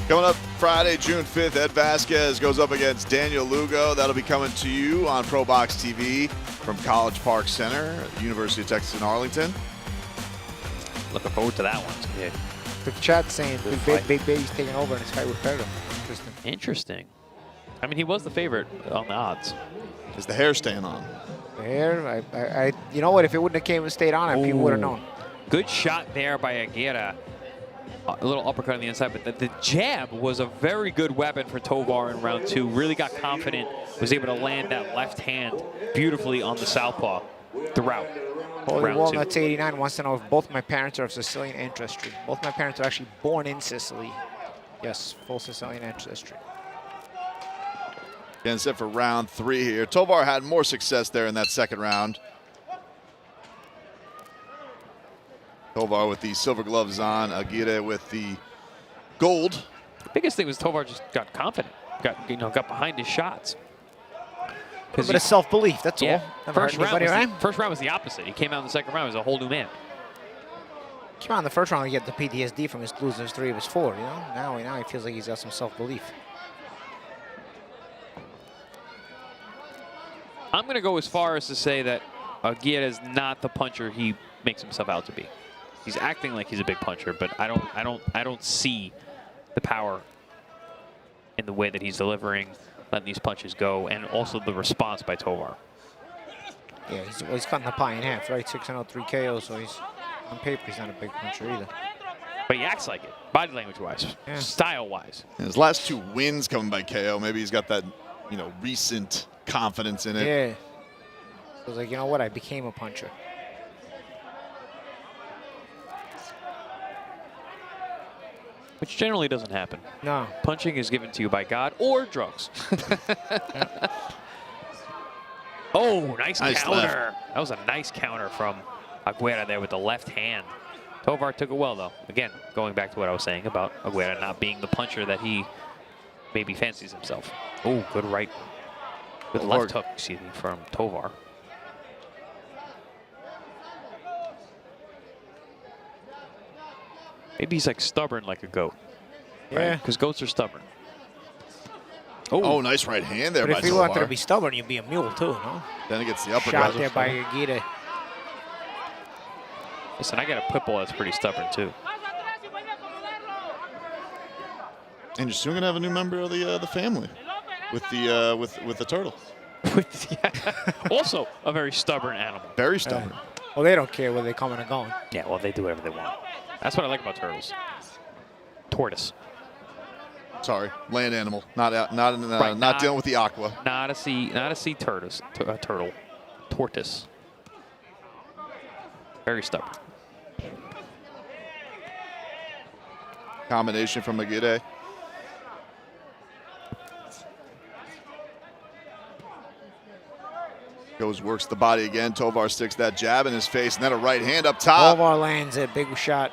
Coming up Friday, June 5th, Ed Vasquez goes up against Daniel Lugo. That'll be coming to you on ProBox TV from College Park Center, University of Texas in Arlington. Looking forward to that one. Yeah. The chat saying Big Baby's taking over in this fight with Pedro. Interesting. Interesting. I mean, he was the favorite on the odds. Is the hair staying on? The hair, you know what? If it wouldn't have came and stayed on it, people would have known. Good shot there by Agiri. A little uppercut on the inside, but the jab was a very good weapon for Tovar in round 2. Really got confident, was able to land that left hand beautifully on the southpaw throughout. Holy round Walnuts 2. 89 wants to know if both my parents are of Sicilian ancestry. Both my parents are actually born in Sicily. Yes, full Sicilian ancestry. Getting set for round 3 here. Tovar had more success there in that second round. Tovar with the silver gloves on, Agiri with the gold. The biggest thing was Tovar just got confident, got behind his shots. A bit of self-belief, that's all. First round was the opposite. He came out in the second round as a whole new man. Came out in the first round, he get the PTSD from his losing 3 of his 4, you know? Now he feels like he's got some self-belief. I'm going to go as far as to say that Agiri is not the puncher he makes himself out to be. He's acting like he's a big puncher, but I don't see the power in the way that he's delivering, letting these punches go, and also the response by Tovar. Yeah, he's cutting the pie in half, right? 6-0, 3 KOs, so he's on paper he's not a big puncher either. But he acts like it, body language-wise, style-wise. His last 2 wins coming by KO. Maybe he's got that, recent confidence in it. Yeah. So it's like, you know what? I became a puncher. Which generally doesn't happen. No. Punching is given to you by God or drugs. Oh, nice counter. Left. That was a nice counter from Agiri there with the left hand. Tovar took it well, though. Again, going back to what I was saying about Agiri not being the puncher that he maybe fancies himself. Oh, good right. Good left hook, excuse me, from Tovar. Maybe he's like stubborn like a goat. Yeah. Because goats are stubborn. Oh, nice right hand there by Tovar. But if you wanted to be stubborn, you'd be a mule too, no? Then he gets the uppercut. Shot there by Agiri. Listen, I got a pit bull that's pretty stubborn too. And you're soon gonna have a new member of the family with the turtle. Also a very stubborn animal. Very stubborn. Well, they don't care where they're coming and going. Yeah, well, they do whatever they want. That's what I like about turtles. Tortoise. Sorry, land animal, not dealing with the aqua. Not a sea tortoise. Turtle. Tortoise. Very stubborn. Combination from Agiri. Works the body again. Tovar sticks that jab in his face, and then a right hand up top. Tovar lands it, big shot.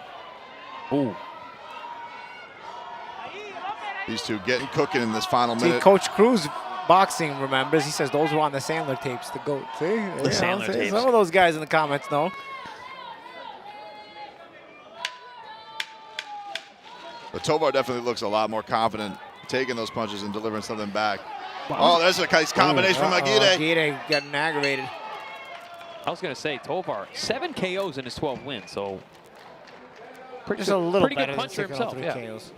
Ooh. These two getting cooking in this final minute. Coach Cruz boxing remembers. He says those were on the Sandler tapes. The GOAT. See, the Sandler tapes. Some of those guys in the comments know. But Tovar definitely looks a lot more confident taking those punches and delivering something back. Wow. Oh, there's a nice combination from Agiri. Agiri getting aggravated. I was going to say, Tovar, 7 KOs in his 12 wins, so just a little pretty better good puncher than himself. 3 Yeah. KOs.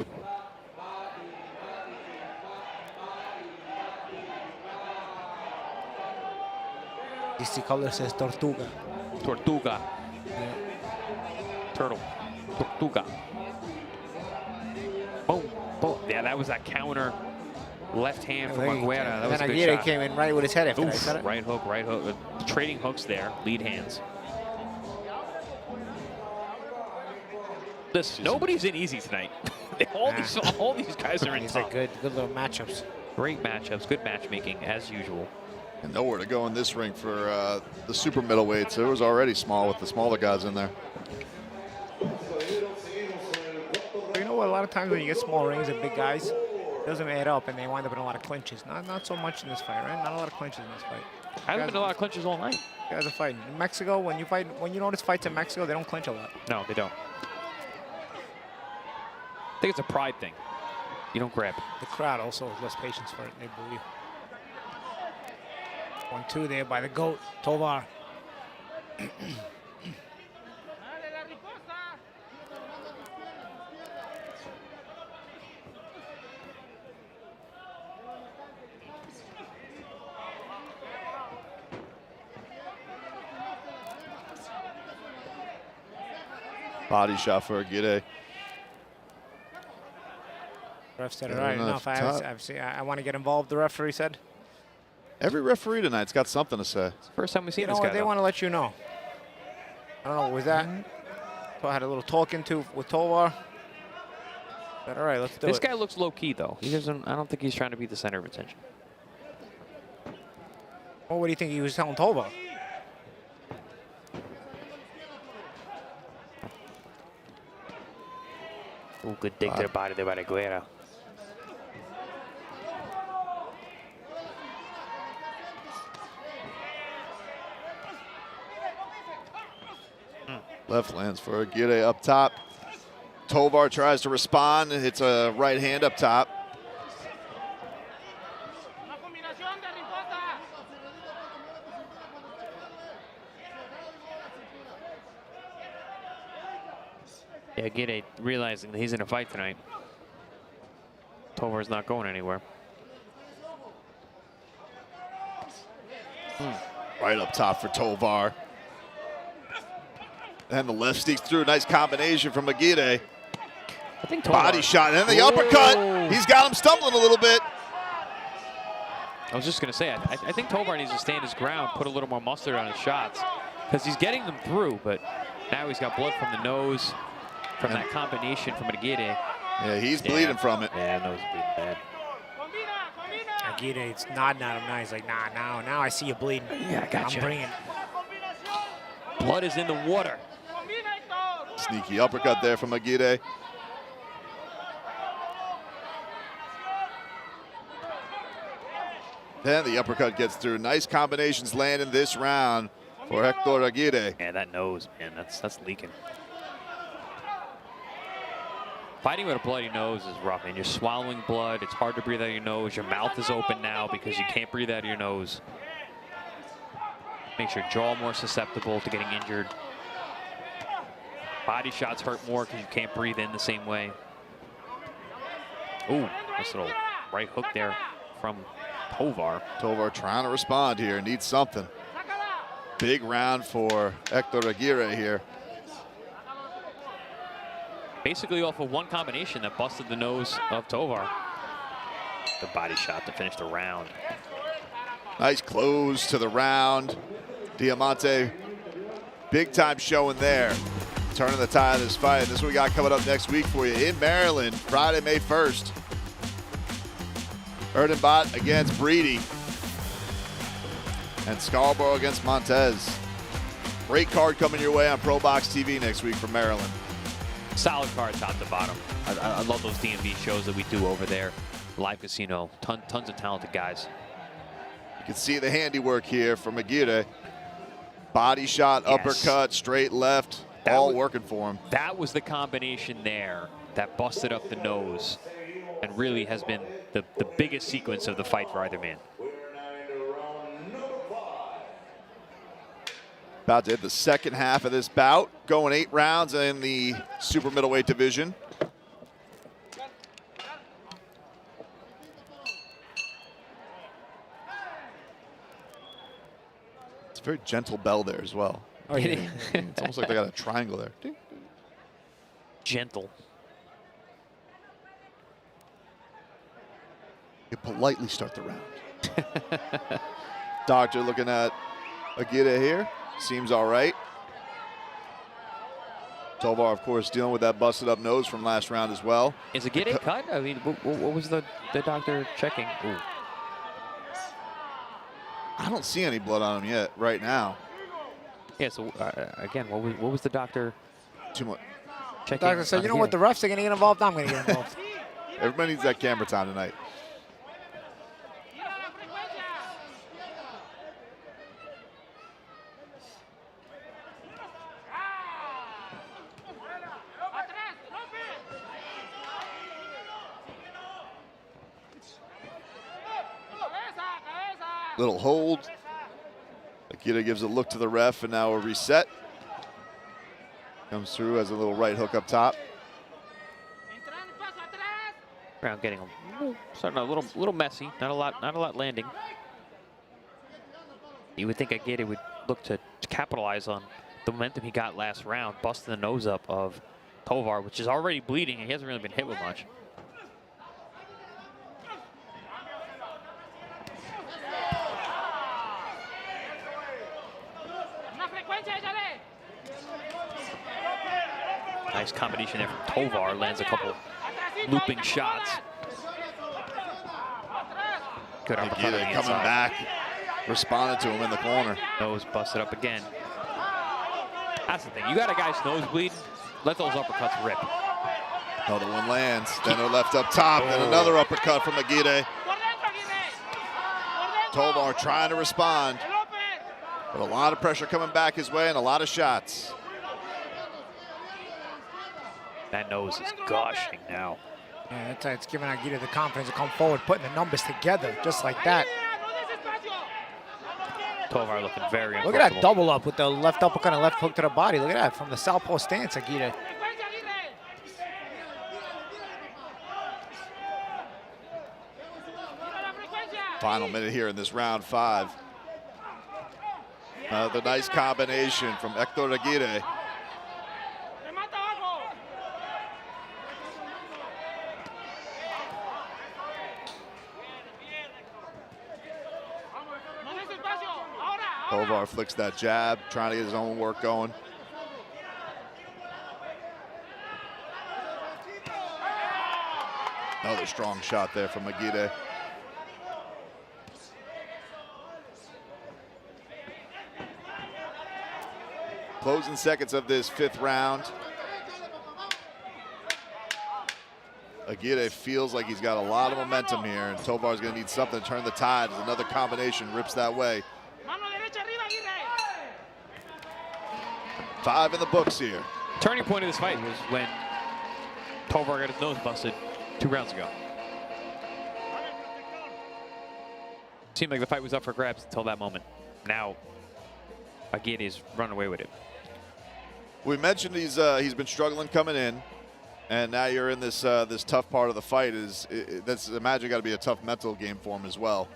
This color says Tortuga. Tortuga. Yeah. Turtle. Tortuga. Boom. Boom. Yeah, that was that counter. Left hand from Agiri. That was a good Agiri shot. came in right with his head after that. Oof, right hook, right hook. Trading hooks there, lead hands. Listen, nobody's in easy tonight. all these guys are in These tough. are good little matchups. Great matchups, good matchmaking as usual. And nowhere to go in this ring for the super middleweights. It was already small with the smaller guys in there. You know what? A lot of times when you get small rings and big guys, it doesn't add up, and they wind up in a lot of clinches. Not so much in this fight, right? Not a lot of clinches in this fight. Hasn't been a lot of clinches all night. Guys are fighting. In Mexico, when you notice fights in Mexico, they don't clinch a lot. No, they don't. I think it's a pride thing. You don't grab. The crowd also has less patience for it, they believe. 1-2 there by the GOAT, Tovar. Body shot for Agiri. Ref said, all right, enough. I want to get involved, the referee said. Every referee tonight's got something to say. It's the first time we've seen You know this what, guy. they want to let you know. I don't know, was that? I had a little talking to with Tovar. But all right, let's do it. This guy looks low key though. He doesn't. I don't think he's trying to be the center of attention. Well, what do you think he was telling Tovar? Ooh, good dig to the body there by the Guerra. Left lands for Agiri up top. Tovar tries to respond. Hits a right hand up top. Yeah, Agiri realizing that he's in a fight tonight. Tovar's not going anywhere. Right up top for Tovar. And the left sneaks through. Nice combination from Agiri. I think Tovar. Body shot and then the uppercut. He's got him stumbling a little bit. I was just going to say, I think Tovar needs to stand his ground, put a little more mustard on his shots, because he's getting them through, but now he's got blood from the nose, from that combination from Agiri. Yeah, he's bleeding from it. Yeah, nose is bleeding bad. Agiri's nodding at him now. He's like, nah, now I see you bleeding. Yeah, I got you. I'm bringing. Blood is in the water. Sneaky uppercut there from Agiri. Then the uppercut gets through. Nice combinations landing this round for Hector Agiri. Yeah, that nose, man, that's leaking. Fighting with a bloody nose is rough, man. You're swallowing blood. It's hard to breathe out of your nose. Your mouth is open now because you can't breathe out of your nose. Makes your jaw more susceptible to getting injured. Body shots hurt more because you can't breathe in the same way. Ooh, nice little right hook there from Tovar. Tovar trying to respond here, needs something. Big round for Hector Agiri here. Basically off of one combination that busted the nose of Tovar. The body shot to finish the round. Nice close to the round. Diamante, big time showing there. Turning the tide of this fight. This is what we got coming up next week for you in Maryland, Friday, May 1st. Erdenbot against Breedy. And Scarborough against Montez. Great card coming your way on ProBox TV next week from Maryland. Solid card top to bottom. I love those DMV shows that we do over there. Live casino, tons of talented guys. You can see the handiwork here from Agiri. Body shot, uppercut, straight left, all working for him. That was the combination there that busted up the nose and really has been the biggest sequence of the fight for either man. About to hit the second half of this bout, going 8 rounds in the super middleweight division. It's a very gentle bell there as well. Oh, yeah. It's almost like they got a triangle there. Gentle. You politely start the round. Doctor looking at Agiri here. Seems all right. Tovar, of course, dealing with that busted up nose from last round as well. Is Agiri cut? I mean, what was the doctor checking? Ooh. I don't see any blood on him yet, right now. Yeah, so again, what was the doctor Too much. checking? The doctor said, you know what, the refs are going to get involved, I'm going to get involved. Everybody needs that camera time tonight. Little hold. Agiri gives a look to the ref, and now a reset. Comes through as a little right hook up top. Round getting starting a little messy. Not a lot landing. You would think Agiri would look to capitalize on the momentum he got last round, busting the nose up of Tovar, which is already bleeding, and he hasn't really been hit with much. Nice combination there from Tovar, lands a couple looping shots. Good uppercut on the coming inside. back, responded to him in the corner. Nose busted up again. That's the thing. You got a guy's nose bleeding, let those uppercuts rip. Another one lands. Then a left up top, then another uppercut from Agiri. Tovar trying to respond. But a lot of pressure coming back his way and a lot of shots. That nose is gushing now. Yeah, it's giving Agiri the confidence to come forward, putting the numbers together, just like that. Tovar looking very uncomfortable. Look at that double up with the left uppercut and left hook to the body. Look at that, from the southpaw stance, Agiri. Final minute here in this round 5. The nice combination from Hector Agiri. Tovar flicks that jab, trying to get his own work going. Another strong shot there from Agiri. Closing seconds of this 5th round. Agiri feels like he's got a lot of momentum here, and Tovar's going to need something to turn the tide as another combination rips that way. 5 in the books here. Turning point of this fight was when Tovar got his nose busted 2 rounds ago. Seemed like the fight was up for grabs until that moment. Now, Agiri's run away with it. We mentioned he's been struggling coming in, and now you're in this this tough part of the fight. That's imagine got to be a tough mental game for him as well,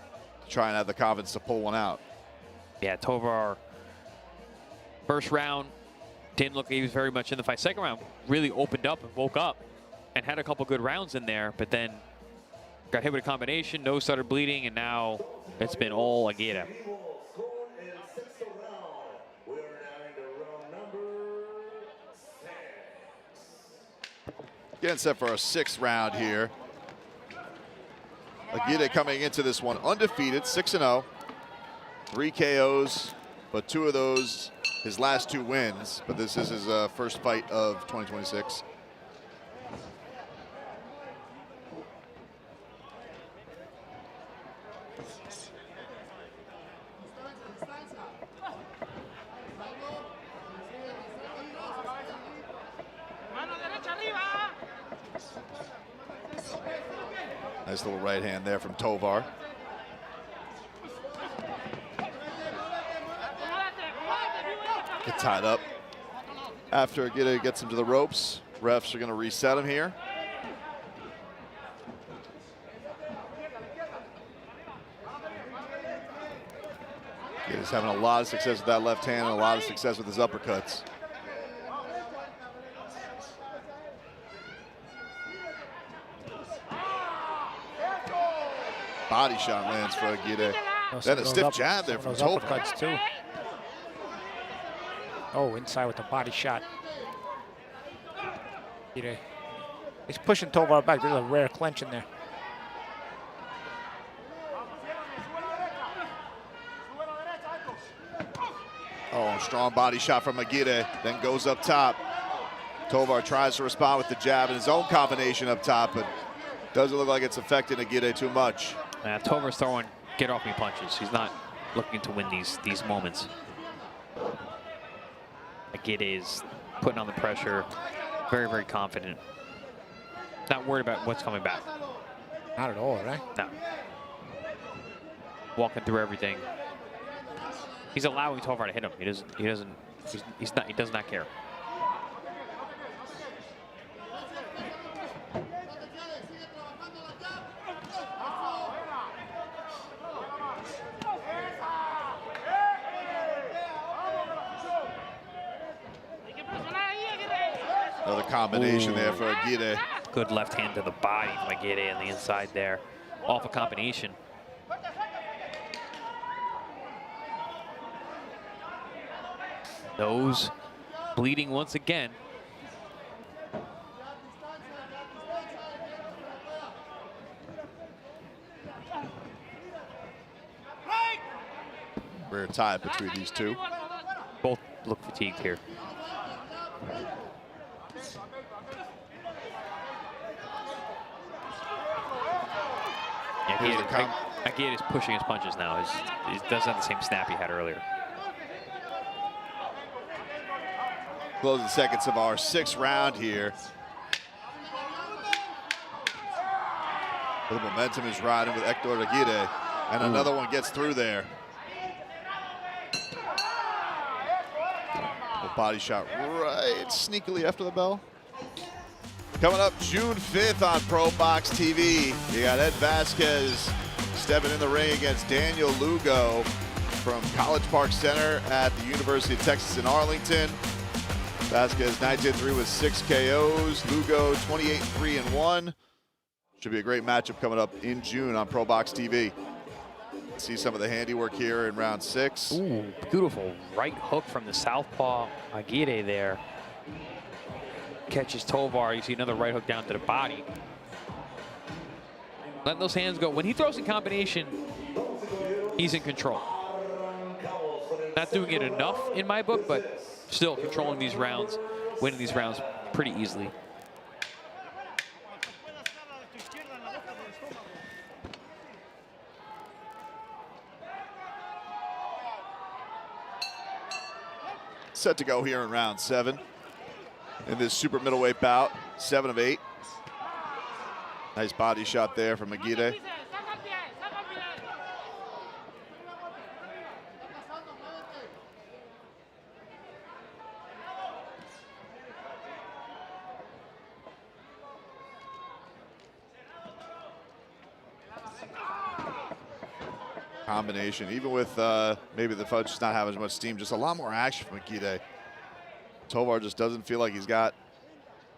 to try and have the confidence to pull one out. Yeah, Tovar, first round, didn't look like he was very much in the fight. Second round really opened up and woke up and had a couple good rounds in there, but then got hit with a combination, nose started bleeding, and now it's been all Agiri. Getting set for our 6th round here. Agiri coming into this one undefeated, 6-0. 3 KOs, but 2 of those his last 2 wins. But this is his first fight of 2026. Nice little right hand there from Tovar. Get tied up. After Agiri gets him to the ropes, refs are going to reset him here. Agiri's having a lot of success with that left hand and a lot of success with his uppercuts. Body shot lands for Agiri. Then a stiff jab there from Tovar. Too. Oh, inside with the body shot. He's pushing Tovar back. There's a rare clinch in there. Oh, strong body shot from Agiri, then goes up top. Tovar tries to respond with the jab and his own combination up top, but doesn't look like it's affecting Agiri too much. Tovar's throwing get-off-me punches. He's not looking to win these moments. Agiri is putting on the pressure, very, very confident. Not worried about what's coming back. Not at all, right? No. walking through everything. He's allowing Tovar to hit him. He does not care. Another combination there for Agiri. Good left hand to the body from Agiri on the inside there. Off a combination. Nose bleeding once again. Rare tie between these two. Both look fatigued here. Agiri is pushing his punches now. He doesn't have the same snap he had earlier. Closing seconds of our 6th round here. The momentum is riding with Hector Agiri, and another one gets through there. The body shot right sneakily after the bell. Coming up June 5th on ProBox TV, you got Ed Vasquez stepping in the ring against Daniel Lugo from College Park Center at the University of Texas in Arlington. Vasquez 19-3 with 6 KOs. Lugo 28-3-1. Should be a great matchup coming up in June on ProBox TV. See some of the handiwork here in round 6. Ooh, beautiful right hook from the southpaw Agiri there. Catches Tovar. You see another right hook down to the body. Letting those hands go. When he throws in combination, he's in control. Not doing it enough in my book, but still controlling these rounds, winning these rounds pretty easily. Set to go here in round 7 in this super middleweight bout, 7 of 8. Nice body shot there from Agiri. Combination, even with maybe the fight just not having as much steam, just a lot more action from Agiri. Tovar just doesn't feel like he's got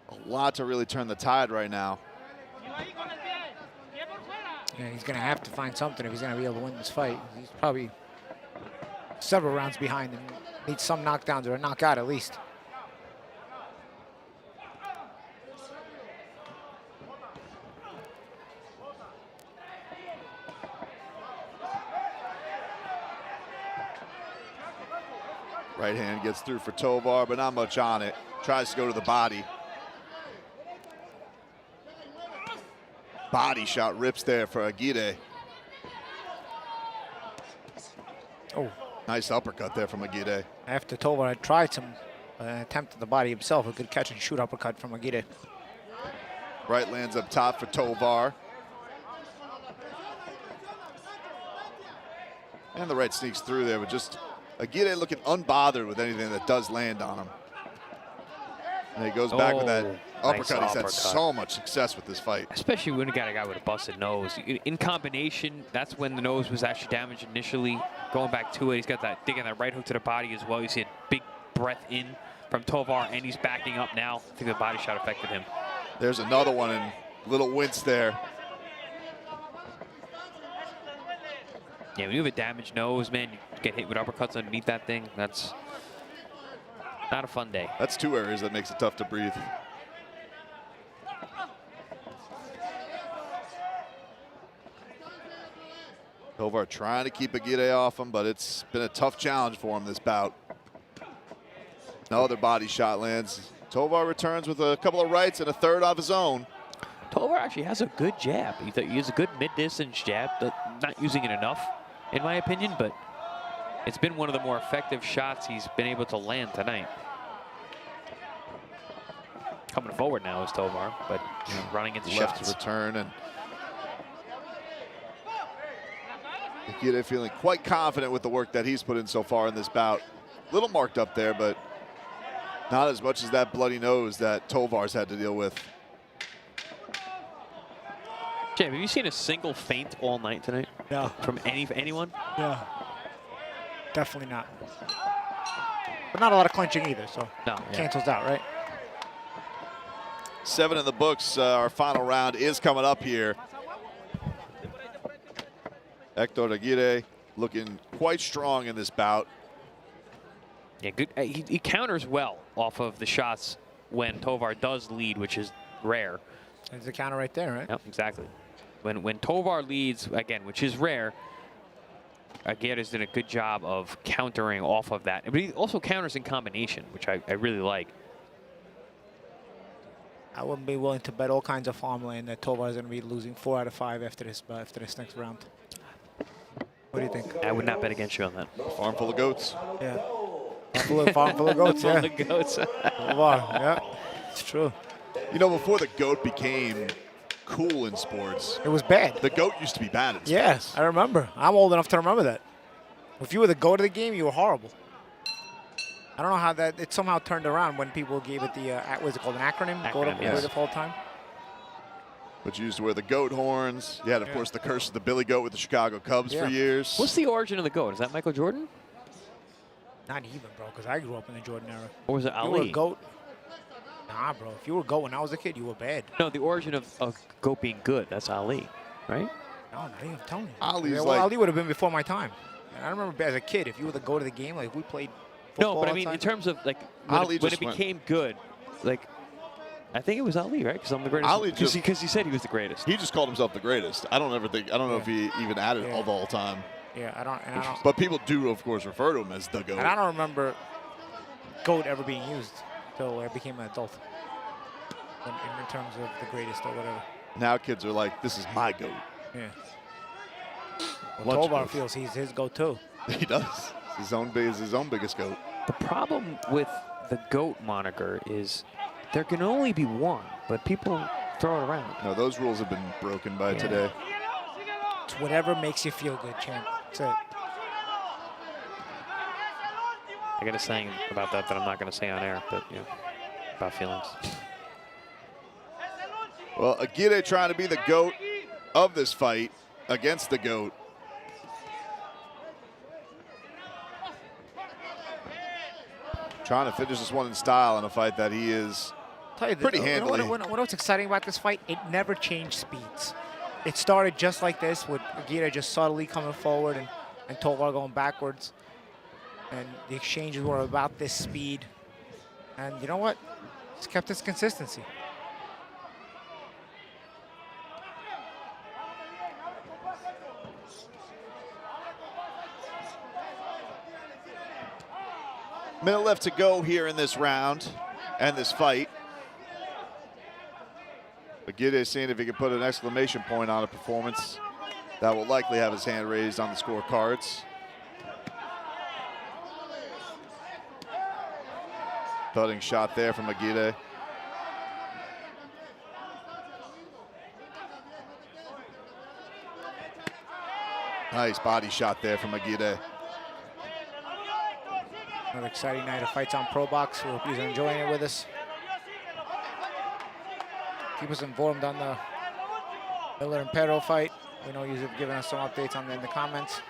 a lot to really turn the tide right now. Yeah, he's going to have to find something if he's going to be able to win this fight. He's probably several rounds behind and needs some knockdowns or a knockout at least. Right hand gets through for Tovar, but not much on it. Tries to go to the body. Body shot rips there for Agiri. Oh. Nice uppercut there from Agiri. After Tovar had tried some attempt at the body himself, a good catch and shoot uppercut from Agiri. Right lands up top for Tovar. And the right sneaks through there, but just Agiri looking unbothered with anything that does land on him. And he goes back with that uppercut. Nice He's had so much success with this fight. Especially when you got a guy with a busted nose. In combination, that's when the nose was actually damaged initially. Going back to it, he's got that digging that right hook to the body as well. You see a big breath in from Tovar, and he's backing up now. I think the body shot affected him. There's another one, and little wince there. Yeah, when you have a damaged nose, man, you get hit with uppercuts underneath that thing. That's not a fun day. That's 2 areas that makes it tough to breathe. Tovar trying to keep Agiri off him, but it's been a tough challenge for him this bout. Another body shot lands. Tovar returns with a couple of rights and a third off his own. Tovar actually has a good jab. He has a good mid-distance jab, not using it enough, in my opinion, but it's been one of the more effective shots he's been able to land tonight. Coming forward now is Tovar, but running into left shots. to return, and Agiri feeling quite confident with the work that he's put in so far in this bout. Little marked up there, but not as much as that bloody nose that Tovar's had to deal with. Jim, have you seen a single feint all night tonight? No. From anyone? No. Definitely not. But not a lot of clinching either, so no, cancels out, right? 7 in the books. Our final round is coming up here. Hector Agiri looking quite strong in this bout. Yeah, good. He counters well off of the shots when Tovar does lead, which is rare. There's a counter right there, right? Yep, exactly. When Tovar leads, again, which is rare, Agiri's did a good job of countering off of that. But he also counters in combination, which I really like. I wouldn't be willing to bet all kinds of farmland that Tovar is going to be losing 4 out of 5 after this next round. What do you think? I would not bet against you on that. Farm full of goats. Yeah. Farm full of goats, yeah. Full of goats. Yeah, it's true. You know, before the goat became cool in sports, it was bad. The goat used to be bad in sports. Yes, I remember. I'm old enough to remember that. If you were the goat of the game, you were horrible. I don't know how that, it somehow turned around when people gave it the, what is it called, an acronym? Goat of yes. the whole time. But you used to wear the goat horns. You had, of course, the curse of the Billy Goat with the Chicago Cubs for years. What's the origin of the goat? Is that Michael Jordan? Not even, bro, because I grew up in the Jordan era. Or was it You Ali? were a goat. Nah, bro. If you were a goat when I was a kid, you were bad. No, the origin of goat being good. That's Ali, right? No, not even Tony. Ali's Ali would have been before my time. And I remember as a kid, if you were the goat of the game, like we played football. No, but I mean, in terms of like when it became good, like I think it was Ali, right? Because I'm the greatest. Ali just because he said he was the greatest. He just called himself the greatest. I don't know if he even added of all time. Yeah, I don't. But people do, of course, refer to him as the goat. And I don't remember goat ever being used until I became an adult. In terms of the greatest or whatever. Now kids are like, this is my goat. Yeah. Well, Tovar feels he's his goat too. He does. His own biggest goat. The problem with the GOAT moniker is there can only be one, but people throw it around. No, those rules have been broken by today. It's whatever makes you feel good, champ. That's it. I got a saying about that I'm not going to say on air, but about feelings. Well, Agiri trying to be the GOAT of this fight against the GOAT. Trying to finish this one in style in a fight that he is pretty handily. You know what's exciting about this fight? It never changed speeds. It started just like this with Agiri just subtly coming forward and Tovar going backwards. And the exchanges were about this speed. And you know what? It's kept its consistency. Minute left to go here in this round and this fight. Agiri seeing if he can put an exclamation point on a performance that will likely have his hand raised on the scorecards. Thudding shot there from Agiri. Nice body shot there from Agiri. Another exciting night of fights on ProBox. We hope you're enjoying it with us. Keep us informed on the Miller and Pero fight. We know you've given us some updates on in the comments.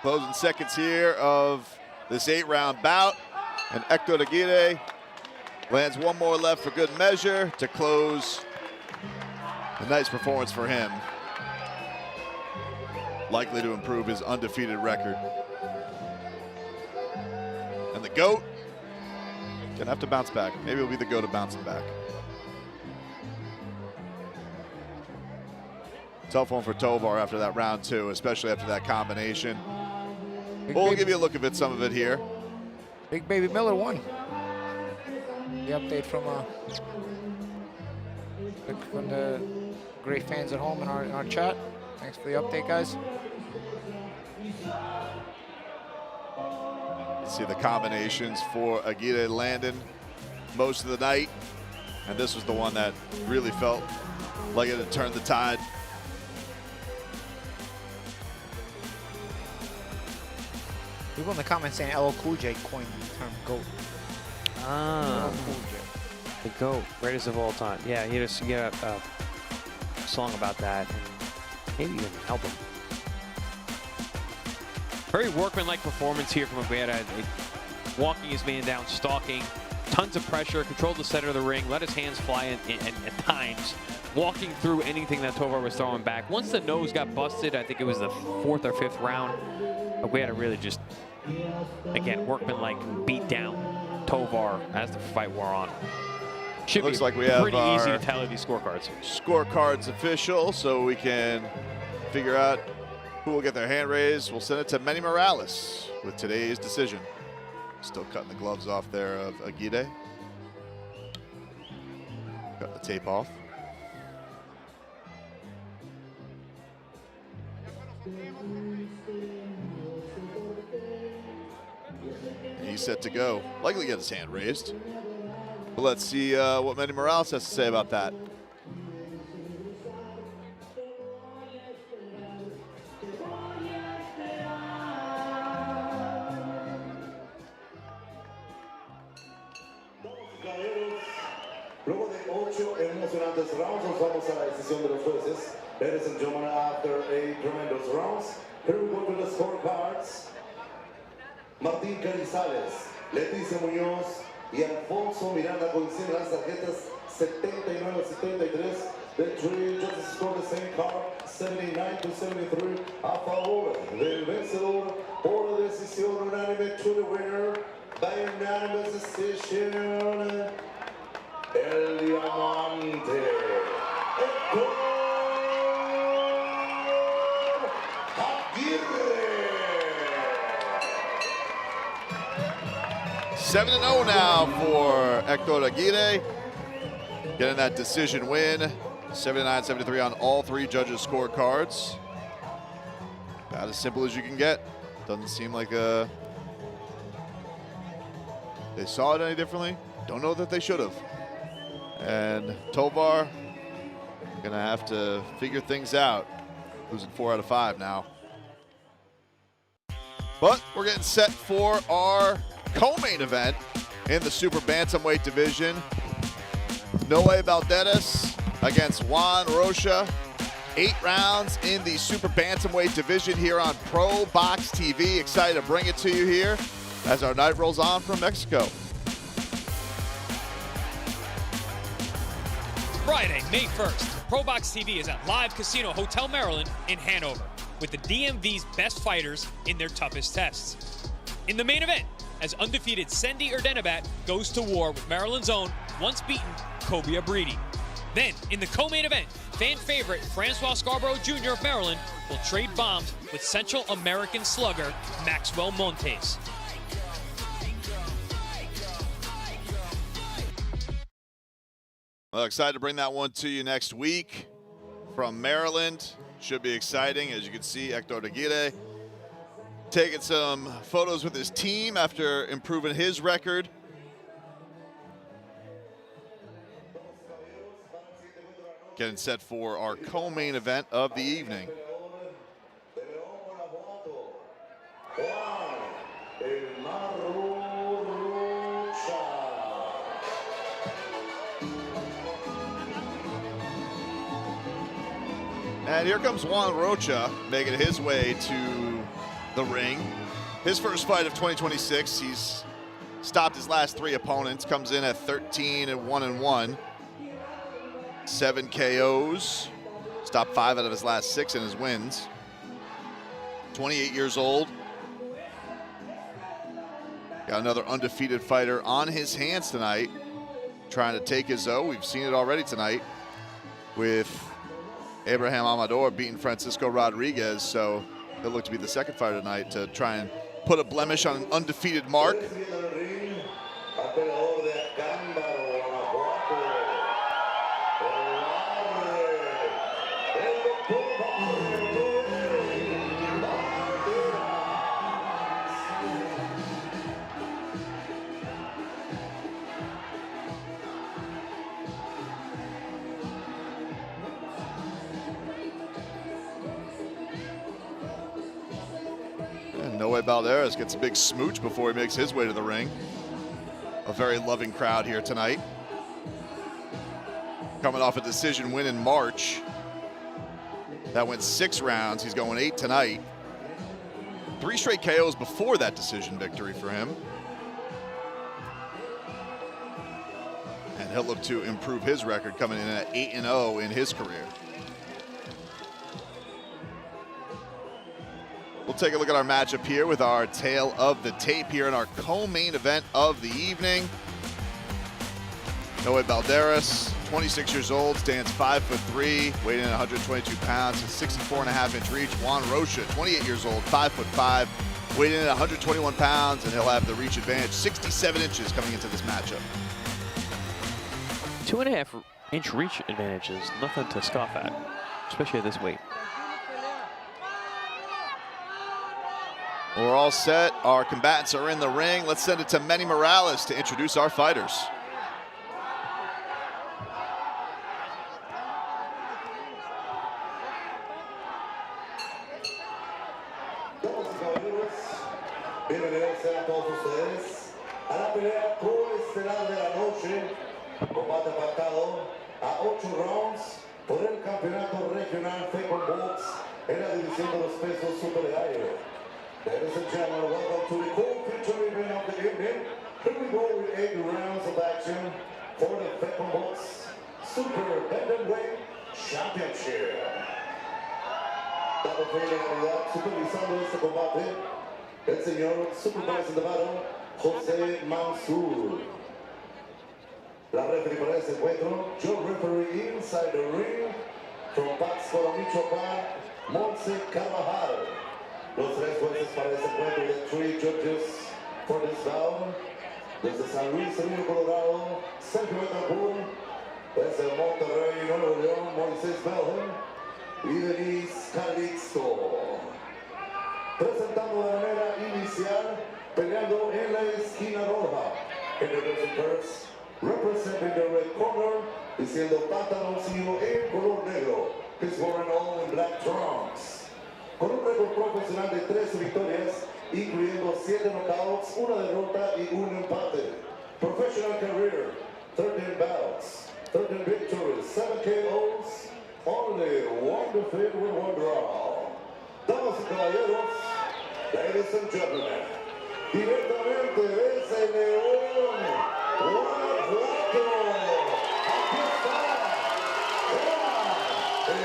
Closing seconds here of this 8-round bout, and Hector Agiri lands one more left for good measure to close. A nice performance for him. Likely to improve his undefeated record. And the GOAT gonna have to bounce back. Maybe it'll be the GOAT of bouncing back. Tough one for Tovar after that round 2, especially after that combination. We'll give you a look at some of it here. Big Baby Miller won. The update from the great fans at home in our chat. Thanks for the update, guys. See the combinations for Agiri landing most of the night. And this was the one that really felt like it had turned the tide. People in the comments saying LL Cool J coined the term GOAT. Ah, the GOAT, greatest of all time. Yeah, he just get a song about that, and maybe even an album. Very workmanlike performance here from Agiri. Walking his man down, stalking, tons of pressure, controlled the center of the ring, let his hands fly at times, walking through anything that Tovar was throwing back. Once the nose got busted, I think it was the 4th or 5th round, Agiri really just, again, workmanlike, beat down Tovar as the fight wore on. Should Looks be like we have pretty easy our to tally these scorecards. Scorecards official, so we can figure out who will get their hand raised. We'll send it to Manny Morales with today's decision. Still cutting the gloves off there of Agiri. Cut the tape off. And he's set to go. Likely get his hand raised. But let's see what Manny Morales has to say about that. Luego de 8 emocionantes rounds, nos vamos a la decisión de los jueces. Ladies and gentlemen, after 8 tremendous rounds, here we go to the scorecards. Martín Carizales, Leticia Muñoz y Alfonso Miranda coinciden las tarjetas 79-73. The three judges score the same card, 79-73, a favor del vencedor por decisión unánime, to the winner by unanimous decision. El diamante, Héctor Agiri. 7-0 now for Héctor Agiri. Getting that decision win. 79-73 on all 3 judges' scorecards. About as simple as you can get. Doesn't seem like they saw it any differently. Don't know that they should have. And Tovar gonna have to figure things out. Losing 4 out of 5 now. But we're getting set for our co-main event in the super bantamweight division. Noé Balderas against Juan Rosha. 8 rounds in the super bantamweight division here on ProBox TV. Excited to bring it to you here as our night rolls on from Mexico. Friday, May 1st, ProBox TV is at Live Casino Hotel Maryland in Hanover with the DMV's best fighters in their toughest tests. In the main event, as undefeated Sandy Erdenabat goes to war with Maryland's own, once beaten, Kobe Abridi. Then, in the co-main event, fan favorite Francois Scarborough Jr. of Maryland will trade bombs with Central American slugger Maxwell Montes. Well, excited to bring that one to you next week from Maryland. Should be exciting. As you can see, Héctor Agiri taking some photos with his team after improving his record. Getting set for our co-main event of the evening. And here comes Juan Rosha making his way to the ring. His first fight of 2026. He's stopped his last 3 opponents. Comes in at 13-1-1. 7 KOs. Stopped 5 out of his last 6 in his wins. 28 years old. Got another undefeated fighter on his hands tonight. Trying to take his O. We've seen it already tonight with Abraham Amador beating Francisco Rodriguez, so he'll look to be the second fighter tonight to try and put a blemish on an undefeated mark. Noe Balderas gets a big smooch before he makes his way to the ring. A very loving crowd here tonight. Coming off a decision win in March. That went 6 rounds. He's going 8 tonight. 3 straight KOs before that decision victory for him. And he'll look to improve his record, coming in at 8-0 in his career. We'll take a look at our matchup here with our tail of the tape here in our co-main event of the evening. Noe Balderas, 26 years old, stands 5'3", weighing in at 122 pounds, 64.5-inch reach. Juan Rosha, 28 years old, 5'5", weighing in at 121 pounds, and he'll have the reach advantage, 67 inches coming into this matchup. 2.5-inch reach advantage is nothing to scoff at, especially at this weight. We're all set. Our combatants are in the ring. Let's send it to Manny Morales to introduce our fighters. Damas y caballeros, bienvenidos sean todos ustedes a la pelea coestelar de la noche. Combate pactado a 8 rounds por el campeonato regional box en la división de los pesos supergallo. Ladies and gentlemen, welcome to the co-feature event of the evening. Here we go with 8 rounds of action for the box Super Bantamweight Championship. Dando fe de legalidad, supervisando este combate, el señor Supervisor de Battle, José Mansur. La referee para este encuentro, Joe Referee inside the ring, from Pátzcuaro, Michoacán, Montse Carvajal. Los 3 jueces para este encuentro, the 3 judges for this bout. Desde San Luis Río Colorado, Sergio Betancourt. Desde Monterrey, Nuevo León, Moisés Belden y Denise Calixto. Presentando de manera inicial, peleando en la esquina roja. Introducing first, representing the red corner, diciendo pantaloncillo en color negro. He's wearing all in black trunks. Con un récord profesional de 13 victorias, incluyendo 7 knockouts, 1 derrota y 1 empate. Professional career, 13 bouts, 13 victories, 7 KOs, only 1 defeat with 1 draw. Damas y caballeros, ladies and gentlemen, directamente desde León, Guanajuato, aquí está el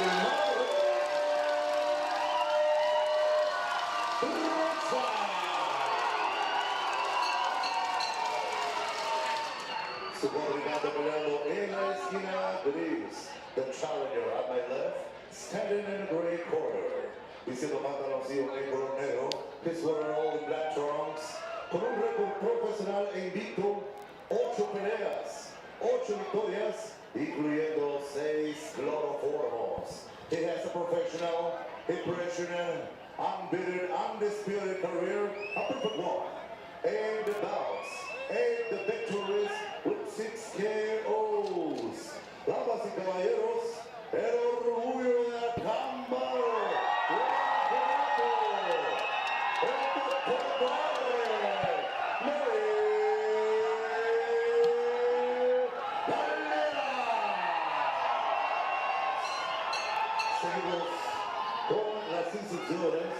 subordinado peleando en la esquina gris. The challenger at my left, standing in the gray corner. Diciendo pantaloncillo en color negro, he's wearing all in black trunks. Con un récord profesional e invicto, 8 peleas, 8 victorias, incluyendo 6 cloroformos. He has a professional, impressionant, unbeaten, undisputed career, a perfect one. And the bouts, and the victories with 6 KOs. Damas y caballeros, el orgullo de Acámbaro, seguimos con las instrucciones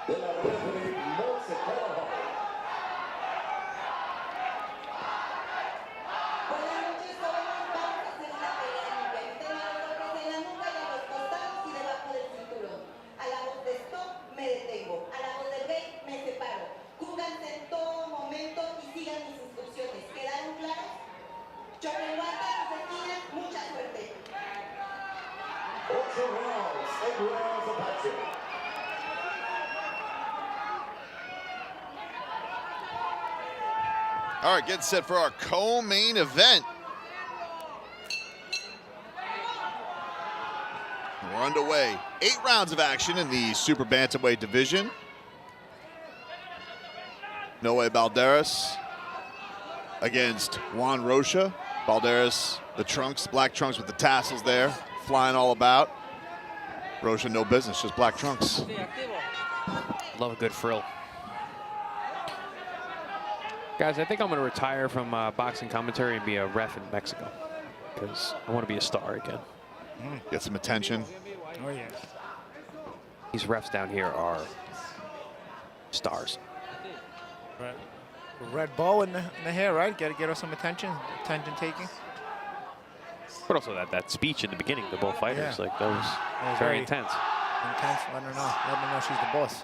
de la referee Montse Carvajal. All right, getting set for our co-main event. We're underway. 8 rounds of action in the Super Bantamweight division. Noe Balderas against Juan Rosha. Balderas, the trunks, black trunks with the tassels there, flying all about. Rosha, no business, just black trunks. Love a good frill. Guys, I think I'm going to retire from boxing commentary and be a ref in Mexico because I want to be a star again. Get some attention. Oh, yeah. These refs down here are stars. Right. Red bow in the hair, right? Got to get her some attention taking. But also that speech in the beginning to both fighters, like that was very intense. Intense. Let her know she's the boss.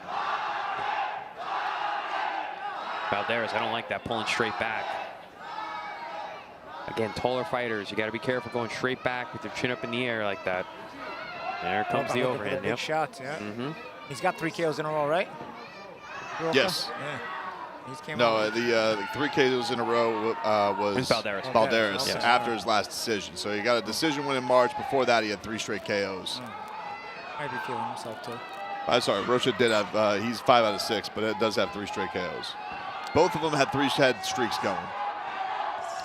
Balderas, I don't like that, pulling straight back. Again, taller fighters, you got to be careful going straight back with your chin up in the air like that. There comes the overhand. Big shots, yeah. He's got 3 KOs in a row, right? Yes. Yeah. He's came the 3 KOs in a row was Balderas. Yes. After his last decision. So he got a decision win in March. Before that, he had 3 straight KOs. Might be feeling himself too. I'm sorry, Rosha did have. He's 5 out of 6, but it does have 3 straight KOs. Both of them had 3 streaks going.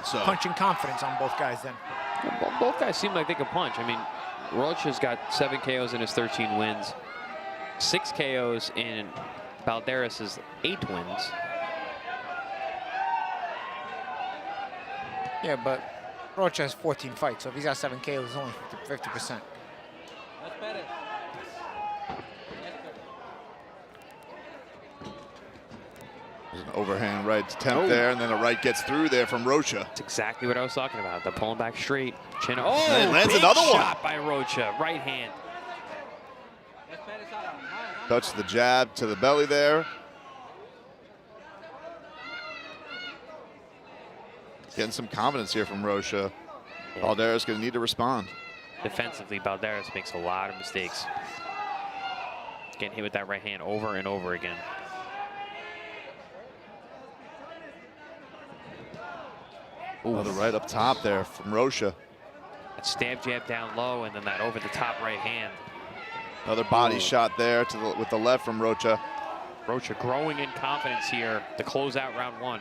So punching confidence on both guys then. Yeah, both guys seem like they can punch. I mean, Rosha's got 7 KOs in his 13 wins, 6 KOs in Balderas' 8 wins. Yeah, but Rosha has 14 fights, so if he's got 7 KOs, it's only 50%. There's an overhand right attempt there, and then a right gets through there from Rosha. That's exactly what I was talking about. They're pulling back straight. Chin. And it lands big another one. Shot by Rosha. Right hand. Touch the jab to the belly there. Getting some confidence here from Rosha. Yeah. Balderas going to need to respond. Defensively, Balderas makes a lot of mistakes. Getting hit with that right hand over and over again. Another right up top there from Rosha. That stab jab down low and then that over the top right hand. Another body shot there with the left from Rosha. Rosha growing in confidence here to close out round 1.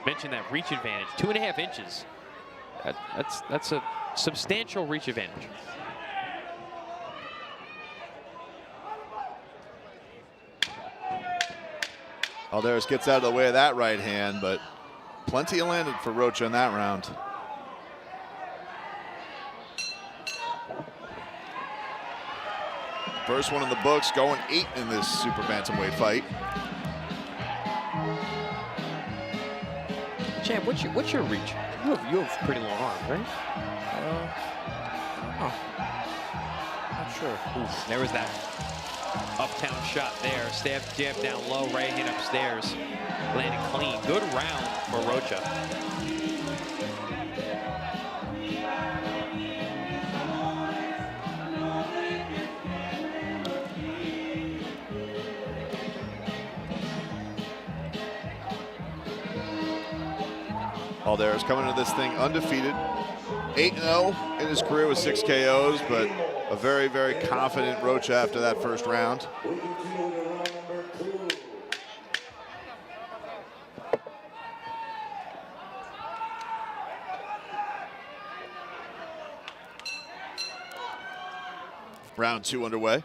Mentioned that reach advantage, 2.5 inches. That's a substantial reach advantage. Balderas gets out of the way of that right hand, but plenty landed for Rosha in that round. First one in the books, going 8 in this super bantamweight fight. Champ, what's your reach? You have pretty long arms, right? Not sure. Oof, there was that uptown shot there. Stab jab down low, right hand upstairs. Landed clean. Good round for Rosha. Balderas coming into this thing undefeated. 8-0 in his career with 6 KOs, but a very, very confident Rosha after that first round. Round 2 underway.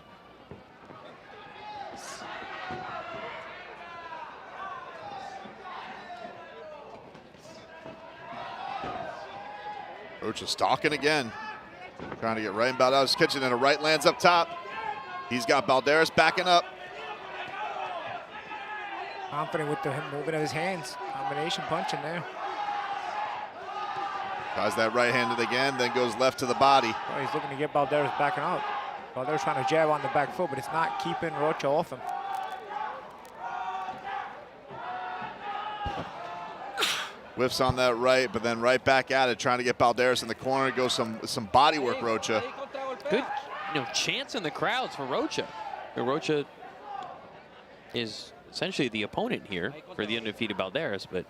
Rosha stalking again. Trying to get right in Balderas' kitchen, and a right lands up top. He's got Balderas backing up. Confident with the movement of his hands. Combination punching there. Tries that right-handed again, then goes left to the body. Oh, he's looking to get Balderas backing out. Balderas trying to jab on the back foot, but it's not keeping Rosha off him. Whiffs on that right, but then right back at it, trying to get Balderas in the corner. Goes some body work, Rosha. Good, chance in the crowds for Rosha. Rosha is essentially the opponent here for the undefeated Balderas, but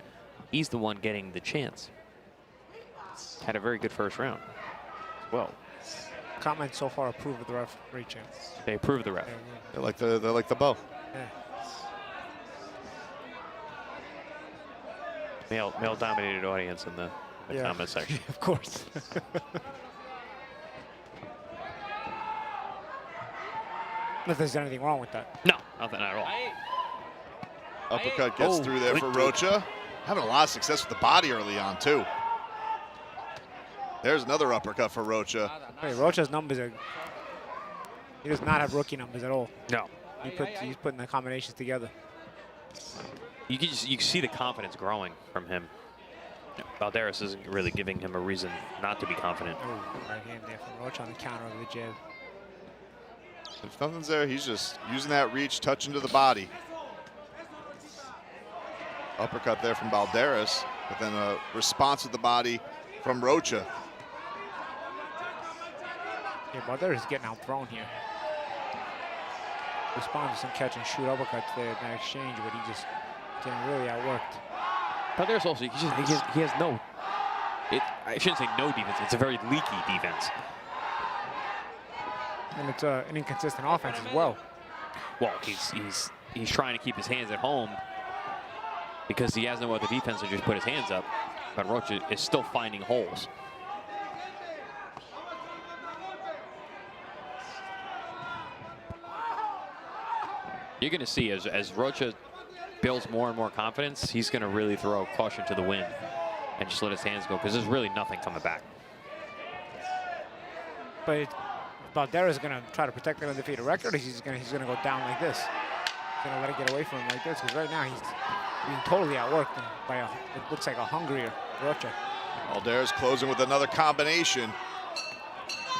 he's the one getting the chance. Had a very good first round as well. Comments so far approve of the referee chance. They approve the ref. They like the bow. Yeah. Male-dominated audience in the comment section. Of course. Not that there's anything wrong with that. No, nothing at all. Uppercut gets through there for Rosha. Having a lot of success with the body early on, too. There's another uppercut for Rosha. Hey, Rosha's numbers are... He does not have rookie numbers at all. No. He's putting the combinations together. You can see the confidence growing from him. Balderas isn't really giving him a reason not to be confident. Oh, right hand there from Rosha on the counter of the jab. If nothing's there, he's just using that reach, touching to the body. Uppercut there from Balderas, but then a response with the body from Rosha. Yeah, Balderas is getting outthrown here. Responds to some catch and shoot uppercuts there in that exchange, but he just getting really outworked. Balderas also, he has no, I shouldn't say no defense, it's a very leaky defense. And it's an inconsistent offense as well. Well, he's trying to keep his hands at home because he has no other defense to just put his hands up. But Rosha is still finding holes. You're going to see as Rosha builds more and more confidence, he's going to really throw caution to the wind and just let his hands go because there's really nothing coming back. But Balderas is going to try to protect the undefeated record. He's going to go down like this. He's going to let it get away from him like this because right now he's being totally outworked by it looks like a hungrier Rosha. Balderas closing with another combination.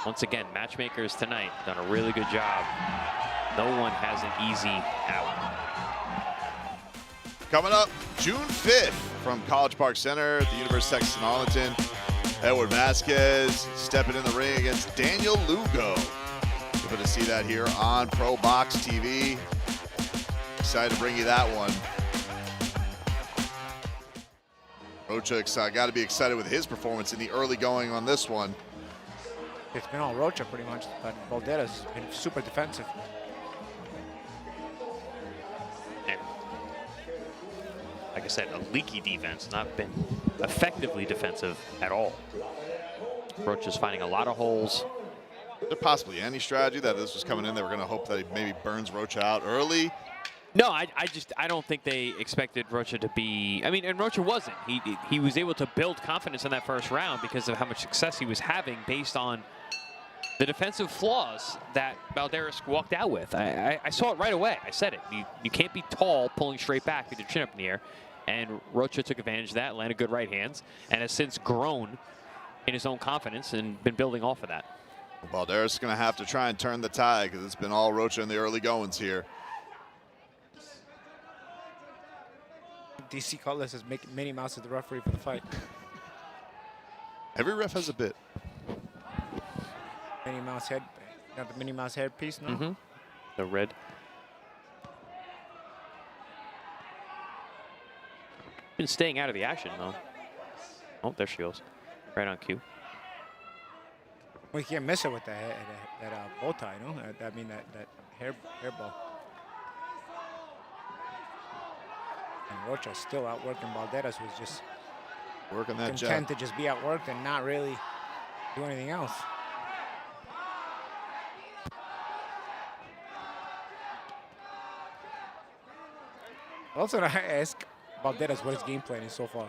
Once again, matchmakers tonight done a really good job. No one has an easy out. Coming up June 5th from College Park Center at the University of Texas in Arlington. Edward Vasquez stepping in the ring against Daniel Lugo. You're going to see that here on ProBox TV. Excited to bring you that one. Rosha got to be excited with his performance in the early going on this one. It's been all Rosha pretty much, but Balderas has been super defensive. And like I said, a leaky defense, not been effectively defensive at all. Rosha's finding a lot of holes. Is there possibly any strategy that this was coming in? They were going to hope that he maybe burns Rosha out early. No, I don't think they expected Rosha to be. I mean, and Rosha wasn't. He was able to build confidence in that first round because of how much success he was having based on the defensive flaws that Balderas walked out with. I saw it right away. I said it. You can't be tall pulling straight back with your chin up in the air. And Rosha took advantage of that, landed good right hands, and has since grown in his own confidence and been building off of that. Balderas is going to have to try and turn the tide because it's been all Rosha in the early goings here. DC Cutlass is making Minnie Mouse as the referee for the fight. Every ref has a bit. Minnie Mouse head, got the Minnie Mouse headpiece, no? Mm-hmm. The red. Been staying out of the action though. Oh, there she goes, right on cue. We can't miss it with that bow tie, no? I mean that hair bow. And Rosha still outworking Balderas, who's just working that content jab to just be outworked and not really do anything else. Also, I ask Balderas what his game plan is so far.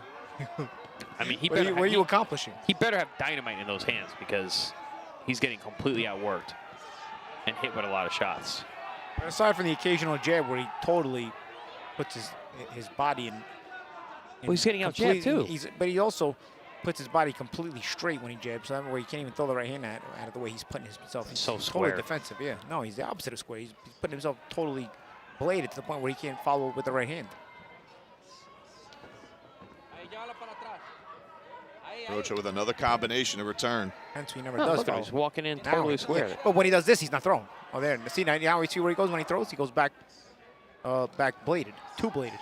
I mean, what are you accomplishing? He better have dynamite in those hands because he's getting completely outworked and hit with a lot of shots. Aside from the occasional jab where he totally puts his body in. Well, he's getting out jab too. But he also puts his body completely straight when he jabs, so that way he can't even throw the right hand at it the way he's putting himself. He's so totally square. defensive. Yeah, no, he's the opposite of square. He's putting himself totally bladed to the point where he can't follow with the right hand. Rosha with another combination to return. Hence, he never does throw. He's walking in totally square. Yeah. But when he does this, he's not throwing. Oh, there. See, now we see where he goes when he throws. He goes back bladed, two bladed.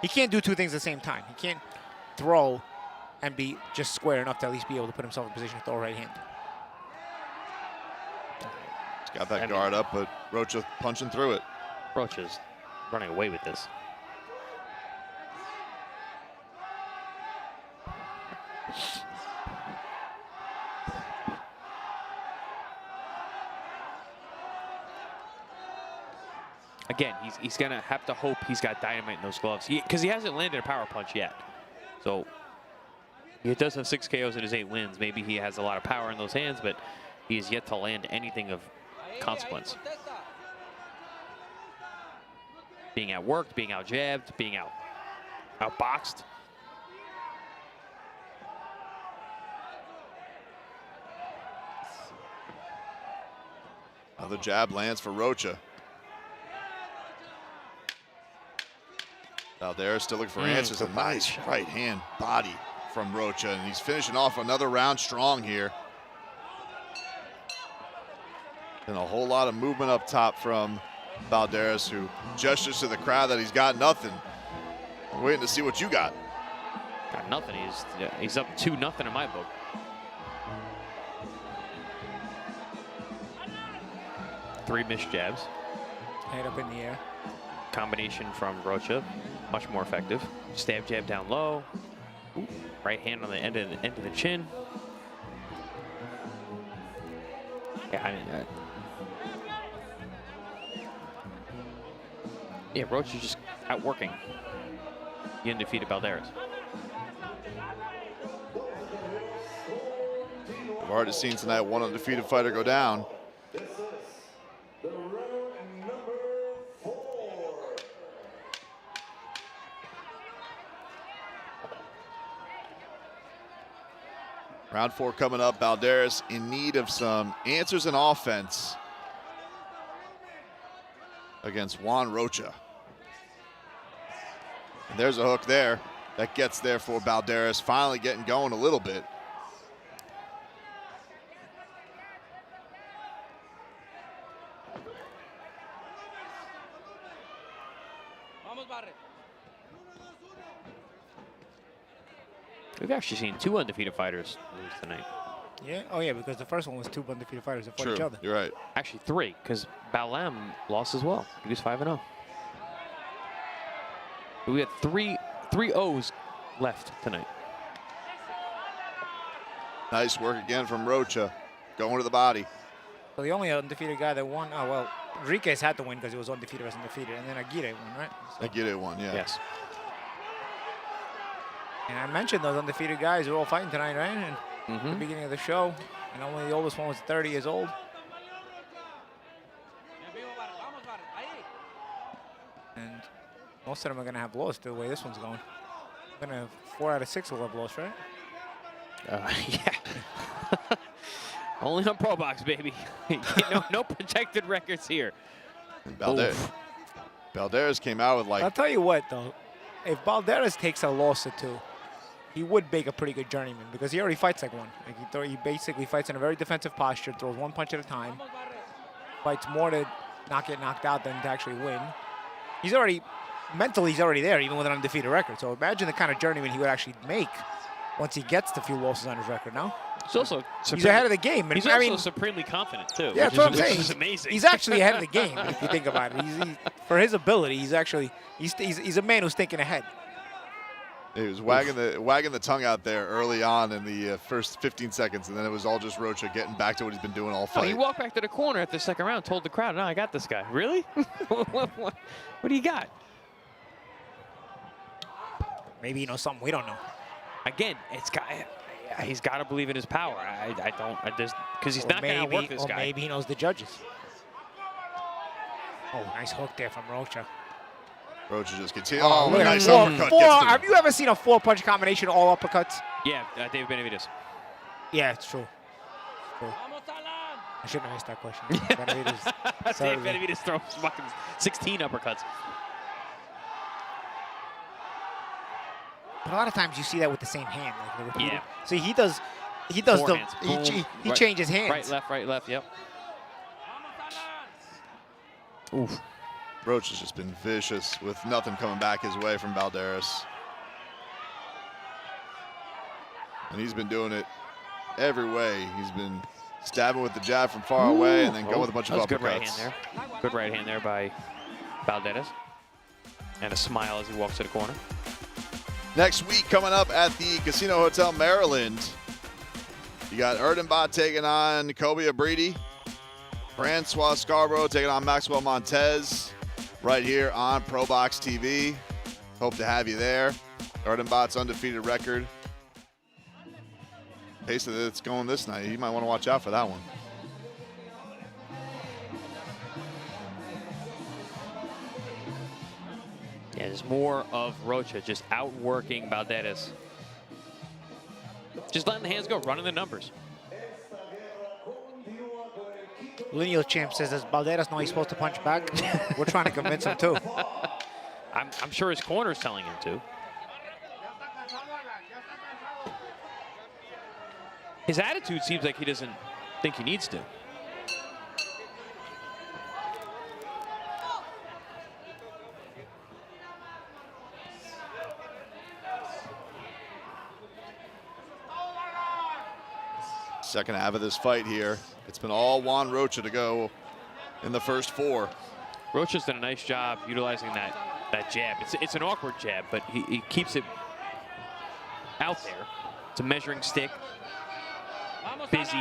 He can't do two things at the same time. He can't throw and be just square enough to at least be able to put himself in position to throw a right hand. He's got that guard up, but Rosha punching through it. Rosha's running away with this. Again, he's going to have to hope he's got dynamite in those gloves. Because he hasn't landed a power punch yet. So he does have 6 KOs in his 8 wins. Maybe he has a lot of power in those hands, but he has yet to land anything of consequence. Being outworked, being out-jabbed, being outboxed. Another jab lands for Rosha. Balderas still looking for answers. A nice right hand body from Rosha, and he's finishing off another round strong here. And a whole lot of movement up top from Balderas, who gestures to the crowd that he's got nothing. We're waiting to see what you got. Got nothing. He's up 2-0 in my book. Three missed jabs. Head up in the air. Combination from Rosha, much more effective. Stab jab down low. Ooh, right hand on the end of the chin. Yeah, I mean, yeah, Rosha's just outworking the undefeated Balderas. We've already seen tonight one undefeated fighter go down. Round 4 coming up. Balderas in need of some answers in offense against Juan Rosha. And there's a hook there that gets there for Balderas, finally getting going a little bit. We've actually seen 2 undefeated fighters lose tonight. Yeah. Oh, yeah, because the first one was 2 undefeated fighters that fought each other. You're right. Actually 3, because Balam lost as well. He was 5-0. We had three O's left tonight. Nice work again from Rosha, going to the body. So the only undefeated guy that won, oh, well, Enriquez had to win because he was undefeated as undefeated, and then Agiri won, right? So. Agiri won, yeah. Yes. And I mentioned those undefeated guys are all fighting tonight, right? And at the beginning of the show, and only the oldest one was 30 years old. And most of them are going to have lost the way this one's going. Going to have 4 out of 6 will have lost, right? Yeah. Only on ProBox, baby. no protected records here. Balderas came out with like... I'll tell you what, though. If Balderas takes a loss or 2, he would make a pretty good journeyman because he already fights like one. Like he basically fights in a very defensive posture, throws 1 punch at a time, fights more to not get knocked out than to actually win. He's already, mentally, he's already there, even with an undefeated record. So imagine the kind of journeyman he would actually make once he gets the few losses on his record now. He's also he's ahead of the game. And he's also supremely confident, too. Yeah, that's what I'm saying. Which is amazing. He's actually ahead of the game, if you think about it. For his ability, he's a man who's thinking ahead. He was wagging the tongue out there early on in the first 15 seconds, and then it was all just Rosha getting back to what he's been doing all fight. He walked back to the corner after the second round, told the crowd, no, I got this guy. Really? what do you got? Maybe he knows something we don't know. Again, he's got to believe in his power. Because he's not going to outwork this guy. Or maybe he knows the judges. Oh, nice hook there from Rosha. Rosha just continues. Oh, look nice at uppercut. Have you ever seen a 4-punch combination, all uppercuts? Yeah, David Benavidez. Yeah, it's true. I shouldn't have asked that question. David Benavidez throws fucking 16 uppercuts. But a lot of times you see that with the same hand. Like yeah. See, he does he changes hands. Right, left, yep. Oof. Roach has just been vicious with nothing coming back his way from Balderas. And he's been doing it every way. He's been stabbing with the jab from far away and then going with a bunch of uppercuts. Good right hand there. Good right hand there by Balderas. And a smile as he walks to the corner. Next week coming up at the Casino Hotel Maryland, you got Erdenbot taking on Kobe Abridi. Francois Scarborough taking on Maxwell Montez. right here on ProBox TV. Hope to have you there. Gardenbot's undefeated record. Pace that's going this night. You might want to watch out for that one. Yeah, there's more of Rosha just outworking Balderas. Just letting the hands go, running the numbers. Lineal champ says, does Balderas know he's supposed to punch back? We're trying to convince him too. I'm sure his corner is telling him to. His attitude seems like he doesn't think he needs to. Second half of this fight here. It's been all Juan Rosha to go in the first 4. Rosha's done a nice job utilizing that jab. It's an awkward jab, but he keeps it out there. It's a measuring stick. Busy.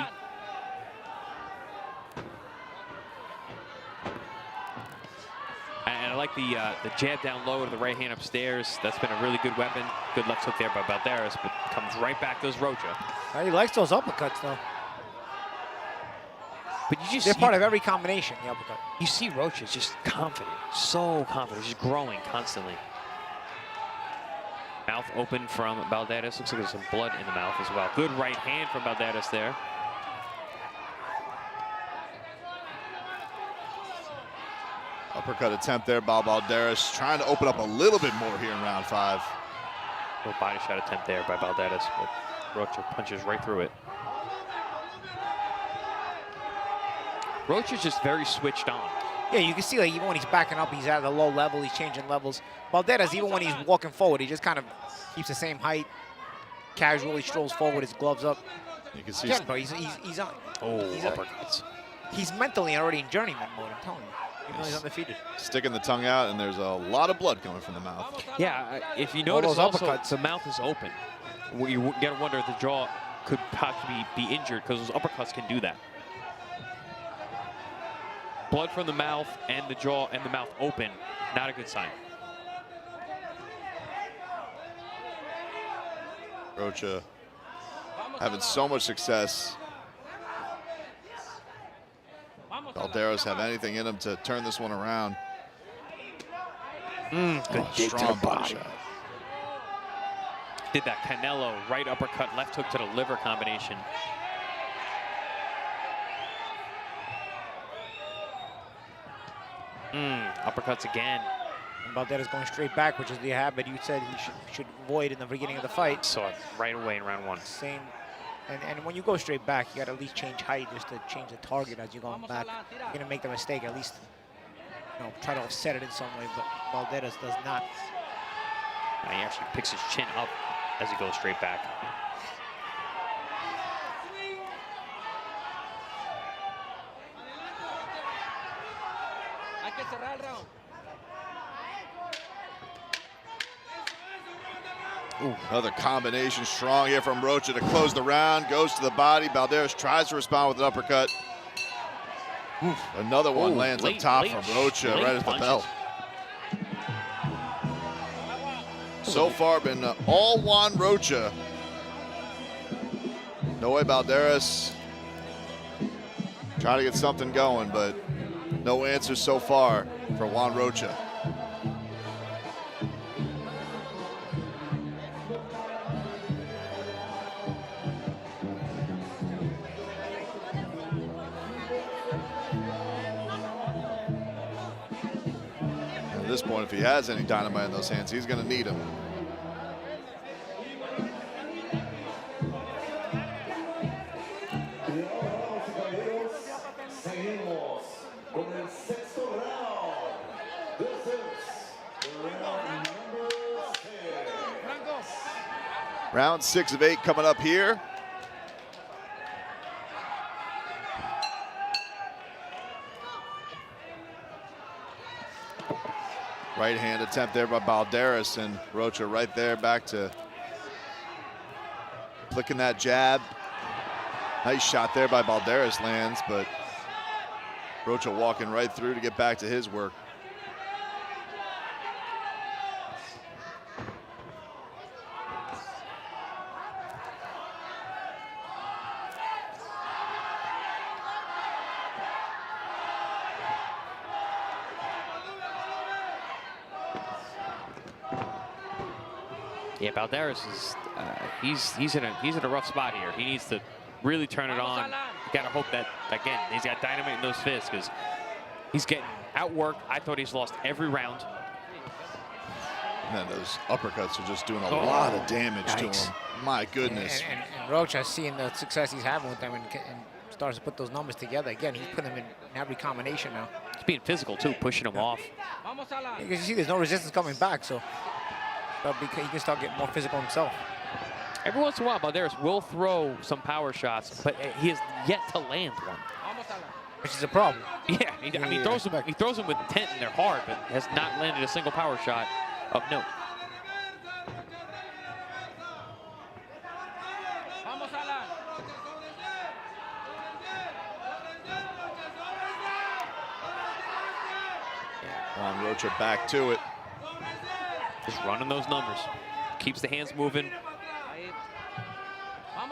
And I like the jab down low to the right hand upstairs. That's been a really good weapon. Good left hook there by Balderas, but comes right back to Rosha. He likes those uppercuts though. But you just they're part of every combination, the uppercut. You see Rosha is just confident, so confident, just growing constantly. Mouth open from Balderas. Looks like there's some blood in the mouth as well. Good right hand from Balderas there. Uppercut attempt there by Balderas, trying to open up a little bit more here in round 5. Little body shot attempt there by Balderas, but Rosha punches right through it. Rosha's just very switched on. Yeah, you can see like even when he's backing up, he's at a low level, he's changing levels. Balderas, even when he's walking forward, he just kind of keeps the same height, casually strolls forward, his gloves up. You can see. Again, bro, he's on. Uppercuts. He's mentally already in journeyman mode, I'm telling you. Even though he's undefeated. Sticking the tongue out, and there's a lot of blood coming from the mouth. Yeah, if you notice also, the mouth is open. You gotta wonder if the jaw could possibly be injured because those uppercuts can do that. Blood from the mouth and the jaw and the mouth open, not a good sign. Rosha having so much success. Balderas have anything in him to turn this one around. Good strong body shot. Did that Canelo right uppercut, left hook to the liver combination. Uppercuts again. And Balderas going straight back, which is the habit you said he should avoid in the beginning of the fight. Saw it right away in round 1. Same. And when you go straight back, you got to at least change height just to change the target as you're going back. You're going to make the mistake, at least try to offset it in some way, but Balderas does not. He actually picks his chin up as he goes straight back. Ooh, another combination strong here from Rosha to close the round. Goes to the body. Balderas tries to respond with an uppercut. Oof, another one lands up top from Rosha right at the belt. So far been all Juan Rosha. No way Balderas trying to get something going, but no answers so far for Juan Rosha. At this point, if he has any dynamite in those hands, he's going to need him. Round 6 of 8 coming up here. Right hand attempt there by Balderas, and Rosha right there back to flicking that jab. Nice shot there by Balderas lands, but Rosha walking right through to get back to his work. Yeah, Balderas is he's in a rough spot here. He needs to really turn it on. You gotta hope that again he's got dynamite in those fists because he's getting outworked. I thought he's lost every round. Man, those uppercuts are just doing a lot of damage to him. My goodness. And Rosha, seeing the success he's having with them and starts to put those numbers together. Again, he's putting them in every combination now. He's being physical too, pushing him off. Because you see there's no resistance coming back, so he can start getting more physical himself. Every once in a while, Balderas will throw some power shots, but he has yet to land one. Which is a problem. Yeah, he throws them with intent and they're hard, but has not landed a single power shot of note. On Rosha back to it. Just running those numbers. Keeps the hands moving,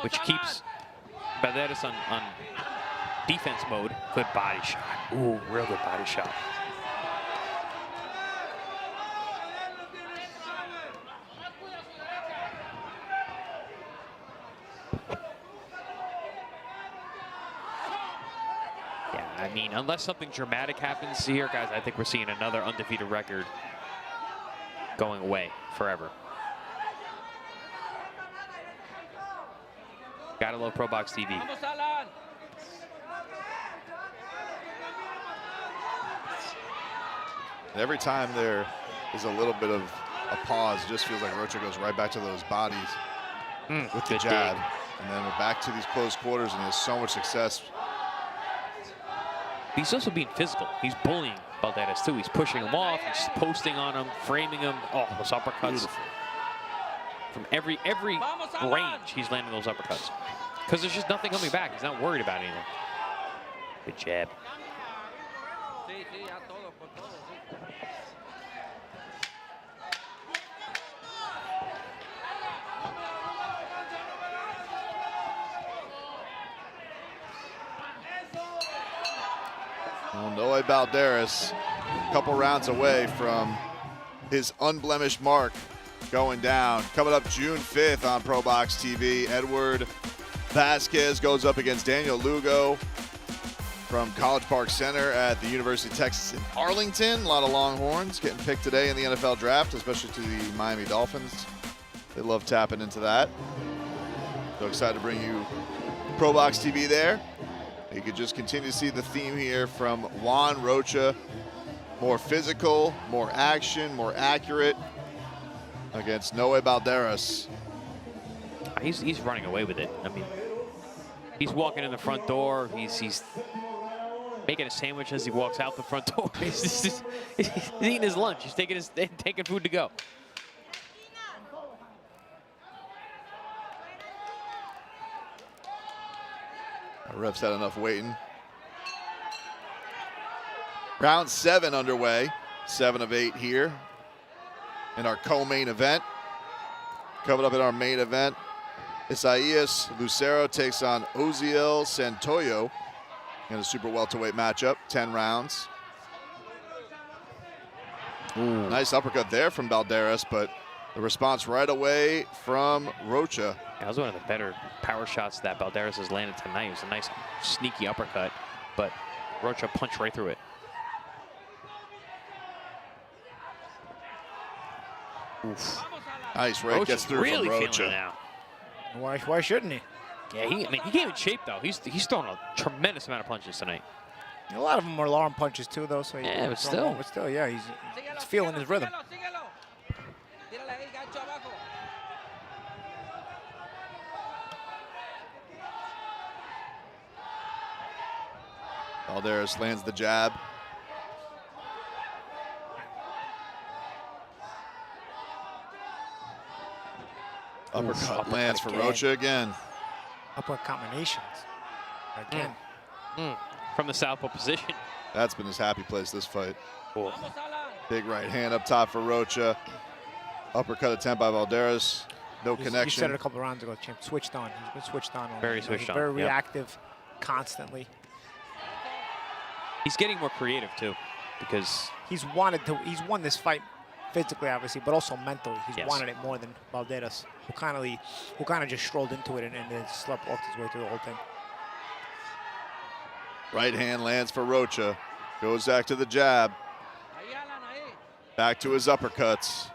which keeps Balderas on defense mode. Good body shot. Ooh, real good body shot. Yeah, I mean, unless something dramatic happens here, guys, I think we're seeing another undefeated record going away forever. Gotta love ProBox TV. Every time there is a little bit of a pause, it just feels like Rosha goes right back to those bodies with the jab. And then we're back to these close quarters, and he has so much success. He's also being physical. He's bullying Balderas too. He's pushing him off. He's posting on him, framing him. Oh, those uppercuts. Beautiful. From every range, he's landing those uppercuts. Because there's just nothing coming back. He's not worried about anything. Good jab. Well, Noe Balderas, a couple rounds away from his unblemished mark going down. Coming up June 5th on ProBox TV, Edward Vasquez goes up against Daniel Lugo from College Park Center at the University of Texas in Arlington. A lot of Longhorns getting picked today in the NFL draft, especially to the Miami Dolphins. They love tapping into that. So excited to bring you ProBox TV there. You could just continue to see the theme here from Juan Rosha. More physical, more action, more accurate against Noe Balderas. He's running away with it. I mean, he's walking in the front door. He's making a sandwich as he walks out the front door. He's eating his lunch. He's taking food to go. The ref's had enough waiting. Round 7 underway. 7 of 8 here in our co-main event. Coming up in our main event, Isaias Lucero takes on Oziel Santoyo in a super welterweight matchup, 10 rounds. Ooh. Nice uppercut there from Balderas, but the response right away from Rosha. That was one of the better power shots that Balderas has landed tonight. It was a nice, sneaky uppercut, but Rosha punched right through it. Oof. Nice right, gets through really from Rosha. Now. Why shouldn't he? Yeah, he came in shape though. He's throwing a tremendous amount of punches tonight. A lot of them are arm punches too, though. So yeah, but still, yeah, he's feeling his rhythm. Balderas lands the jab. Uppercut lands for Rosha again. Uppercut combinations again. From the southpaw position. That's been his happy place this fight. Cool. Big right hand up top for Rosha. Uppercut attempt by Balderas. No connection. You said it a couple of rounds ago, Champ. Switched on. He's been switched on. Very switched on. Very reactive, constantly. He's getting more creative too, because he's won this fight physically, obviously, but also mentally. He's Yes. wanted it more than Balderas, who kind of just strolled into it and then slept walked his way through the whole thing. Right hand lands for Rosha. Goes back to the jab. Back to his uppercuts.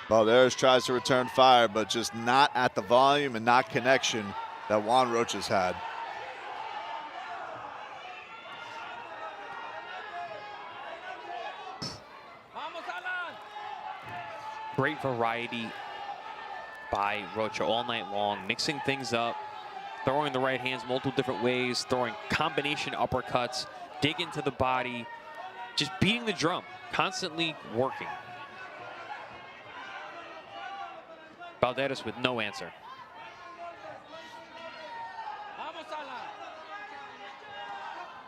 Balderas tries to return fire, but just not at the volume and not connection that Juan Rocha's had. Great variety by Rosha all night long, mixing things up, throwing the right hands multiple different ways, throwing combination uppercuts, dig into the body, just beating the drum, constantly working. Balderas with no answer.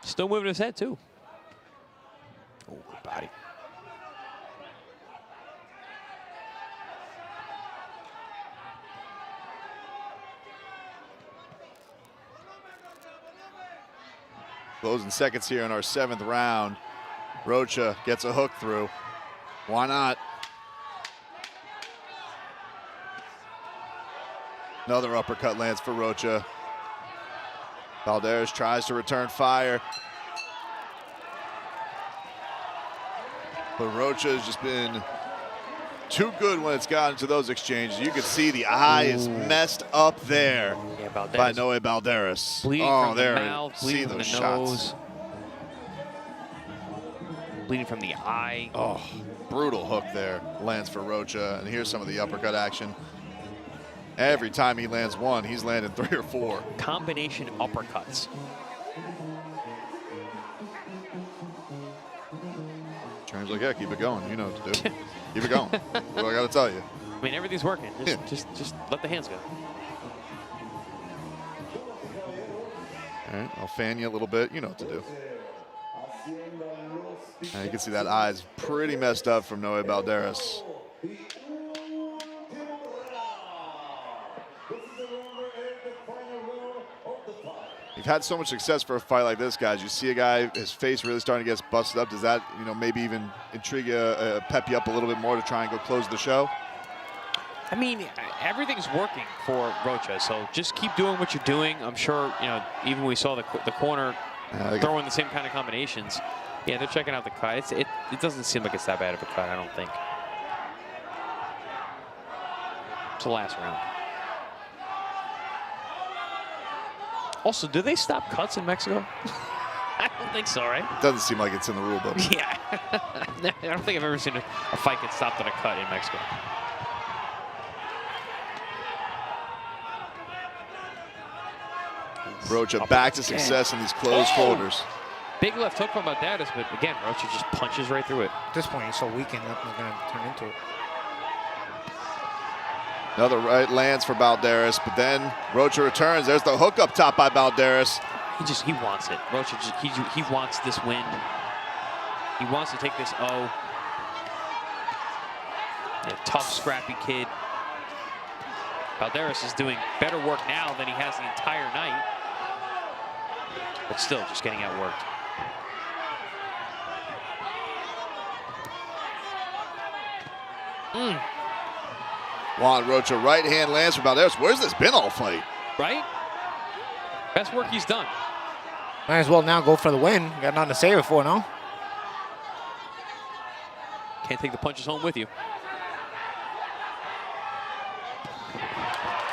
Still moving his head, too. Oh, good body. Closing seconds here in our 7th round. Rosha gets a hook through. Why not? Another uppercut lands for Rosha. Balderas tries to return fire. But Rosha has just been too good when it's gotten to those exchanges. You can see the eye is messed up there by Noe Balderas. Bleeding from the mouth, bleeding from the shots. nose. Bleeding from the eye. Oh, brutal hook there. Lands for Rosha. And here's some of the uppercut action. Every time he lands one, he's landing 3 or 4. Combination uppercuts. Train's like, yeah, keep it going. You know what to do. Keep it going. What do I got to tell you? I mean, everything's working. Just let the hands go. All right, I'll fan you a little bit. You know what to do. And you can see that eye's pretty messed up from Noe Balderas. You've had so much success for a fight like this, guys. You see a guy, his face really starting to get busted up. Does that, maybe even intrigue you, pep you up a little bit more to try and go close the show? I mean, everything's working for Rosha, so just keep doing what you're doing. I'm sure, even when we saw the corner throwing the same kind of combinations. Yeah, they're checking out the cut. It doesn't seem like it's that bad of a cut, I don't think. It's the last round. Also, do they stop cuts in Mexico? I don't think so, right? It doesn't seem like it's in the rule book. Yeah. I don't think I've ever seen a fight get stopped on a cut in Mexico. Rosha back to success in these closed holders. Big left hook from Balderas, but again, Rosha just punches right through it. At this point, he's so weak and nothing's going to turn into it. Another right lands for Balderas, but then Rosha returns. There's the hook up top by Balderas. He wants it. Rosha he wants this win. He wants to take this O. Yeah, tough, scrappy kid. Balderas is doing better work now than he has the entire night, but still just getting outworked. Juan Rosha right hand lands for Balderas. Where's this been all fight? Right? Best work he's done. Might as well now go for the win. Got nothing to save it for, no? Can't take the punches home with you.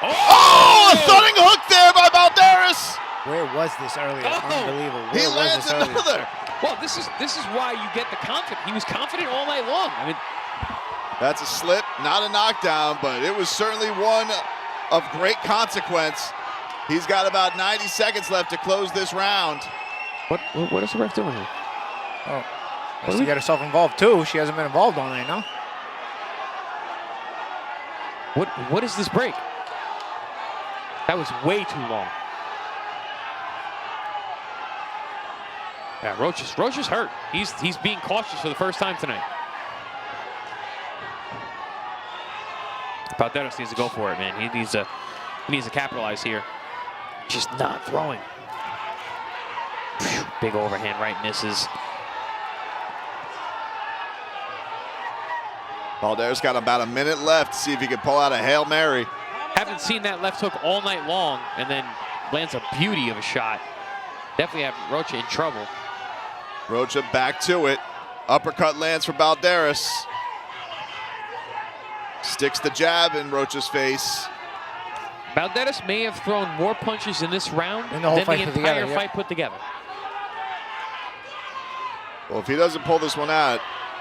Oh, a stunning hook there by Balderas. Where was this earlier? Unbelievable. He Where was lands this earlier? another. Well, this is why you get the confidence. He was confident all night long. I mean, that's a slip, not a knockdown, but it was certainly one of great consequence. He's got about 90 seconds left to close this round. What is the ref doing here? Oh, she got herself involved too. She hasn't been involved all night, no? What is this break? That was way too long. Yeah, Rosha's hurt. He's being cautious for the first time tonight. Balderas needs to go for it, man. He needs to capitalize here. Just not throwing. Big overhand right misses. Balderas got about a minute left to see if he can pull out a Hail Mary. Haven't seen that left hook all night long, and then lands a beauty of a shot. Definitely have Rosha in trouble. Rosha back to it. Uppercut lands for Balderas. Sticks the jab in Rocha's face. Balderas may have thrown more punches in this round than the entire fight put together. Well, if he doesn't pull this one out,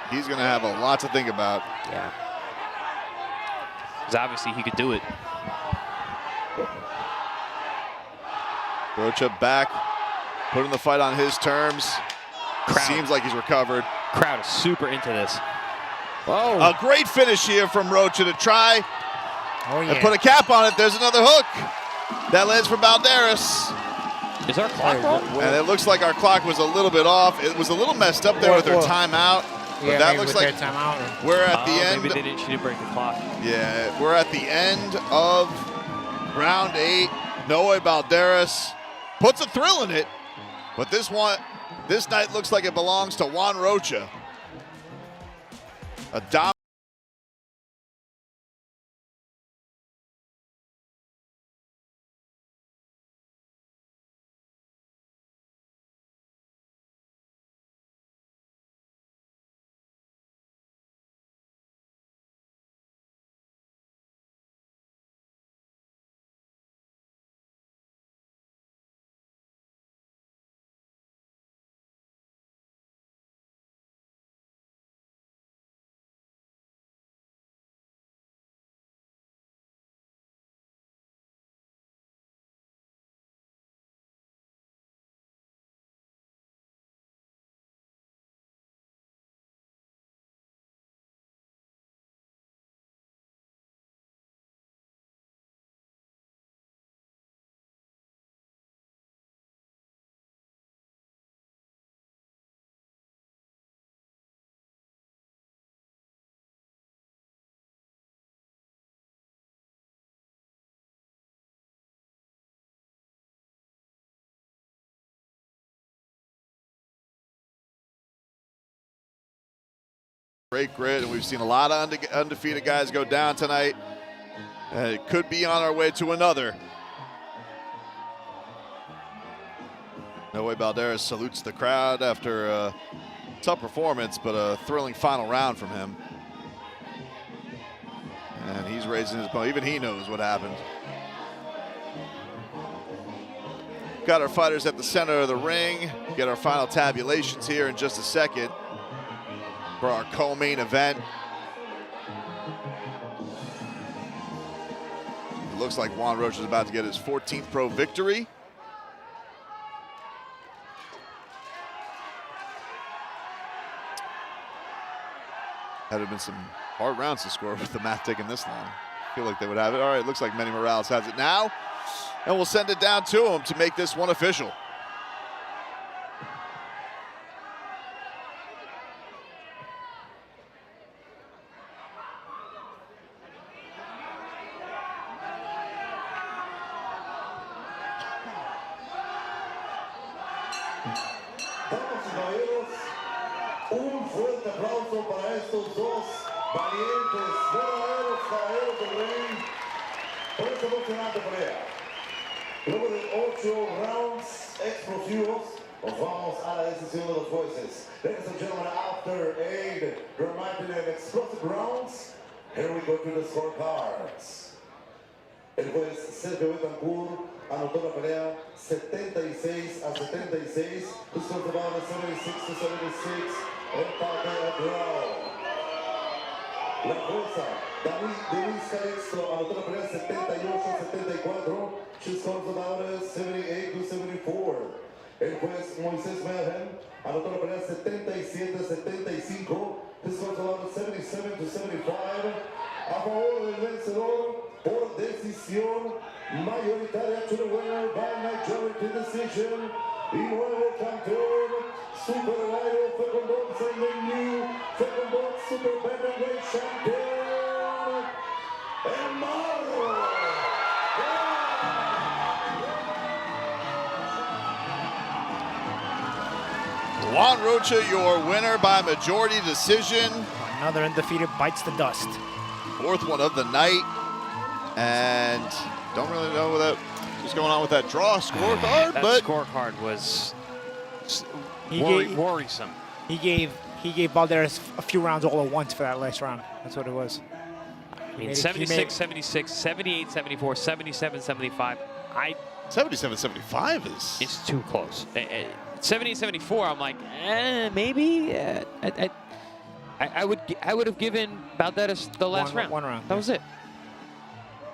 he's going to have a lot to think about. Yeah. Because obviously he could do it. Rosha back, putting the fight on his terms. Seems like he's recovered. Crowd is super into this. Whoa. A great finish here from Rosha to try and put a cap on it. There's another hook. That lands for Balderas. Is our clock wrong? And it looks like our clock was a little bit off. It was a little messed up there with their timeout. Yeah, but that looks like we're at the end. Maybe she didn't break the clock. Yeah, we're at the end of round 8. Noe Balderas puts a thrill in it, but this night looks like it belongs to Juan Rosha. A dominant. Great grit, and we've seen a lot of undefeated guys go down tonight. It could be on our way to another. Noe Balderas salutes the crowd after a tough performance, but a thrilling final round from him. And he's raising his bow. Even he knows what happened. Got our fighters at the center of the ring. Get our final tabulations here in just a second for our co-main event. It looks like Juan Rosha is about to get his 14th pro victory. Had been some hard rounds to score with the math taking this long. I feel like they would have it. All right, looks like Manny Morales has it now. And we'll send it down to him to make this one official. Damas y caballeros, un fuerte aplauso para estos dos valientes, verdaderos caballeros del ring por esta emocionante pelea. Luego de 8 rounds explosivos, nos vamos a la decisión de los jueces. Ladies and gentlemen, after 8 dramatic and explosive rounds, here we go to the scorecards. El juez Sergio Betancourt anotó la pelea 76 a 76. This was about a 76 to 76. Empate a draw. La jueza Denise Calixto anotó la pelea 78 a 74. She scores about a 78 to 74. El juez Moisés Melhem anotó la pelea 77 a 75. This was about a 77 to 75. A favor del vencedor por decisión mayoritaria, to the winner by majority decision. Y nuevo campeón super light fecondox en el new fecondox super bantamweight champion, Amador. Juan Rosha, your winner by majority decision. Another undefeated bites the dust. Fourth one of the night. And don't really know what's going on with that draw scorecard. That scorecard was worrisome. He gave Balderas a few rounds all at once for that last round. That's what it was. I mean, 76, 76, 78, 74, 77, 75. 77, 75 is... It's too close. 78, 74, I'm like, maybe. I would have given Balderas the last round. One round. That was it.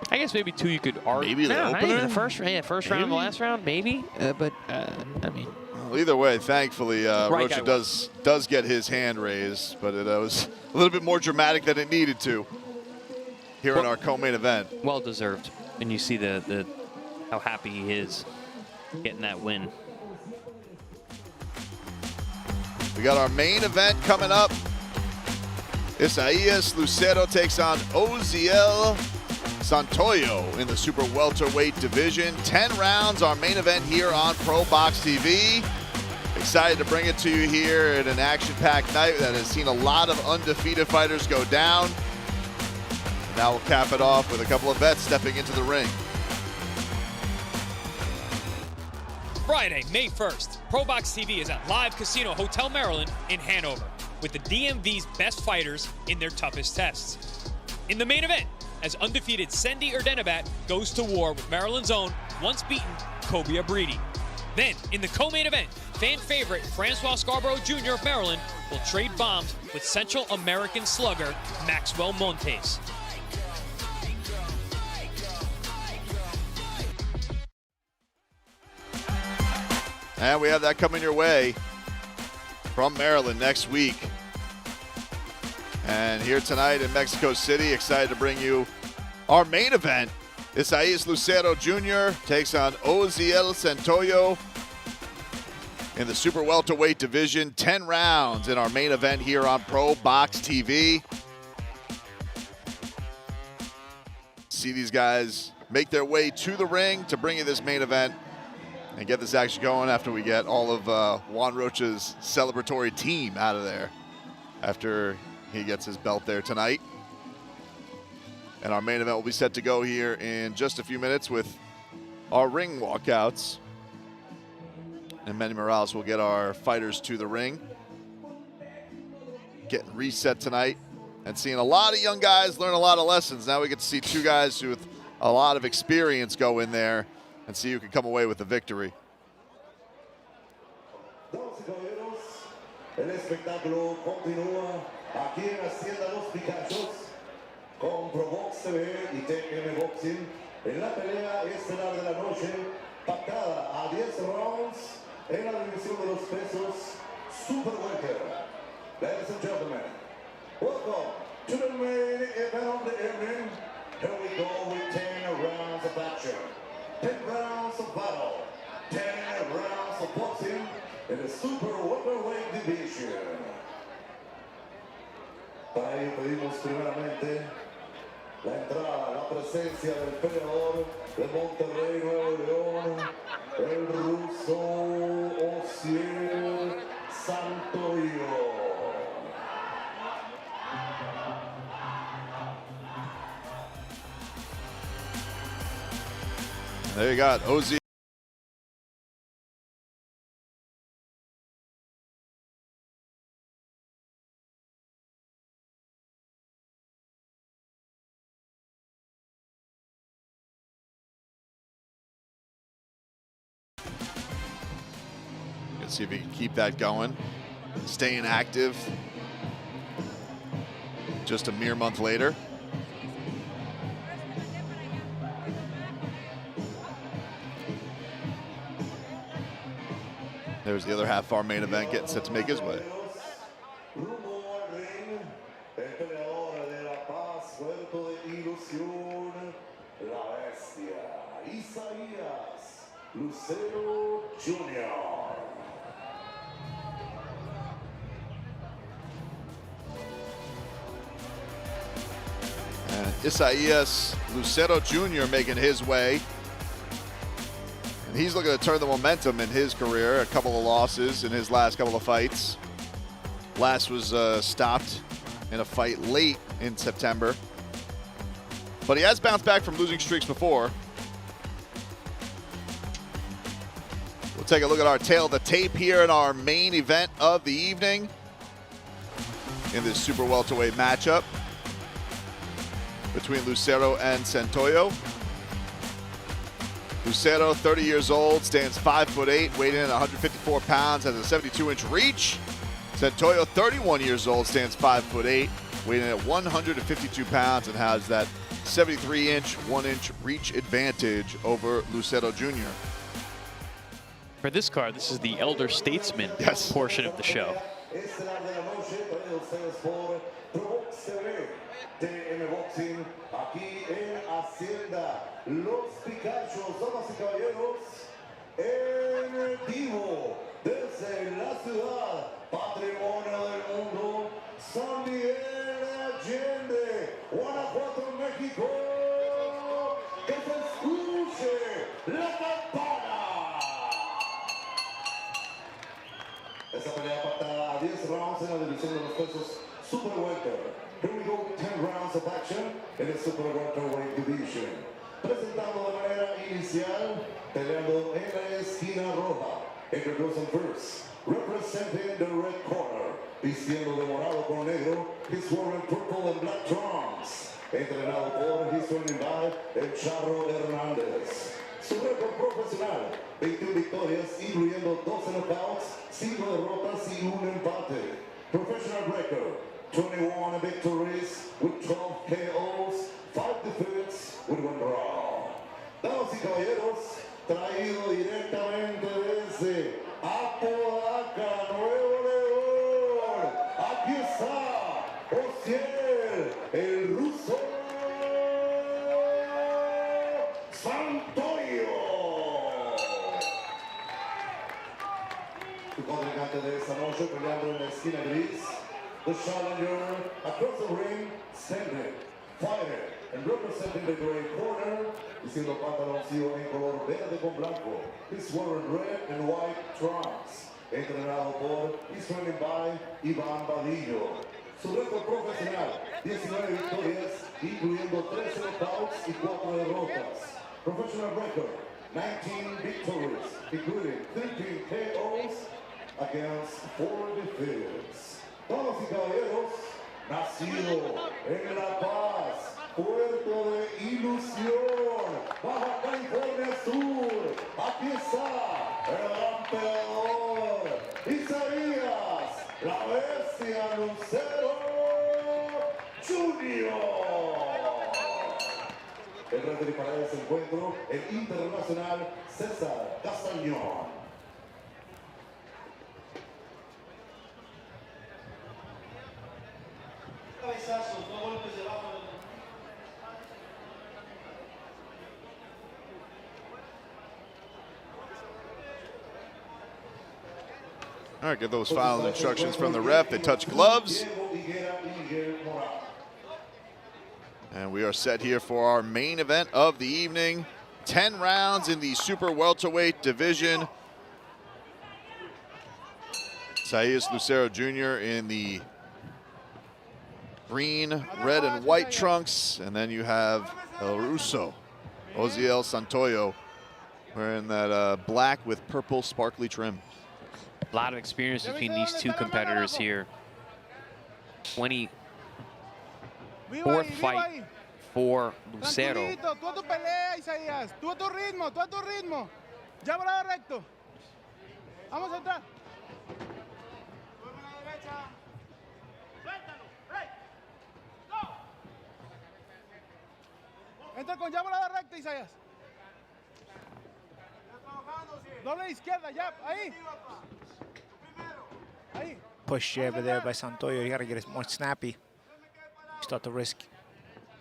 I guess maybe two you could argue. Maybe the opener? The first round and the last round, maybe. But, I mean... Well, either way, thankfully, Rosha does get his hand raised, but it was a little bit more dramatic than it needed to here in our co-main event. Well deserved. And you see the how happy he is getting that win. We got our main event coming up. Isaias Lucero takes on Oziel Santoyo in the super welterweight division. 10 rounds, our main event here on ProBox TV. Excited to bring it to you here at an action-packed night that has seen a lot of undefeated fighters go down. Now we'll cap it off with a couple of vets stepping into the ring. Friday, May 1st, ProBox TV is at Live Casino Hotel Maryland in Hanover with the DMV's best fighters in their toughest tests. In the main event, as undefeated Sandy Erdenabat goes to war with Maryland's own, once beaten, Kobe Abridi. Then, in the co-main event, fan favorite Francois Scarborough Jr. of Maryland will trade bombs with Central American slugger Maxwell Montes. And we have that coming your way from Maryland next week. And here tonight in Mexico City, excited to bring you our main event. Isaias Lucero Jr. takes on Oziel Santoyo in the super welterweight division. 10 rounds in our main event here on ProBox TV. See these guys make their way to the ring to bring you this main event and get this action going after we get all of Juan Rocha's celebratory team out of there after he gets his belt there tonight. And our main event will be set to go here in just a few minutes with our ring walkouts. And Manny Morales will get our fighters to the ring. Getting reset tonight and seeing a lot of young guys learn a lot of lessons. Now we get to see two guys with a lot of experience go in there and see who can come away with the victory. Damas y caballeros, el espectáculo continúa aquí en Hacienda Los Picachos con ProBox TV y TM Boxing en la pelea estelar de la noche, pactada a 10 rounds en la división de los pesos super welter. Ladies and gentlemen, welcome to the main event of the evening. Here we go with 10 rounds of action. 10 rounds of battle, 10 rounds of boxing in the super welterweight division. Para ello pedimos primeramente la entrada, la presencia del peleador de Monterrey, Nuevo León, el ruso Oziel Santoyo. There you got Oziel. Let's see if he can keep that going. Staying active. Just a mere month later. There's the other half of our main event getting set to make his way. Isaias Lucero Jr. And Isaias Lucero Jr. making his way. And he's looking to turn the momentum in his career. A couple of losses in his last couple of fights. Last was stopped in a fight late in September. But he has bounced back from losing streaks before. We'll take a look at our tail of the tape here in our main event of the evening in this super welterweight matchup between Lucero and Santoyo. Lucero, 30 years old, stands 5'8", weighed in at 154 pounds, has a 72-inch reach. Santoyo, 31 years old, stands 5'8", weighed in at 152 pounds, and has that 73-inch, 1-inch reach advantage over Lucero Jr. For this card, this is the elder statesman portion of the show. Los Picachos, damas y caballeros, en vivo desde la ciudad, patrimonio del mundo, San Miguel de Allende, Guanajuato, México, que se escuche la campana. Esta pelea pactada a 10 rounds en la división de los pesos super welter. Here we go, 10 rounds of action in the super welterweight division. Presentando de manera inicial, peleando en la esquina roja, introducing first, representing the red corner, vistiendo de morado con negro, he's wearing purple and black trunks, entrenado por, he's training by El Charro Hernández. Su récord profesional, 21 victorias, incluyendo 12 knockouts, 5 derrotas y 1 empate. Professional record, 21 victories with 12 KOs, 5 defeats with 1 draw. Damas y caballeros, traído directamente desde Apodaca, Nuevo León. Aquí está Oziel, el ruso Santoyo. Su contrincante de esta noche peleando en la esquina gris. The challenger across the ring, standing, fighting, and representing the gray corner, diciendo pantaloncillo en color verde con blanco. He's wearing red and white trunks. Entrenado por, he's training by Iván Vadillo. Su récord profesional, 19 victorias, incluyendo 13 knockouts y 4 derrotas. Professional record, 19 victories, including 13 KOs against 4 defeats. Damas y caballeros, nacido en La Paz, Puerto de Ilusión, Baja California Sur, aquí está el gran peleador, Isaias, la bestia Lucero Jr. El referee para ese encuentro, el internacional César Castañón. All right, get those final instructions from the ref. They touch gloves. And we are set here for our main event of the evening. 10 rounds in the super welterweight division. Isaias Lucero Jr. in the green, red, and white trunks. And then you have El Ruso, Oziel Santoyo, wearing that black with purple sparkly trim. A lot of experience between these two competitors here. 24th fight for Lucero. Tú a tu pelea, Isaías. Tú a tu ritmo, tú a tu ritmo. Ya volado recto. Vamos a entrar. Entra con ya volada recta, Isaías. Doble izquierda, ya, ahí. Push jab there by Santoyo. You got to get it more snappy. Start to risk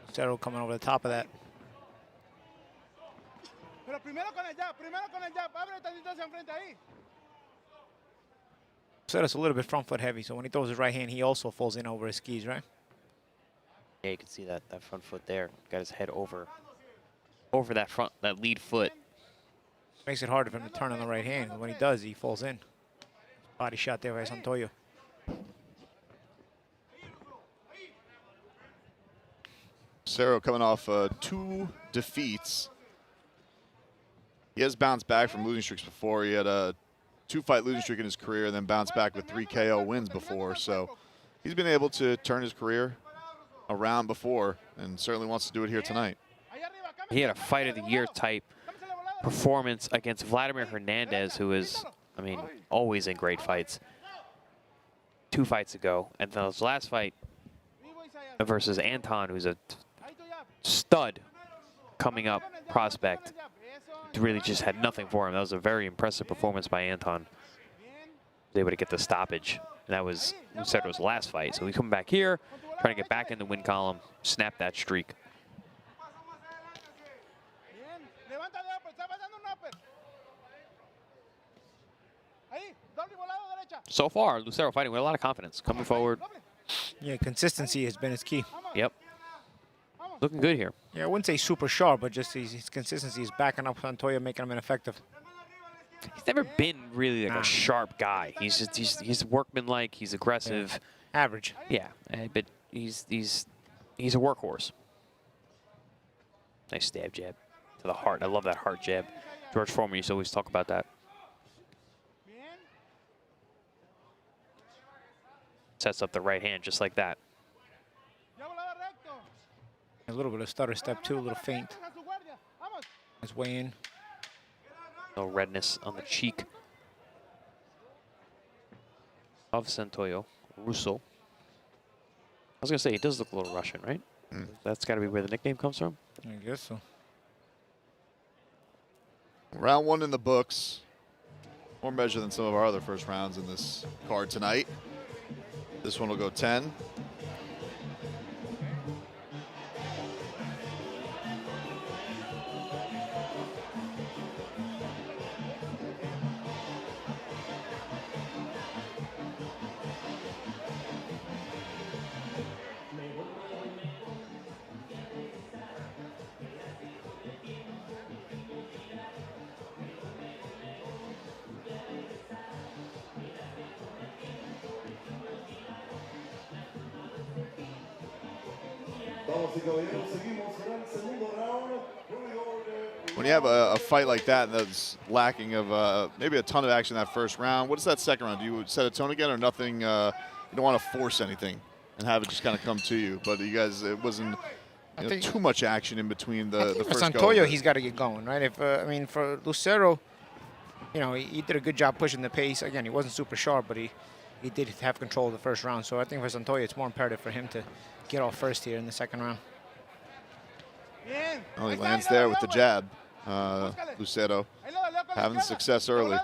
Lucero coming over the top of that. Pero primero con el jab, abre tantito hacia enfrente ahí. Lucero's a little bit front foot heavy, so when he throws his right hand, he also falls in over his skis, right? Yeah, you can see that front foot there. Got his head over that lead foot. Makes it harder for him to turn on the right hand. When he does, he falls in. Body shot there by Santoyo. Lucero coming off 2 defeats. He has bounced back from losing streaks before. He had a 2-fight losing streak in his career and then bounced back with 3 KO wins before. So he's been able to turn his career around before and certainly wants to do it here tonight. He had a fight of the year type performance against Vladimir Hernandez, who is, I mean, always in great fights, 2 fights ago. And then his last fight versus Anton, who's a stud coming up prospect, really just had nothing for him. That was a very impressive performance by Anton. He was able to get the stoppage. And that was Lucero's last fight. So we come back here, trying to get back in the win column, snap that streak. So far, Lucero fighting with a lot of confidence, coming forward. Yeah, consistency has been his key. Yep. Looking good here. Yeah, I wouldn't say super sharp, but just his consistency is backing up Santoyo, making him ineffective. He's never been really like a sharp guy. He's just he's workmanlike. He's aggressive. Yeah. Average. Yeah, but he's a workhorse. Nice stab jab to the heart. I love that heart jab. George Foreman used to always talk about that. Sets up the right hand just like that. A little bit of stutter step too, a little faint. His way in. No redness on the cheek of Santoyo. Russo. I was going to say, he does look a little Russian, right? That's got to be where the nickname comes from? I guess so. Round 1 in the books. More measured than some of our other first rounds in this card tonight. This one will go 10. When you have a fight like that that's lacking of maybe a ton of action in that first round, what is that second round? Do you set a tone again or nothing? You don't want to force anything and have it just kind of come to you. But you guys, it wasn't too much action in between the first go. For Santoyo, he's got to get going, right? If I mean, for Lucero, you know, he did a good job pushing the pace. Again, he wasn't super sharp, but he did have control of the first round. So I think for Santoyo, it's more imperative for him to get off first here in the second round. Well, he lands there with the jab. Lucero having success early.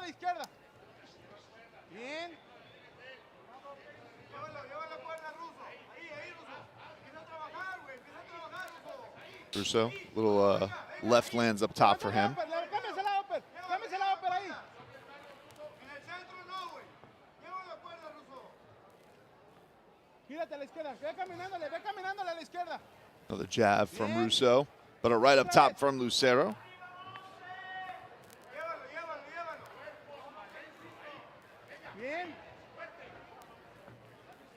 Russo, little left lands up top for him. Another jab from Russo, but a right up top from Lucero.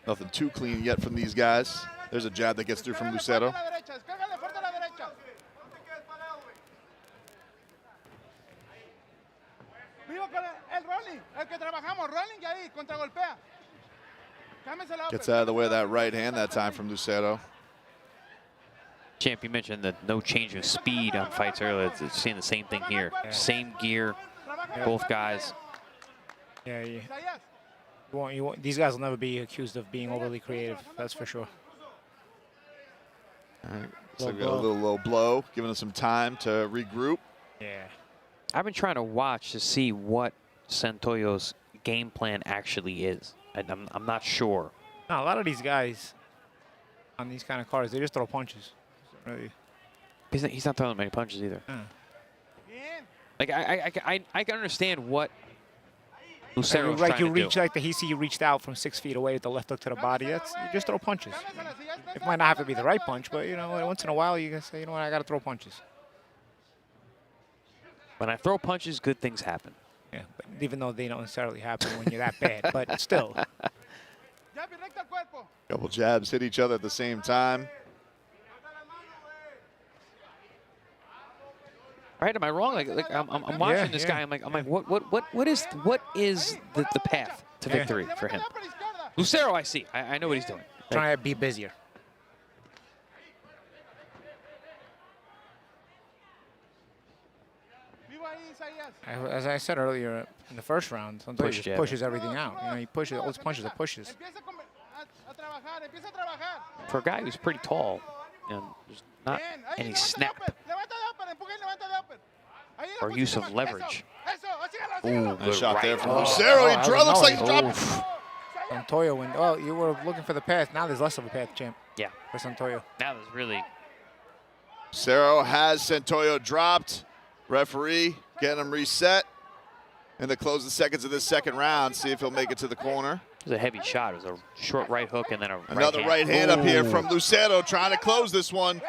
Nothing too clean yet from these guys. There's a jab that gets through from Lucero. Gets out of the way of that right hand that time from Lucero. Champ, you mentioned the no change of speed on fights earlier. It's seeing the same thing here. Yeah. Same gear, both guys. Yeah, these guys will never be accused of being overly creative, that's for sure. All right, so we got a little low blow, giving us some time to regroup. Yeah. I've been trying to watch to see what Santoyo's game plan actually is. I'm not sure. No, a lot of these guys on these kind of cards, they just throw punches. Really. He's not throwing many punches either. Like I can understand what Lucero's trying to do. Like he reached out from 6 feet away with the left hook to the body. You just throw punches. It might not have to be the right punch, but you know, once in a while you can say, you know what, I got to throw punches. When I throw punches, good things happen. Yeah, but even though they don't necessarily happen when you're that bad, but still. Couple jabs hit each other at the same time. Right? Am I wrong? Like I'm watching this guy. I'm like, what is the path to victory for him? Lucero, I see. I know what he's doing. Trying to be busier. As I said earlier in the first round, Santoyo just pushes everything out. You know, he pushes all his punches are pushes. For a guy who's pretty tall, you know, there's not any snap or use of leverage. Ooh, good shot there from Lucero. He looks like he's dropping. Santoyo went. Well, you were looking for the path. Now there's less of a path, champ. Yeah. For Santoyo. Now there's really. Lucero has Santoyo dropped. Referee getting him reset in the closing seconds of this second round. See if he'll make it to the corner. It was a heavy shot. It was a short right hook and then another right hand up here from Lucero, trying to close this one.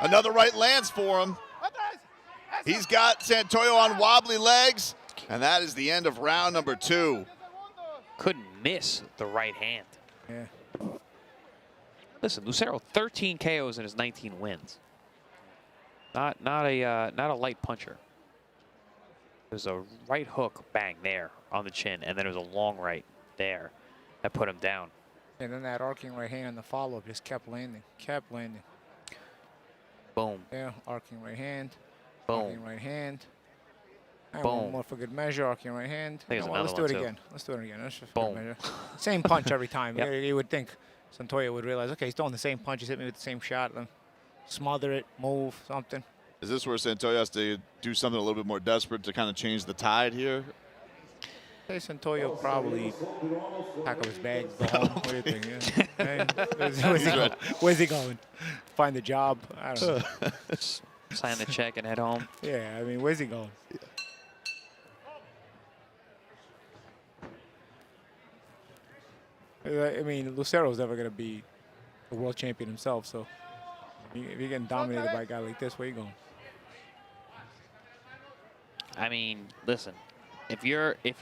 Another right lands for him. He's got Santoyo on wobbly legs, and that is the end of round number 2. Couldn't miss the right hand. Yeah. Listen, Lucero 13 KOs in his 19 wins. Not a light puncher. There's a right hook bang there on the chin, and then there's a long right there that put him down. And then that arcing right hand on the follow-up just kept landing. Boom. Yeah, arcing right hand. Boom. Arcing right hand. And Boom. one more for good measure, arcing right hand. Let's do it again. Let's do it again. That's just for good measure. Same punch every time. Yep. You would think Santoyo would realize, okay, he's throwing the same punch. He's hit me with the same shot. Smother it, move, something. Is this where Santoyo has to do something a little bit more desperate to kind of change the tide here? Hey, Santoyo probably pack up his bags, go home. What do you think? Yeah. Where's he going? Find a job? I don't know. Sign the check and head home. Yeah, I mean, where's he going? I mean, Lucero's never going to be a world champion himself, so if you're getting dominated by a guy like this, where you going? I mean, listen, if you're He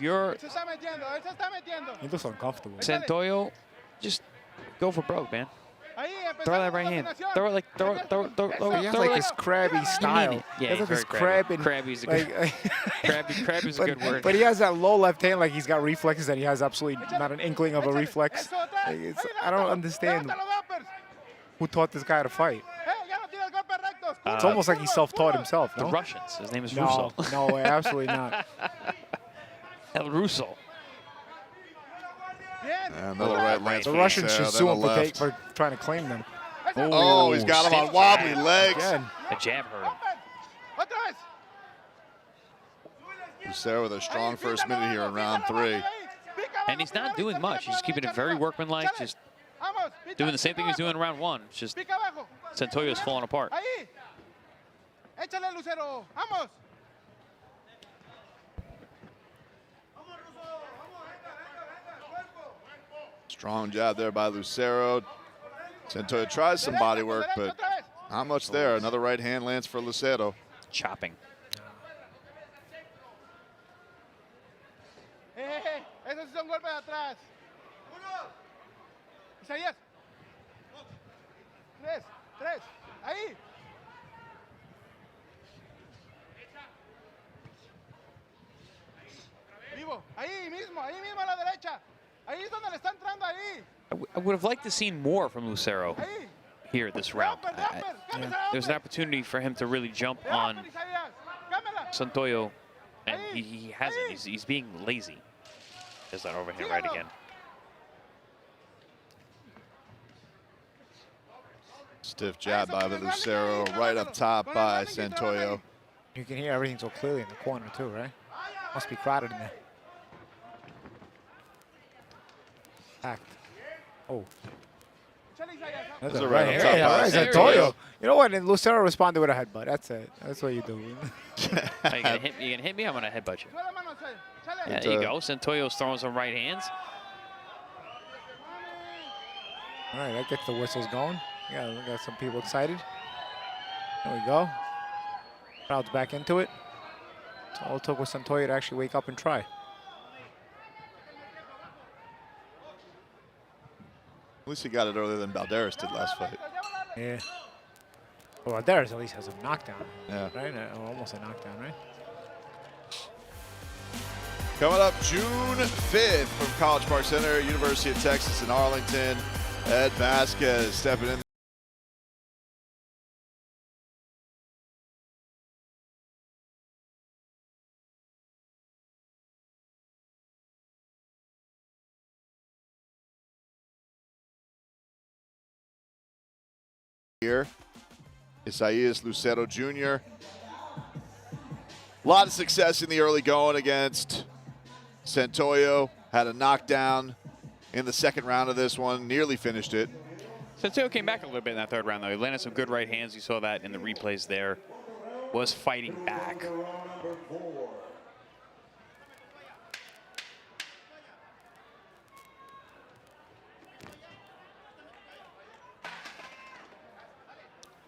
looks uncomfortable. Santoyo, just go for broke, man. Throw that right hand. Throw it like throw. He has like this crabby style. Yeah, he's he's this very crab crabby's a good. Crabby's a good word. But he has that low left hand, like he's got reflexes, and he has absolutely not an inkling of a reflex. I don't understand who taught this guy to fight. It's almost like he self-taught himself. No? The Russians. His name is No, Russo. no, absolutely not. El Russo. Middle right lands. The Russians should sue him for trying to claim them. Oh, he's got him on wobbly legs. Again. A jab hurt him. Lucero with a strong first minute here in round 3. And he's not doing much. He's keeping it very workmanlike, just doing the same thing he's doing in round 1. It's just Santoyo's falling apart. Échale, Lucero. Vamos. Strong jab there by Lucero. Santoyo tries some body work, but not much there. Another right hand lands for Lucero. Chopping. Esos son golpes de atrás. Isaias. 3. Ahí. Vivo. Ahí mismo a la derecha. Ahí es donde le está entrando ahí. I would have liked to see more from Lucero here this round. There's an opportunity for him to really jump on Santoyo, and he hasn't. He's being lazy. There's that overhand right again. Stiff jab by Lucero, right up top by Santoyo. You can hear everything so clearly in the corner too, right? Must be crowded in there. Packed. Oh. That's a right up top by Santoyo. You know what? And Lucero responded with a headbutt. That's it. That's what you do. You gonna hit me? I'm gonna headbutt you. Yeah, there you go. Santoyo's throwing some right hands. All right, that gets the whistles going. Yeah, we got some people excited. There we go. Crowd's back into it. It's all it took was Santoyo to actually wake up and try. At least he got it earlier than Balderas did last fight. Yeah. Well, Balderas at least has a knockdown. Yeah. Right? Or almost a knockdown, right? Coming up June 5th from College Park Center, University of Texas in Arlington. Ed Vasquez stepping in. Here, Isaias Lucero Jr. A lot of success in the early going against Santoyo. Had a knockdown in the second round of this one, nearly finished it. Santoyo came back a little bit in that third round, though. He landed some good right hands. You saw that in the replays there. Was fighting back.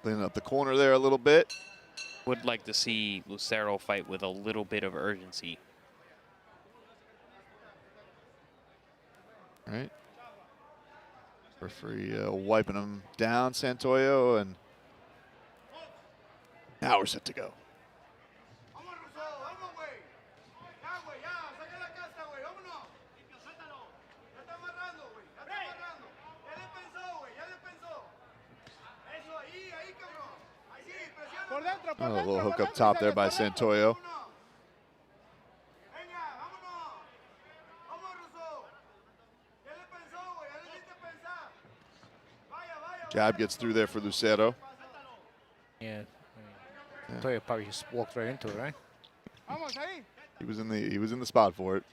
Cleaning up the corner there a little bit. Would like to see Lucero fight with a little bit of urgency. All right. Referee wiping him down, Santoyo, and now we're set to go. Oh, a little hook up top there by Santoyo. Jab gets through there for Lucero. Yeah. Santoyo probably just walked right into it, right? He was in the spot for it.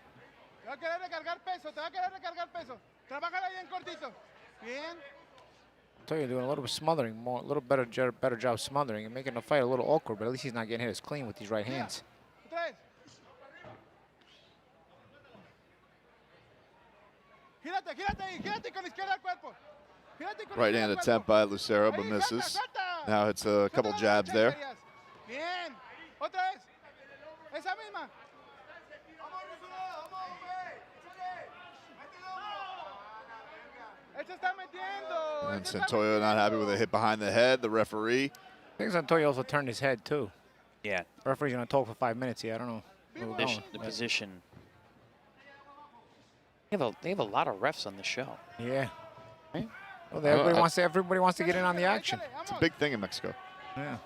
Santoyo doing a little bit smothering, a little better job smothering and making the fight a little awkward, but at least he's not getting hit as clean with these right hands. Right hand attempt by Lucero, but misses. Now it's a couple jabs there. And Santoyo not happy with a hit behind the head. The referee. I think Santoyo also turned his head too. Yeah. The referee's gonna talk for 5 minutes here. I don't know. The position. They have a lot of refs on the show. Yeah. Right? Well, everybody wants to get in on the action. It's a big thing in Mexico. Yeah.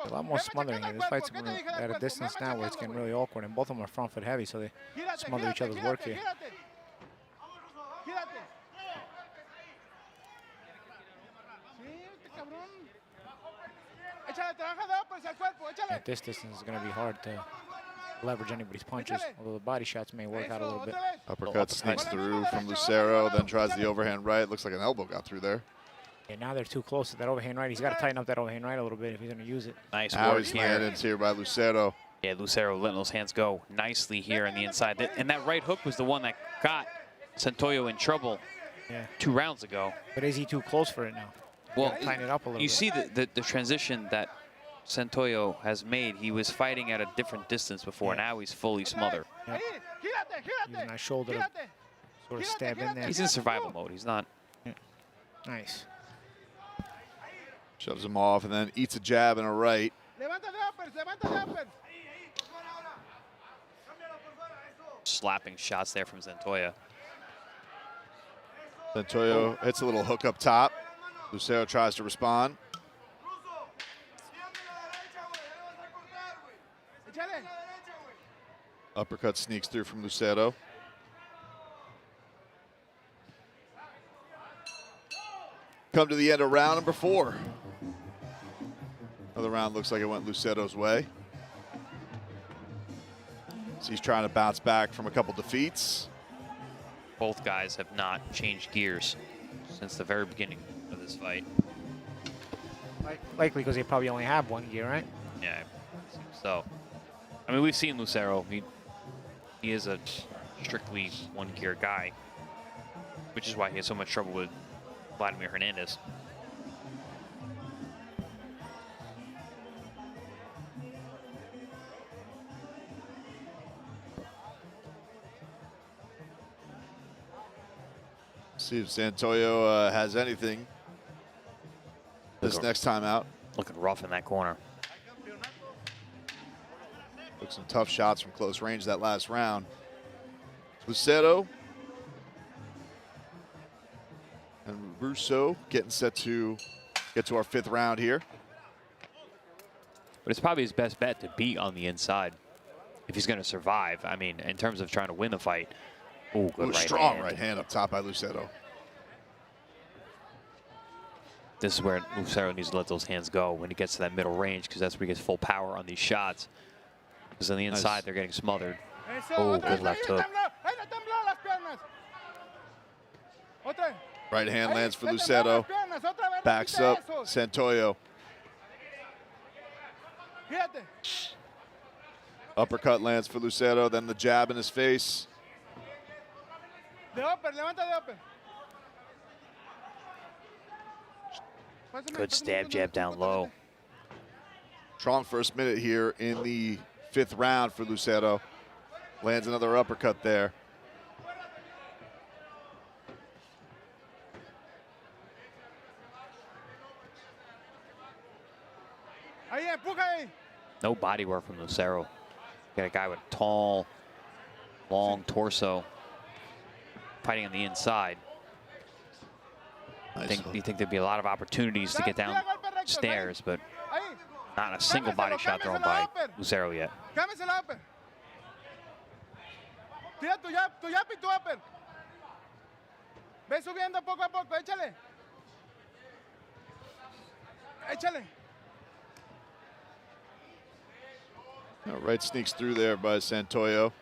A lot more smothering here. This fight's at a distance now where it's getting really awkward, and both of them are front foot heavy, so they smother each other's work here. At this distance, it's going to be hard to leverage anybody's punches, although the body shots may work out a little bit. Uppercut sneaks through from Lucero, then tries the overhand right. Looks like an elbow got through there. Yeah, now they're too close to that overhand right. He's got to tighten up that overhand right a little bit if he's going to use it. Nice now work he's here. landed here by Lucero. Yeah, Lucero letting those hands go nicely here on the inside. And that right hook was the one that got Santoyo in trouble 2 rounds ago. But is he too close for it now? Well, tighten it up a little you bit. see the transition that Santoyo has made. He was fighting at a different distance before. Now he's fully smothered. Yep. Using that shoulder to sort of stab in there. He's in survival mode. He's not. Yeah. Nice. Shoves him off and then eats a jab and a right. Slapping shots there from Santoyo. Santoyo hits a little hook up top. Lucero tries to respond. Uppercut sneaks through from Lucero. Come to the end of round number 4. Another round looks like it went Lucero's way. So he's trying to bounce back from a couple defeats. Both guys have not changed gears since the very beginning of this fight. Likely because they probably only have one gear, right? Yeah, so. I mean, we've seen Lucero. He is a strictly one-gear guy, which is why he has so much trouble with Vladimir Hernandez. See if Santoyo has anything this next time out. Looking rough in that corner. Took some tough shots from close range that last round. Lucero and Russo getting set to get to our 5th round here. But it's probably his best bet to beat on the inside if he's going to survive. I mean, in terms of trying to win the fight. Ooh, good right strong hand. right hand up top by Lucero. This is where Lucero needs to let those hands go when he gets to that middle range, because that's where he gets full power on these shots. Because on the inside, they're getting smothered. Oh, good left hook. Right hand lands for Lucero. Backs up Santoyo. Uppercut lands for Lucero, then the jab in his face. Good stab jab down low. Strong first minute here in the 5th round for Lucero. Lands another uppercut there. No body work from Lucero. Got a guy with a tall, long torso fighting on the inside. You think there'd be a lot of opportunities to get downstairs, but not a single body shot thrown by Lucero yet. Ve subiendo poco a poco, échale. Échale. Right sneaks through there by Santoyo.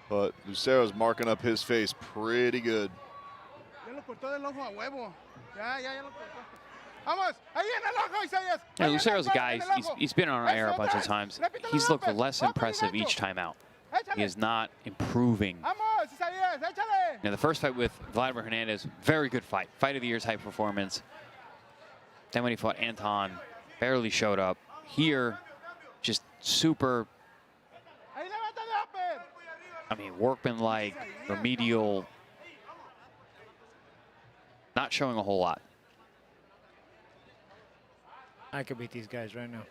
But Lucero's marking up his face pretty good. Yeah, Lucero's a guy, he's been on our air a bunch of times. He's looked less impressive each time out. He is not improving. Now, the first fight with Vladimir Hernandez, very good fight. Fight of the year type performance. Then when he fought Anton, barely showed up. Here, just super, I mean, workmanlike, remedial, not showing a whole lot. I could beat these guys right now.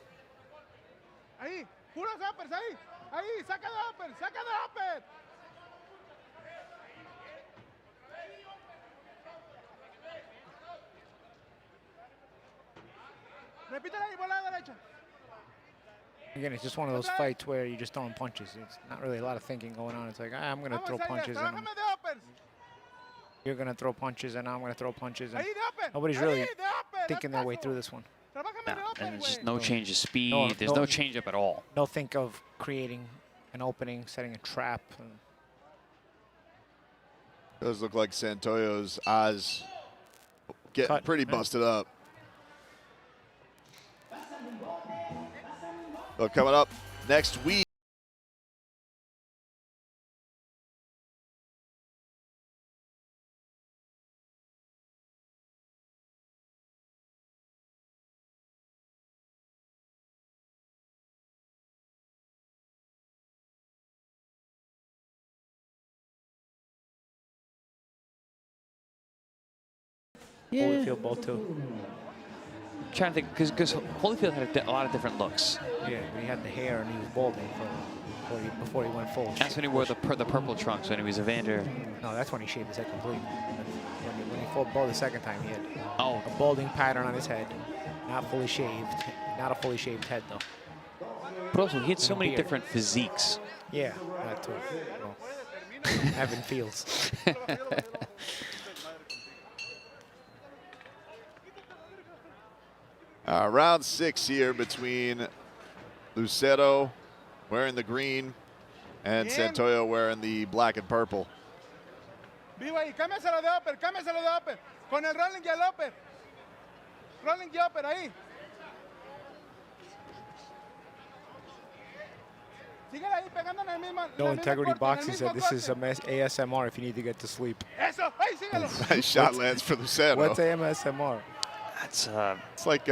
Ahí, puros uppers, ahí. Ahí, saca de upper, saca de upper. Repítela ahí, bola derecha. Again, it's just one of those fights where you're just throwing punches. It's not really a lot of thinking going on. It's like, I'm going to throw punches, and you're going to throw punches, and I'm going to throw punches. And nobody's really thinking their way through this one. No, and there's just no change of speed. There's no change up at all. No think of creating an opening, setting a trap. Does look like Santoyo's eyes getting pretty busted up. So coming up next week. Holyfield both too. I'm trying to think, because Holyfield had a lot of different looks. Yeah, he had the hair and he was balding before he went full. That's when he wore the purple trunks when he was Evander. No, that's when he shaved his head completely. When he fought Bo the second time, he had a balding pattern on his head, not fully shaved, not a fully shaved head though. But also, he had so many different physiques. Yeah, that too. Well, Evan Fields. Round 6 here between Lucero wearing the green and Santoyo wearing the black and purple. Vivo ahí, cámbiaselo de upper, cámbiaselo de upper. Con el rolling y el upper. Rolling y upper, ahí. Síguele ahí pegando en el mismo. No Integrity Boxing said this is ASMR if you need to get to sleep. Eso, ahí, síguelo. Nice shot lands for Lucero. What's ASMR? It's like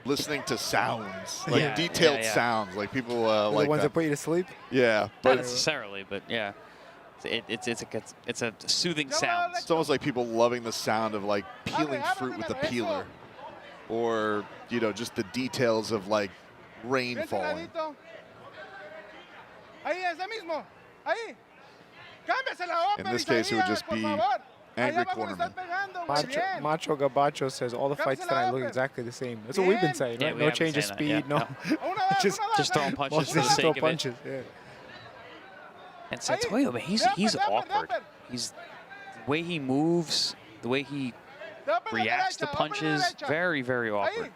listening to sounds, like detailed sounds, like people the like ones that. that put you to sleep. Yeah, Not necessarily, but yeah. It's a soothing sound. It's almost like people loving the sound of like peeling fruit with a peeler, or just the details of like rain falling. In this case, it would just be angry cornerman. Macho Gabacho says all the fights tonight look exactly the same. That's what we've been saying, right? No change of speed, no. just throwing punches for the sake of it. Yeah. And Santoyo, man, he's awkward. The way he moves, the way he reacts to punches, very, very awkward.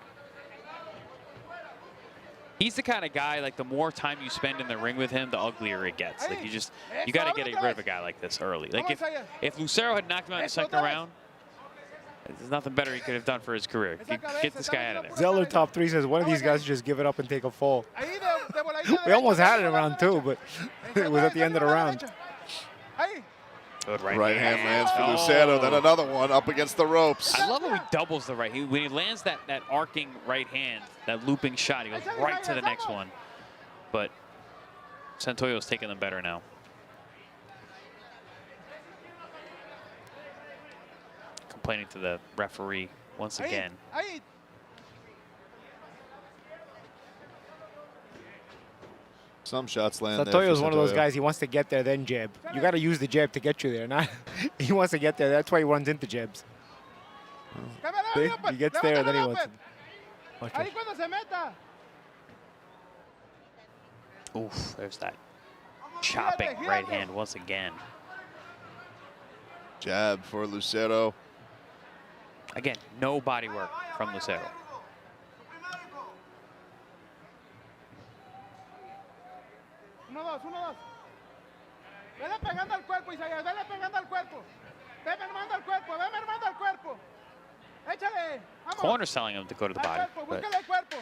He's the kind of guy, like, the more time you spend in the ring with him, the uglier it gets. Like, you got to get rid of a guy like this early. Like, if Lucero had knocked him out in the second round, there's nothing better he could have done for his career. Get this guy out of there. Zeller Top 3 says one of these guys should just give it up and take a fall. We almost had it in round 2, but it was at the end of the round. Good right hand lands for Lucero, then another one up against the ropes. I love how he doubles the right. When he lands that arcing right hand, that looping shot, he goes right to the next one. But Santoyo's taking them better now. Complaining to the referee once again. Some shots land there. Santoyo's one of those guys, he wants to get there, then jab. You got to use the jab to get you there. Not he wants to get there. That's why he runs into jabs. See? He gets there, then he wants to. Watch it. Oof, there's that chopping right hand once again. Jab for Lucero. Again, no body work from Lucero. Vele pegando al cuerpo, Isaias, vele pegando al cuerpo. Ve mermando al cuerpo, ve mermando al cuerpo. Échale, vamos. Corner's telling him to go to the body. But Búscale el cuerpo.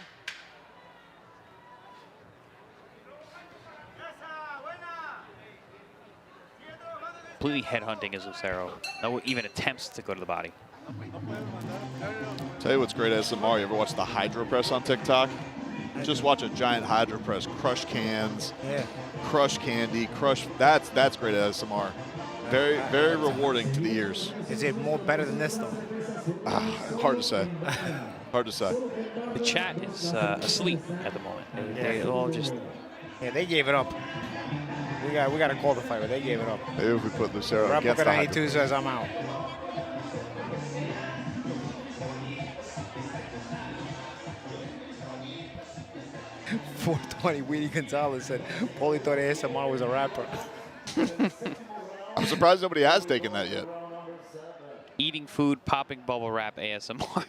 completely headhunting is Lucero. No even attempts to go to the body. Tell you what's great ASMR. You ever watch the Hydro Press on TikTok? Just watch a giant Hydro Press crush cans, crush candy, crush. That's great ASMR. Very, very rewarding to the ears. Is it more better than this, though? Hard to say. Hard to say. The chat is asleep at the moment. They all just... Yeah, they gave it up. We got to call the fight, but they gave it up. Maybe if we put Lucero against the Hydro. 92 says I'm out. .420 Weedy Gonzalez said Paulie thought ASMR was a rapper. I'm surprised nobody has taken that yet. Eating food, popping bubble wrap ASMR.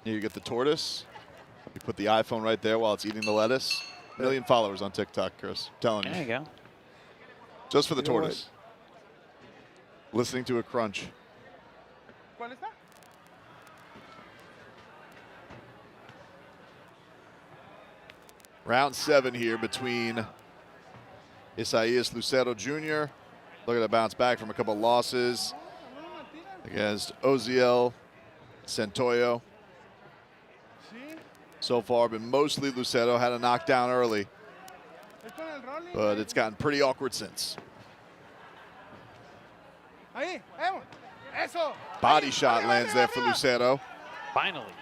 Here you get the tortoise. You put the iPhone right there while it's eating the lettuce. 1 million followers on TikTok, Chris. I'm telling you. There you go. Just for the tortoise. Listening to a crunch. ¿Cuál está? Round 7 here between Isaias Lucero Jr. Looking to bounce back from a couple losses against Oziel, Santoyo. So far, been mostly Lucero. Had a knockdown early, but it's gotten pretty awkward since. Body shot lands there for Lucero. Finally,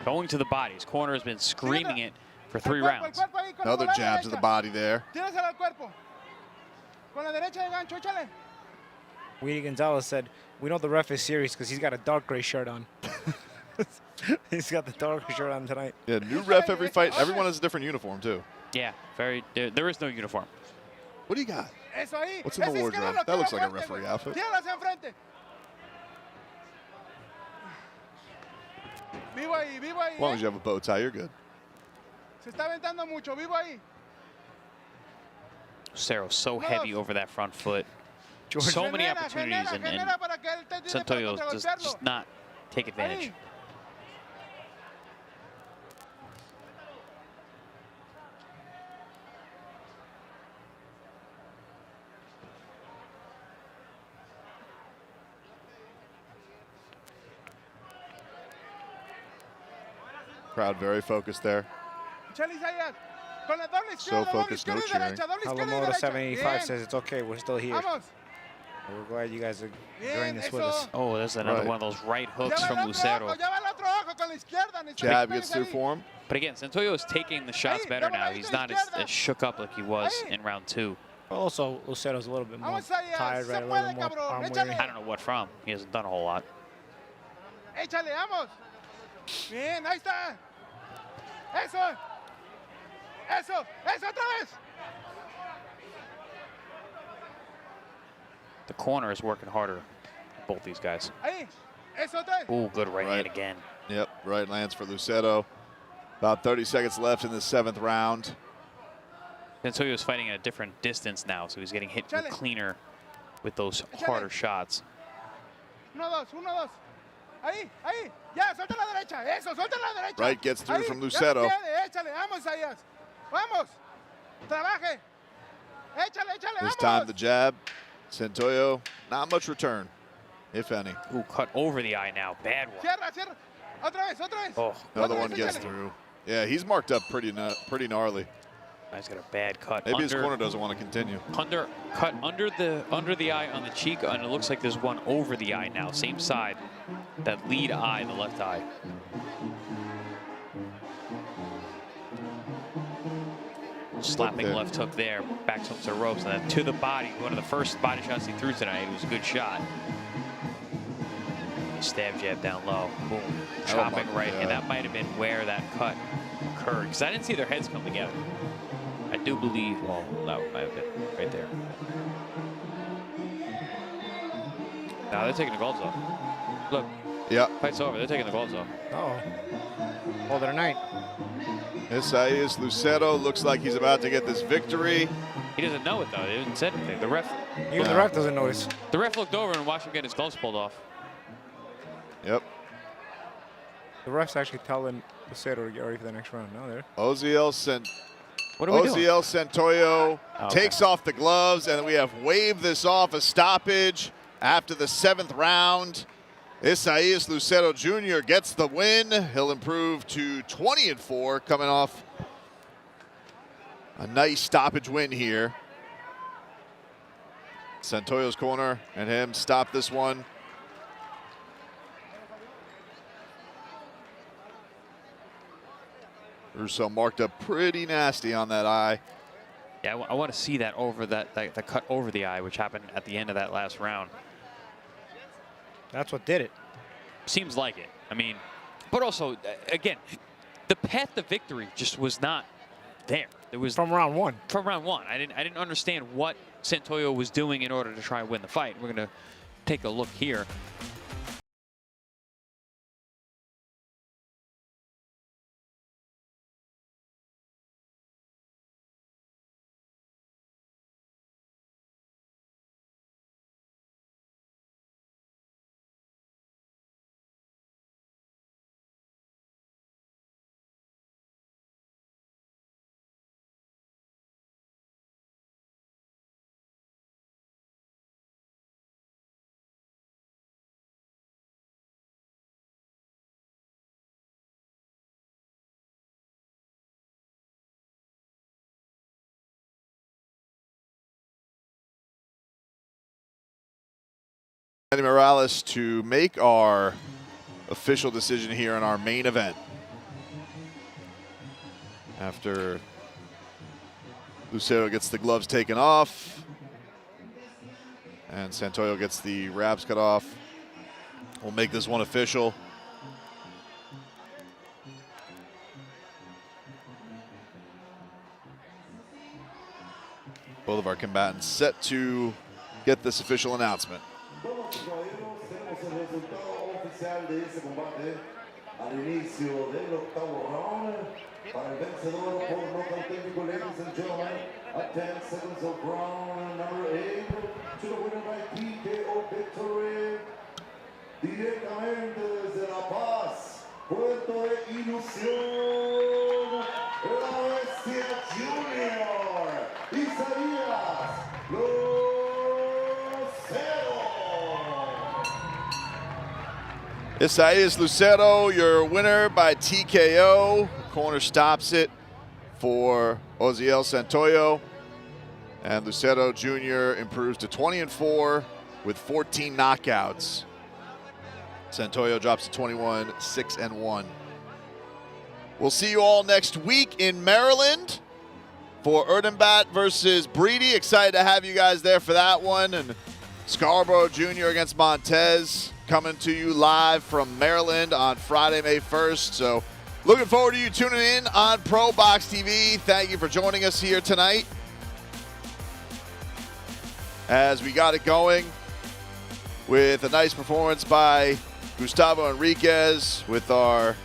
going to the body. His corner has been screaming it for 3 rounds. Another jab to the body there. Weedy Gonzalez said, we know the ref is serious because he's got a dark gray shirt on. He's got the dark shirt on tonight. Yeah, new ref every fight. Everyone has a different uniform, too. Yeah, there is no uniform. What do you got? What's in the wardrobe? That looks like a referee outfit. As long as you have a bow tie, you're good. Lucero's so heavy over that front foot. So many opportunities, and Santoyo does just not take advantage. Crowd very focused there. Échale, Isaias. Con la doble So izquierda, doble focused, no izquierda y cheering. derecha, doble izquierda y Amador derecha. 785 Bien. says it's okay. We're still here. Vamos. We're glad you guys are Bien, joining this with eso. us. Oh, there's another Right. one of those right hooks Lleva from el otro Lucero. ojo, lleva el otro ojo con la izquierda. necesita Jab que gets pegues through ahí. for him. But again, Santoyo is taking the shots Ahí, better de now. voladita He's not izquierda. as shook up like he was Ahí. in round 2. Also, Lucero's a little bit more Vamos, Isaias. tired, Se right? A puede, little more cabrón. arm Échale. weary. I don't know what from. He hasn't done a whole lot. Échale, vamos. Bien, ahí está. Eso. Eso. Eso otra vez. The corner is working harder, both these guys. Ahí. Eso otra vez. Ooh, good right hand Right. again. Yep, right lands for Lucero. About 30 seconds left in the 7th round. Santoyo is fighting at a different distance now, so he's getting hit cleaner with those harder shots. 1-2, 1-2. Ahí, ahí. Ya, suelta la derecha. Eso, suelta la derecha. Right gets through ahí. from Ya Lucero. no quede. Échale, vamos, Isaias. Vamos. Trabaje. Échale, échale, This vamos. time the jab. Santoyo, not much return, if any. Ooh, cut over the eye now. Bad one. Cierra, cierra. Otra vez, otra vez. Oh, Another Otra one vez, gets échale. through. Yeah, he's marked up pretty gnarly. He's got a bad cut. Maybe his corner doesn't want to continue. Cut under the eye on the cheek, and it looks like there's one over the eye now, same side. That lead eye, the left eye. Slapping there. left hook there, backs up to the ropes, and then to the body. One of the first body shots he threw tonight. It was a good shot. Stab jab down low. Boom. Chopping my right, God. and that might have been where that cut occurred, because I didn't see their heads come together. I do believe, well, that might have been right there. Now they're taking the gloves off. Look. Yeah. Fight's over. They're taking the gloves off. Oh. Hold it a night. Isaias Lucero looks like he's about to get this victory. He doesn't know it, though. He didn't say anything. The ref. Even the ref doesn't notice. The ref looked over and watched him get his gloves pulled off. Yep. The ref's actually telling Lucero to get ready for the next round. No, there. Oziel Santoyo takes off the gloves, and we have waved this off a stoppage after the 7th round. Isaias Lucero Jr. gets the win. He'll improve to 20-4, coming off a nice stoppage win here. Santoyo's corner and him stop this one. Russo marked up pretty nasty on that eye. Yeah, I want to see that over the cut over the eye, which happened at the end of that last round. That's what did it. Seems like it. I mean, but also, again, the path to victory just was not there. It was from round 1. From round 1. I didn't understand what Santoyo was doing in order to try and win the fight. We're going to take a look here. Morales to make our official decision here in our main event. After Lucero gets the gloves taken off and Santoyo gets the wraps cut off, we'll make this one official. Both of our combatants set to get this official announcement. Damas y caballeros, tenemos el resultado oficial de ese combate al inicio del 8º round. Para el vencedor por nocaut técnico, ladies and gentlemen, at 10 seconds of round number 8, to the winner by TKO victory, directamente desde La Paz, Puerto de Ilusión, la Bestia Junior, Isaias Lucero. Isaias Lucero, your winner by TKO. Corner stops it for Oziel Santoyo. And Lucero Jr. improves to 20-4 with 14 knockouts. Santoyo drops to 21-6-1. We'll see you all next week in Maryland for Erdenbat versus Breedy. Excited to have you guys there for that one. And Scarborough Jr. against Montez coming to you live from Maryland on Friday, May 1st. So looking forward to you tuning in on ProBox TV. Thank you for joining us here tonight as we got it going with a nice performance by Gustavo Enriquez with our